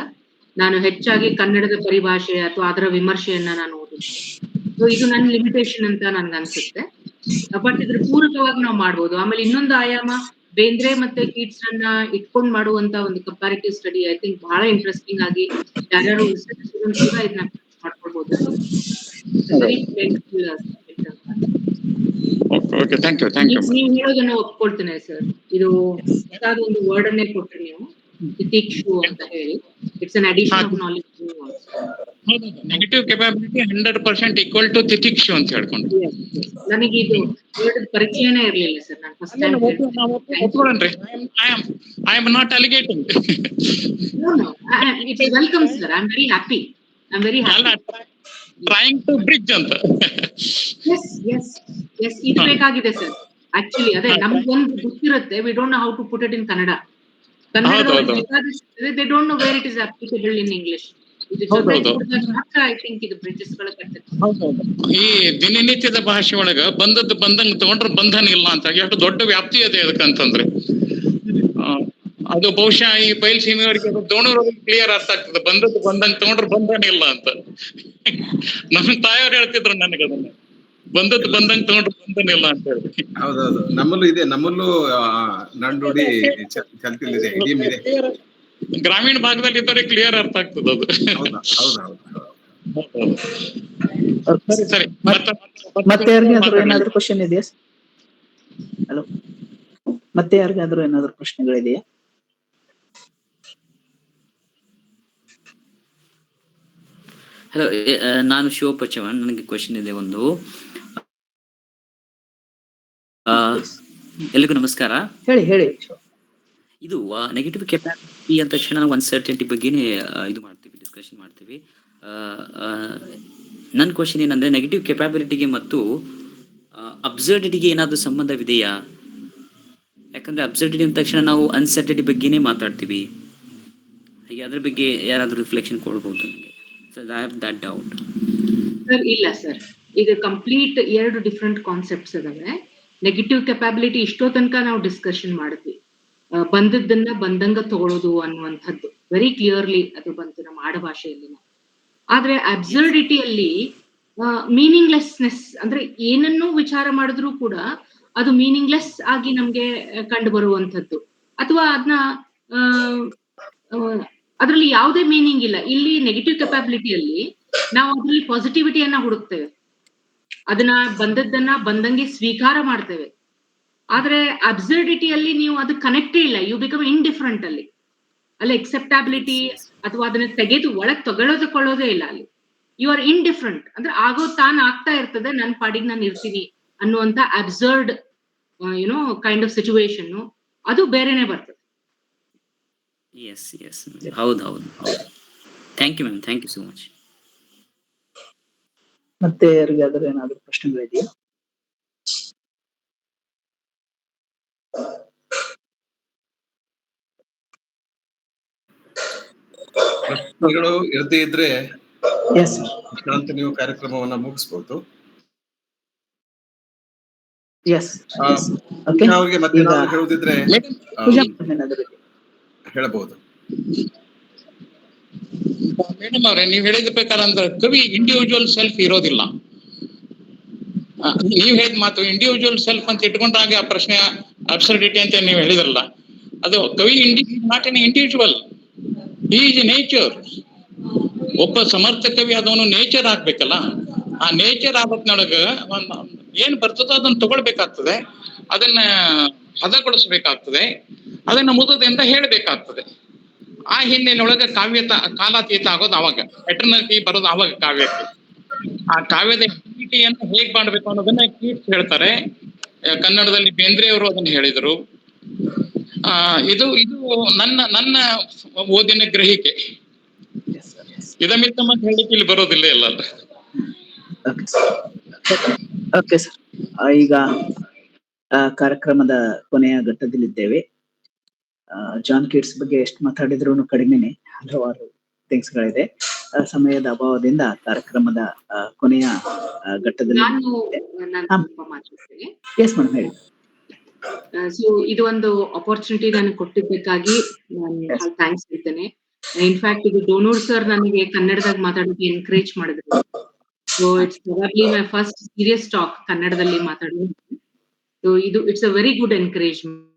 ನಾನು ಹೆಚ್ಚಾಗಿ ಕನ್ನಡದ ಪರಿಭಾಷೆ ಅಥವಾ ಅದರ ವಿಮರ್ಶೆಯನ್ನ ನಾನು ಓದಿದ್ದೆ. ಸೊ ಇದು ನನ್ನ ಲಿಮಿಟೇಷನ್ ಅಂತ ನನ್ಗೆ ಅನ್ಸುತ್ತೆ. ಬಟ್ ಇದ್ರ ಪೂರಕವಾಗಿ ನಾವು ಮಾಡ್ಬೋದು. ಆಮೇಲೆ ಇನ್ನೊಂದು ಆಯಾಮ, ಬೇಂದ್ರೆ ಮತ್ತೆ ಕೀಟ್ಸ್ ಅನ್ನ ಇಟ್ಕೊಂಡ್ ಮಾಡುವಂತ ಒಂದು ಕಂಪ್ಯಾರಿಟಿವ್ ಸ್ಟಡಿ ಐ ಥಿಂಕ್ ಬಹಳ ಇಂಟ್ರೆಸ್ಟಿಂಗ್ ಆಗಿ ಯಾರ್ಯಾರು ಕೂಡ ಇದನ್ನ ಮಾಡ್ಕೊಳ್ಬಹುದು. Okay thank you thank you. ನೀವು ಹೇಳೋದನ್ನ ಒಪ್ಕೊಳ್ತೇನೆ ಸರ್. ಇದು ಹೊಸದಾದ ಒಂದು ವರ್ಡ್ ಅನ್ನೇ ಕೊಟ್ರಿ ನೀವು, ತಿತಿಕ್ಷು ಅಂತ ಹೇಳಿ. It's an addition of knowledge. Negative capability 100% equal to ತಿತಿಕ್ಷು ಅಂತ ಹೇಳ್ಕೊಂಡು. ನನಗೆ ಇದು ವರ್ಡ್ ಪರಿಚಯನೇ ಇರಲಿಲ್ಲ ಸರ್. ನಾನು ಫಸ್ಟ್ ಟೈಮ್ ಒಪ್ಕೊಳ್ಳೋಣ್ರಿ. I am not allegating. It's welcome sir. I am very happy. I am very happy. Trying to bridge ಅಂತ. ಎಸ್ ಇದು ಬೇಕಾಗಿದೆ ಸರ್. ಆಕ್ಚುಲಿ ಅದೇ ನಮ್ಗೊಂದು ಗೊತ್ತಿರುತ್ತೆ, we don't know how to put it in Kannada. They don't know where it is applicable in English. ಮಾತ್ರ I think ಇದು bridges ಗಳ ಕಟ್ಟುತ್ತೆ. ಈ ದಿನನಿತ್ಯದ ಭಾಷೆ ಒಳಗ ಬಂದದ್ದು ಬಂದಂಗ್ ತಗೊಂಡ್ರೆ ಬಂಧನ ಇಲ್ಲ ಅಂತ ಎಷ್ಟು ದೊಡ್ಡ ವ್ಯಾಪ್ತಿ ಇದೆ ಅದಕ್ಕಂತಂದ್ರೆ. ಅದು ಬಹುಶಃ ಈ ಬಯಲುಸೀಮೆಯವರಿಗೆ ದೋಣೂರವರಿಗೆ ಕ್ಲಿಯರ್ ಅರ್ಥ ಆಗ್ತದೆ. ಬಂದದ್ದು ಬಂದಂಗ್ ತಗೊಂಡ್ರೆ ಬಂಧನ ಇಲ್ಲ ಅಂತ. ನಮ್ಮ ತಾಯಿಯವ್ರು ಹೇಳ್ತಿದ್ರು ನನಗೆ ಅದನ್ನ, ಬಂದದ್ದು ಬಂದಂಗ್ ತಗೊಂಡ್ರೆ ಬಂಧನ ಇಲ್ಲ ಅಂತ ಹೇಳಿ. ಹೌದೌದು, ನಮ್ಮಲ್ಲೂ ಇದೆ. ನಮ್ಮಲ್ಲೂ ನಾಣ್ಣುಡಿ ಚಾಲ್ತಿಲಿದೆ, ಇದೆ. ಗ್ರಾಮೀಣ ಭಾಗದಲ್ಲಿ ಇದ್ದವ್ರಿಗೆ ಕ್ಲಿಯರ್ ಅರ್ಥ ಆಗ್ತದೆ ಅದು. ಸರಿ ಸರಿ. ಮತ್ತೆ ಯಾರಿಗಾದ್ರೂ ಏನಾದ್ರು ಕ್ವಶನ್ ಇದೆಯಾ? ಹಲೋ, ಮತ್ತೆ ಯಾರಿಗಾದ್ರೂ ಏನಾದ್ರು ಪ್ರಶ್ನೆಗಳಿದೆಯಾ? ಹಲೋ, ನಾನು ಶಿವಪಚವನ್. ನನಗೆ ಕ್ವಶನ್ ಇದೆ ಒಂದು. ಎಲ್ರಿಗೂ ನಮಸ್ಕಾರ. ಹೇಳಿ. ಇದು ನೆಗೆಟಿವ್ ಕೆಪಾಬಿಲಿಟಿ ಅಂತ ತಕ್ಷಣ ನಾವು ಅನ್ಸರ್ಟನಿಟಿ ಬಗ್ಗೆನೇ ಇದು ಮಾಡ್ತೀವಿ, ಡಿಸ್ಕಷನ್ ಮಾಡ್ತೀವಿ. ನನ್ನ ಕ್ವಶನ್ ಏನಂದ್ರೆ, ನೆಗೆಟಿವ್ ಕೆಪಾಬಿಲಿಟಿಗೆ ಮತ್ತು ಅಬ್ಸರ್ಡಿಟಿಗೆ ಏನಾದ್ರು ಸಂಬಂಧವಿದೆಯಾ? ಯಾಕಂದ್ರೆ ಅಬ್ಸರ್ಡಿಟಿ ಅಂದ ತಕ್ಷಣ ನಾವು ಅನ್ಸರ್ಟನಿಟಿ ಬಗ್ಗೆನೇ ಮಾತಾಡ್ತೀವಿ. ಹಾಗೆ ಅದ್ರ ಬಗ್ಗೆ ಯಾರಾದ್ರೂ ರಿಫ್ಲೆಕ್ಷನ್ ಕೊಡ್ಬೋದು ನನಗೆ. I have that doubt. Sir ಇಲ್ಲ ಸರ್, ಇದು ಕಂಪ್ಲೀಟ್ ಎರಡು ಡಿಫ್ರೆಂಟ್ ಕಾನ್ಸೆಪ್ಟ್ಸ್ ಇದಾವೆ. ನೆಗೆಟಿವ್ ಕೆಪಾಬಿಲಿಟಿ ಇಷ್ಟೋ ತನಕ ನಾವು ಡಿಸ್ಕಷನ್ ಮಾಡಿದ್ವಿ. ಬಂದದ್ದನ್ನ ಬಂದಂಗ ತಗೊಳ್ಳೋದು ಅನ್ನುವಂಥದ್ದು ವೆರಿ ಕ್ಲಿಯರ್ಲಿ ಅದು ಬಂತು ನಮ್ಮ ಆಡಭಾಷೆಯಲ್ಲಿ. ಆದ್ರೆ ಅಬ್ಸರ್ಡಿಟಿಯಲ್ಲಿ ಮೀನಿಂಗ್ಲೆಸ್ನೆಸ್, ಅಂದ್ರೆ ಏನನ್ನೂ ವಿಚಾರ ಮಾಡಿದ್ರು ಕೂಡ ಅದು ಮೀನಿಂಗ್ಲೆಸ್ ಆಗಿ ನಮ್ಗೆ ಕಂಡು ಬರುವಂಥದ್ದು, ಅಥವಾ ಅದನ್ನ ಅದ್ರಲ್ಲಿ ಯಾವುದೇ ಮೀನಿಂಗ್ ಇಲ್ಲ. ಇಲ್ಲಿ ನೆಗೆಟಿವ್ ಕೆಪಾಬಿಲಿಟಿಯಲ್ಲಿ ನಾವು ಅದ್ರಲ್ಲಿ ಪಾಸಿಟಿವಿಟಿಯನ್ನ ಹುಡುಕ್ತೇವೆ, ಅದನ್ನ ಬಂದದ್ದನ್ನ ಬಂದಂಗೆ ಸ್ವೀಕಾರ ಮಾಡ್ತೇವೆ. ಆದ್ರೆ ಅಬ್ಸರ್ಡಿಟಿಯಲ್ಲಿ ನೀವು ಅದು ಕನೆಕ್ಟೇ ಇಲ್ಲ, ಯು ಬಿಕಮ್ ಇಂಡಿಫರೆಂಟ್. ಅಲ್ಲಿ ಎಕ್ಸೆಪ್ಟಾಬಿಲಿಟಿ ಅಥವಾ ಅದನ್ನ ತೆಗೆದು ಒಳಗ್ ತಗೊಳ್ಳೋದೇ ಇಲ್ಲ. ಅಲ್ಲಿ ಯು ಆರ್ ಇಂಡಿಫರೆಂಟ್. ಅಂದ್ರೆ ಆಗೋ ತಾನ್ ಆಗ್ತಾ ಇರ್ತದೆ, ನನ್ನ ಪಾಡಿಗೆ ನಾನು ಇರ್ತೀನಿ ಅನ್ನುವಂತ ಅಬ್ಸರ್ಡ್ ಕೈಂಡ್ ಆಫ್ ಸಿಚುವೇಶನ್, ಅದು ಬೇರೆನೆ ಬರ್ತದೆ. ಎಸ್ ಹೌದು. Thank you ma'am, thank you so much. ಮತ್ತೆ ಯಾರಿಗಾದ್ರೂ ಏನಾದ್ರು ಪ್ರಶ್ನೆಗಳಿದೆಯಾ? ಪ್ರಶ್ನೆಗಳು ಇರದೇ ಇದ್ರೆ ಎಸ್ ಅಂತ ನೀವು ಕಾರ್ಯಕ್ರಮವನ್ನ ಮುಗಿಸ್ಬೋದು. Yes okay. ಅವ್ರಿಗೆ ಮತ್ತೆ ಹೇಳುದಿದ್ರೆ ಹೇಳಬಹುದು. ಮೇಡಮ್ ಅವ್ರೆ, ನೀವ್ ಹೇಳಿದ ಪ್ರಕಾರ ಅಂದ್ರೆ ಕವಿ ಇಂಡಿವಿಜುವಲ್ ಸೆಲ್ಫ್ ಇರೋದಿಲ್ಲ. ನೀವ್ ಹೇಳಿದ ಮಾತು ಇಂಡಿವಿಜುವಲ್ ಸೆಲ್ಫ್ ಅಂತ ಇಟ್ಕೊಂಡಾಗ ಆ ಪ್ರಶ್ನೆ ಅಬ್ಸರ್ಡಿಟಿ ಅಂತ ನೀವ್ ಹೇಳಿದ್ರಲ್ಲ, ಅದು ಕವಿ not an individual, he is nature. ಒಬ್ಬ ಸಮರ್ಥ ಕವಿ ಅದವನು ನೇಚರ್ ಆಗ್ಬೇಕಲ್ಲ. ಆ ನೇಚರ್ ಆಗ್ಬೇಕನೊಳಗ ಏನ್ ಬರ್ತದೋ ಅದನ್ನ ತಗೊಳ್ಬೇಕಾಗ್ತದೆ, ಅದನ್ನ ಹದಗೊಳಿಸ್ಬೇಕಾಗ್ತದೆ, ಅದನ್ನ ಮುದದಿಂದ ಹೇಳ್ಬೇಕಾಗ್ತದೆ. ಆ ಹಿನ್ನೆಲೆಯೊಳಗೆ ಕಾಲಾತೀತ ಆಗೋದು ಅವಾಗ, ಎಟರ್ನಿಟಿ ಬರೋದು ಅವಾಗ ಕಾವ್ಯಕ್ಕೆ. ಆ ಕಾವ್ಯದ ಎಟರ್ನಿಟಿಯನ್ನು ಹೇಗ್ ಮಾಡ್ಬೇಕು ಅನ್ನೋದನ್ನ ಕೀಟ್ಸ್ ಹೇಳ್ತಾರೆ. ಕನ್ನಡದಲ್ಲಿ ಬೇಂದ್ರೆ ಅವರು ಅದನ್ನ ಹೇಳಿದರು. ಇದು ನನ್ನ ಓದಿನ ಗ್ರಹಿಕೆ. ಇದಮಿತ್ತ ಮತ್ತೆ ಹೇಳಿಕೆ ಇಲ್ಲಿ ಬರೋದಿಲ್ಲ ಎಲ್ಲ. ಓಕೆ ಸರ್, ಈಗ ಕಾರ್ಯಕ್ರಮದ ಕೊನೆಯ ಘಟ್ಟದಲ್ಲಿದ್ದೇವೆ. ಜಾನ್ ಕೀಟ್ಸ್ ಬಗ್ಗೆ ಎಷ್ಟು ಮಾತಾಡಿದ್ರು ಕಡಿಮೆನೆ, ಹಲವಾರು ಥಿಂಗ್ಸ್ ಗಳಿದೆ. ಸಮಯದ ಅಭಾವದಿಂದ ಕಾರ್ಯಕ್ರಮದ ಕೊನೆಯ ಘಟ್ಟದಲ್ಲಿ ಎಸ್ ಮೇಡಮ್ ಹೇಳಿ. ಸೊ ಇದು ಒಂದು ಅಪರ್ಚುನಿಟಿ ನನಗೆ ಕೊಟ್ಟಿದ್ದಕ್ಕಾಗಿ ನಾನು ಥ್ಯಾಂಕ್ಸ್ ಹೇಳ್ತೇನೆ. ಇನ್ಫ್ಯಾಕ್ಟ್ ಇದು ಡೋನೂರ್ ಸರ್ ನನಗೆ ಕನ್ನಡದಾಗ ಮಾತಾಡೋಕೆ ಎನ್ಕರೇಜ್ ಮಾಡಿದ್ರು. So it's probably my first serious talk ಕನ್ನಡದಲ್ಲಿ ಮಾತಾಡೋದು. ಸೊ ಇದು it's a very good encouragement.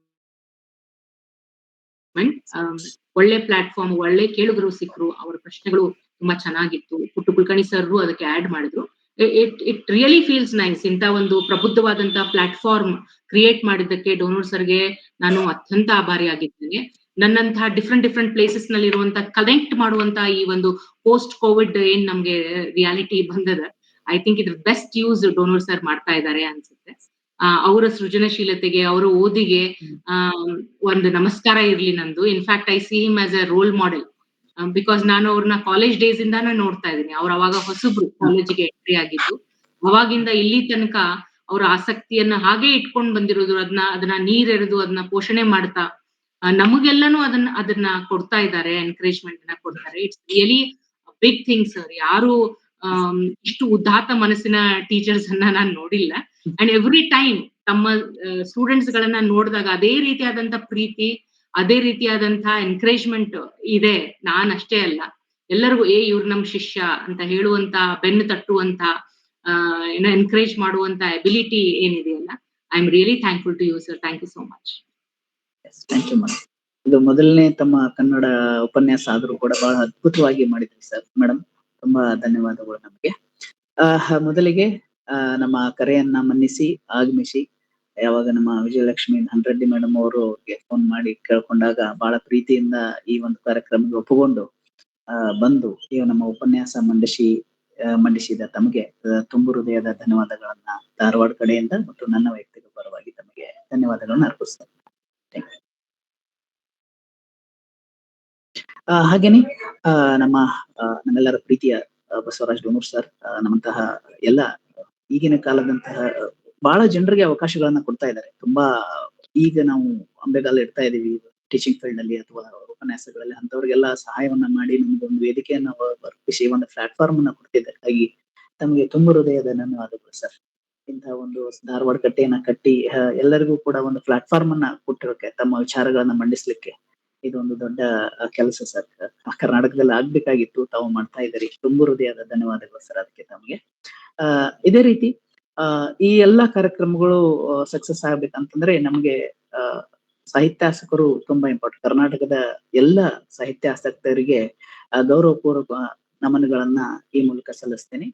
ಒಳ್ಳೆ ಪ್ಲಾಟ್ಫಾರ್ಮ್, ಒಳ್ಳೆ ಕೇಳುಗರು ಸಿಕ್ಕರು, ಅವರ ಪ್ರಶ್ನೆಗಳು ತುಂಬಾ ಚೆನ್ನಾಗಿತ್ತು. ಪುಟ್ಟು ಕುಲಕರ್ಣಿ ಸರ್ ಅದಕ್ಕೆ ಆಡ್ ಮಾಡಿದ್ರು. It really feels nice. ಇಂತ ಒಂದು ಪ್ರಬುದ್ಧವಾದಂತ ಪ್ಲಾಟ್ಫಾರ್ಮ್ ಕ್ರಿಯೇಟ್ ಮಾಡಿದ್ದಕ್ಕೆ ಡೋನರ್ ಸರ್ಗೆ ನಾನು ಅತ್ಯಂತ ಆಭಾರಿಯಾಗಿದ್ದೇನೆ. ನನ್ನಂತಹ ಡಿಫ್ರೆಂಟ್ ಪ್ಲೇಸಸ್ ನಲ್ಲಿ ಇರುವಂತ ಕನೆಕ್ಟ್ ಮಾಡುವಂತ ಈ ಒಂದು ಪೋಸ್ಟ್ ಕೋವಿಡ್ ಏನ್ ನಮ್ಗೆ ರಿಯಾಲಿಟಿ ಬಂದದ, ಐ ಥಿಂಕ್ ಇದ್ರ ಬೆಸ್ಟ್ ಯೂಸ್ ಡೋನರ್ ಸರ್ ಮಾಡ್ತಾ ಇದ್ದಾರೆ ಅನ್ಸುತ್ತೆ. ಅವರ ಸೃಜನಶೀಲತೆಗೆ, ಅವರ ಓದಿಗೆ ಒಂದು ನಮಸ್ಕಾರ ಇರ್ಲಿ ನಂದು. In fact I C him as a role model, because ನಾನು ಅವ್ರನ್ನ ಕಾಲೇಜ್ ಡೇಸ್ ಇಂದಾನು ನೋಡ್ತಾ ಇದ್ದೀನಿ. ಅವ್ರು ಅವಾಗ ಹೊಸಬ್ರು ಕಾಲೇಜಿಗೆ ಎಂಟ್ರಿ ಆಗಿದ್ದು, ಅವಾಗಿಂದ ಇಲ್ಲಿ ತನಕ ಅವ್ರ ಆಸಕ್ತಿಯನ್ನ ಹಾಗೆ ಇಟ್ಕೊಂಡ್ ಬಂದಿರೋದು, ಅದನ್ನ ನೀರೆರೆದು ಅದನ್ನ ಪೋಷಣೆ ಮಾಡ್ತಾ ನಮಗೆಲ್ಲನೂ ಅದನ್ನ ಕೊಡ್ತಾ ಇದ್ದಾರೆ, ಎನ್ಕರೇಜ್ಮೆಂಟ್ ನ ಕೊಡ್ತಾರೆ. It's really big thing sir. ಯಾರು ಇಷ್ಟು ಉದಾತ್ತ ಮನಸ್ಸಿನ ಟೀಚರ್ಸ್ ಅನ್ನ ನಾನು ನೋಡಿಲ್ಲ. ಅಂಡ್ ಎವ್ರಿ ಟೈಮ್ ತಮ್ಮ ಸ್ಟೂಡೆಂಟ್ಸ್ ಗಳನ್ನ ನೋಡಿದಾಗ ಅದೇ ರೀತಿಯಾದಂತ ಪ್ರೀತಿ, ಅದೇ ರೀತಿಯಾದಂತಹ ಎನ್ಕರೇಜ್ಮೆಂಟ್ ಇದೆ. ನಾನ್ ಅಷ್ಟೇ ಅಲ್ಲ, ಎಲ್ಲರಿಗೂ ಇವ್ರು ನಮ್ ಶಿಷ್ಯ ಅಂತ ಹೇಳುವಂತ, ಬೆನ್ನು ತಟ್ಟುವಂತ, ಎನ್ಕರೇಜ್ ಮಾಡುವಂತ ಎಬಿಲಿಟಿ ಏನಿದೆಯಲ್ಲ, I am really thankful to you sir. Thank you so much. Thank you madam. ಇದು ಮೊದಲನೇ ತಮ್ಮ ಕನ್ನಡ ಉಪನ್ಯಾಸ ಆದ್ರೂ ಕೂಡ ಬಹಳ ಅದ್ಭುತವಾಗಿ ಮಾಡಿದ್ರಿ ಸರ್. ಮೇಡಮ್, ತುಂಬಾ ಧನ್ಯವಾದಗಳು. ನಮಗೆ ಮೊದಲಿಗೆ ನಮ್ಮ ಕರೆಯನ್ನ ಮನ್ನಿಸಿ ಆಗಮಿಸಿ, ಯಾವಾಗ ನಮ್ಮ ವಿಜಯಲಕ್ಷ್ಮಿ ಧನರೆಡ್ಡಿ ಮೇಡಮ್ ಅವರು ಫೋನ್ ಮಾಡಿ ಕೇಳ್ಕೊಂಡಾಗ ಬಹಳ ಪ್ರೀತಿಯಿಂದ ಈ ಒಂದು ಕಾರ್ಯಕ್ರಮಕ್ಕೆ ಒಪ್ಪಿಕೊಂಡು ಬಂದು ಈ ನಮ್ಮ ಉಪನ್ಯಾಸ ಮಂಡಿಸಿದ ತಮಗೆ ತುಂಬು ಹೃದಯದ ಧನ್ಯವಾದಗಳನ್ನ ಧಾರವಾಡ ಕಡೆಯಿಂದ ಮತ್ತು ನನ್ನ ವೈಯಕ್ತಿಕ ಪರವಾಗಿ ತಮಗೆ ಧನ್ಯವಾದಗಳನ್ನ ಅರ್ಪಿಸ್ತೇನೆ. ಹಾಗೇನೆ ನಮ್ಮೆಲ್ಲರ ಪ್ರೀತಿಯ ಬಸವರಾಜ್ ಡೋನೂರ್ ಸರ್ ನಮ್ಮಂತಹ ಎಲ್ಲ ಈಗಿನ ಕಾಲದಂತಹ ಬಹಳ ಜನರಿಗೆ ಅವಕಾಶಗಳನ್ನ ಕೊಡ್ತಾ ಇದ್ದಾರೆ. ತುಂಬಾ ಈಗ ನಾವು ಅಂಬೆಗಾಲ ಇಡ್ತಾ ಇದೀವಿ ಟೀಚಿಂಗ್ ಫೀಲ್ಡ್ ನಲ್ಲಿ ಅಥವಾ ಉಪನ್ಯಾಸಗಳಲ್ಲಿ, ಅಂತವ್ರಿಗೆಲ್ಲ ಸಹಾಯವನ್ನ ಮಾಡಿ ನಮ್ಗೊಂದು ವೇದಿಕೆಯನ್ನ ಒದಗಿಸಿ ಒಂದು ಪ್ಲಾಟ್ಫಾರ್ಮ್ ಅನ್ನ ಕೊಡ್ತಿದ್ದಾರೆ. ಹಾಗಾಗಿ ತಮಗೆ ತುಂಬ ಹೃದಯದ ಧನ್ಯವಾದಗಳು ಸರ್. ಇಂತಹ ಒಂದು ಧಾರವಾಡ ಕಟ್ಟೆಯನ್ನ ಕಟ್ಟಿ ಎಲ್ಲರಿಗೂ ಕೂಡ ಒಂದು ಪ್ಲಾಟ್ಫಾರ್ಮ್ ಅನ್ನ ಕೊಟ್ಟಿರೋಕೆ, ತಮ್ಮ ವಿಚಾರಗಳನ್ನ ಮಂಡಿಸ್ಲಿಕ್ಕೆ ಇದೊಂದು ದೊಡ್ಡ ಕೆಲಸ ಸರ್. ಕರ್ನಾಟಕದಲ್ಲಿ ಆಗ್ಬೇಕಾಗಿತ್ತು, ತಾವು ಮಾಡ್ತಾ ಇದ್ದೀರಿ. ತುಂಬ ಹೃದಯದ ಧನ್ಯವಾದಗಳು ಸರ್ ಅದಕ್ಕೆ ತಮಗೆ. ಇದೇ ರೀತಿ ಈ ಎಲ್ಲಾ ಕಾರ್ಯಕ್ರಮಗಳು ಸಕ್ಸಸ್ ಆಗ್ಬೇಕಂತಂದ್ರೆ ನಮ್ಗೆ ಸಾಹಿತ್ಯಾಸಕರು ತುಂಬಾ ಇಂಪಾರ್ಟೆಂಟ್. ಕರ್ನಾಟಕದ ಎಲ್ಲ ಸಾಹಿತ್ಯಾಸಕ್ತರಿಗೆ ಗೌರವಪೂರ್ವಕ ನಮನಗಳನ್ನ ಈ ಮೂಲಕ ಸಲ್ಲಿಸ್ತೇನೆ.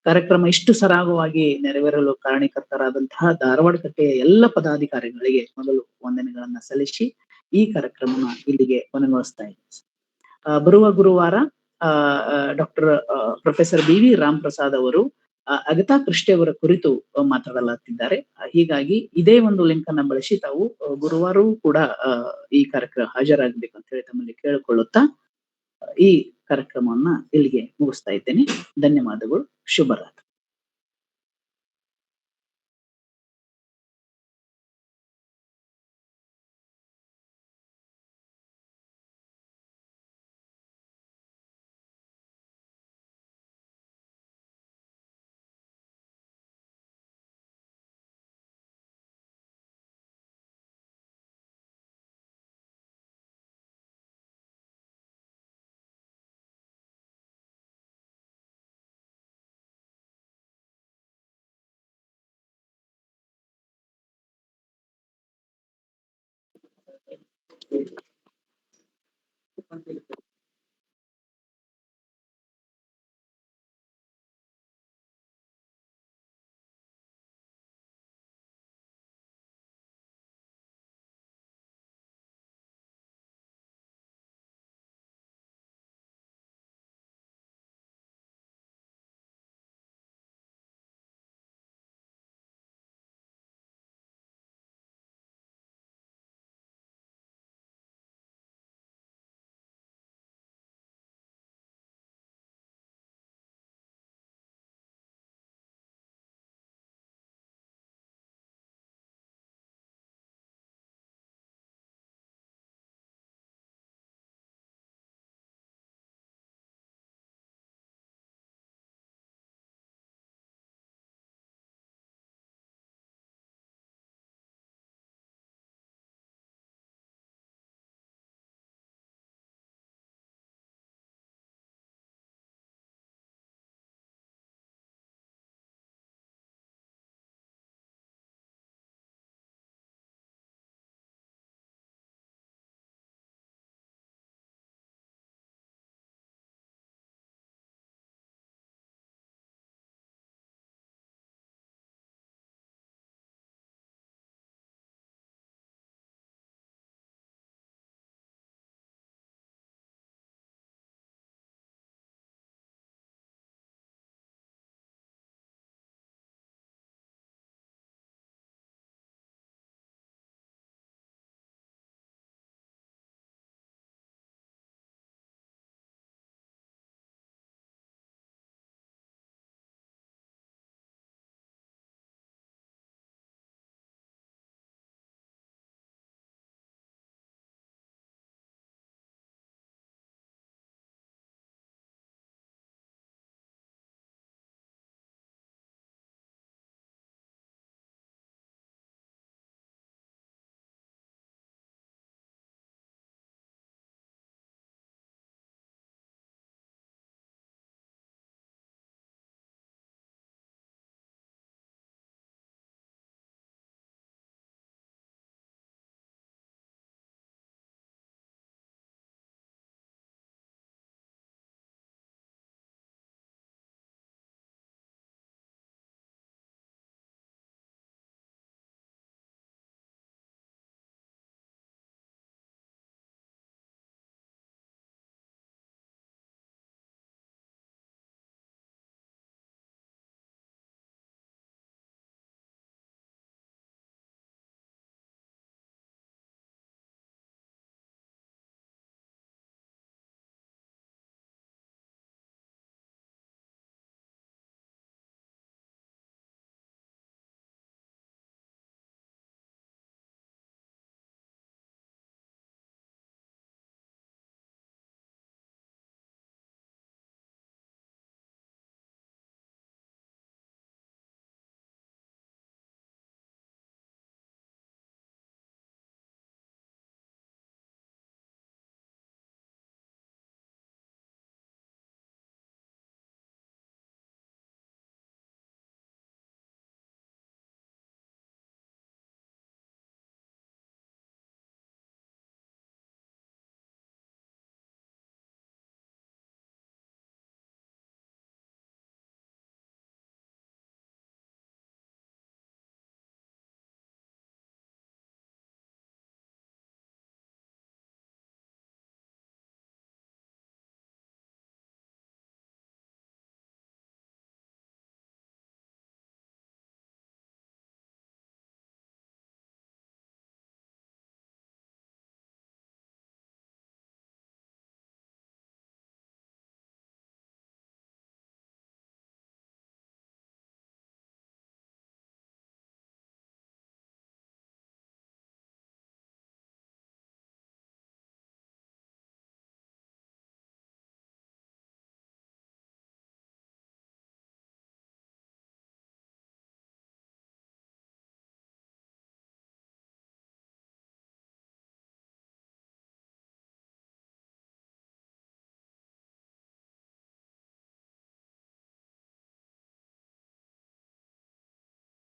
ಕಾರ್ಯಕ್ರಮ ಇಷ್ಟು ಸರಾಗವಾಗಿ ನೆರವೇರಲು ಕಾರಣೀಕರ್ತರಾದಂತಹ ಧಾರವಾಡ ಕಟ್ಟೆಯ ಎಲ್ಲ ಪದಾಧಿಕಾರಿಗಳಿಗೆ ಮೊದಲು ವಂದನೆಗಳನ್ನ ಸಲ್ಲಿಸಿ ಈ ಕಾರ್ಯಕ್ರಮನ ಇಲ್ಲಿಗೆ ಕೊನೆಗೊಳಿಸ್ತಾ ಇದ್ದೀನಿ. ಬರುವ ಗುರುವಾರ doctor professor BV Ram Prasad ಅವರು ಅಗತಾ ಕ್ರಿಸ್ಟಿ ಅವರ ಕುರಿತು ಮಾತನಾಡಲಾಗ್ತಿದ್ದಾರೆ. ಹೀಗಾಗಿ ಇದೇ ಒಂದು ಲಿಂಕ್ ಅನ್ನ ಬಳಸಿ ತಾವು ಗುರುವಾರವೂ ಕೂಡ ಈ ಕಾರ್ಯಕ್ರಮ ಹಾಜರಾಗಬೇಕು ಅಂತ ಹೇಳಿ ತಮ್ಮಲ್ಲಿ ಕೇಳಿಕೊಳ್ಳುತ್ತಾ ಈ ಕಾರ್ಯಕ್ರಮವನ್ನ ಇಲ್ಲಿಗೆ ಮುಗಿಸ್ತಾ ಇದ್ದೇನೆ. ಧನ್ಯವಾದಗಳು. ಶುಭರಾತ್ರಿ.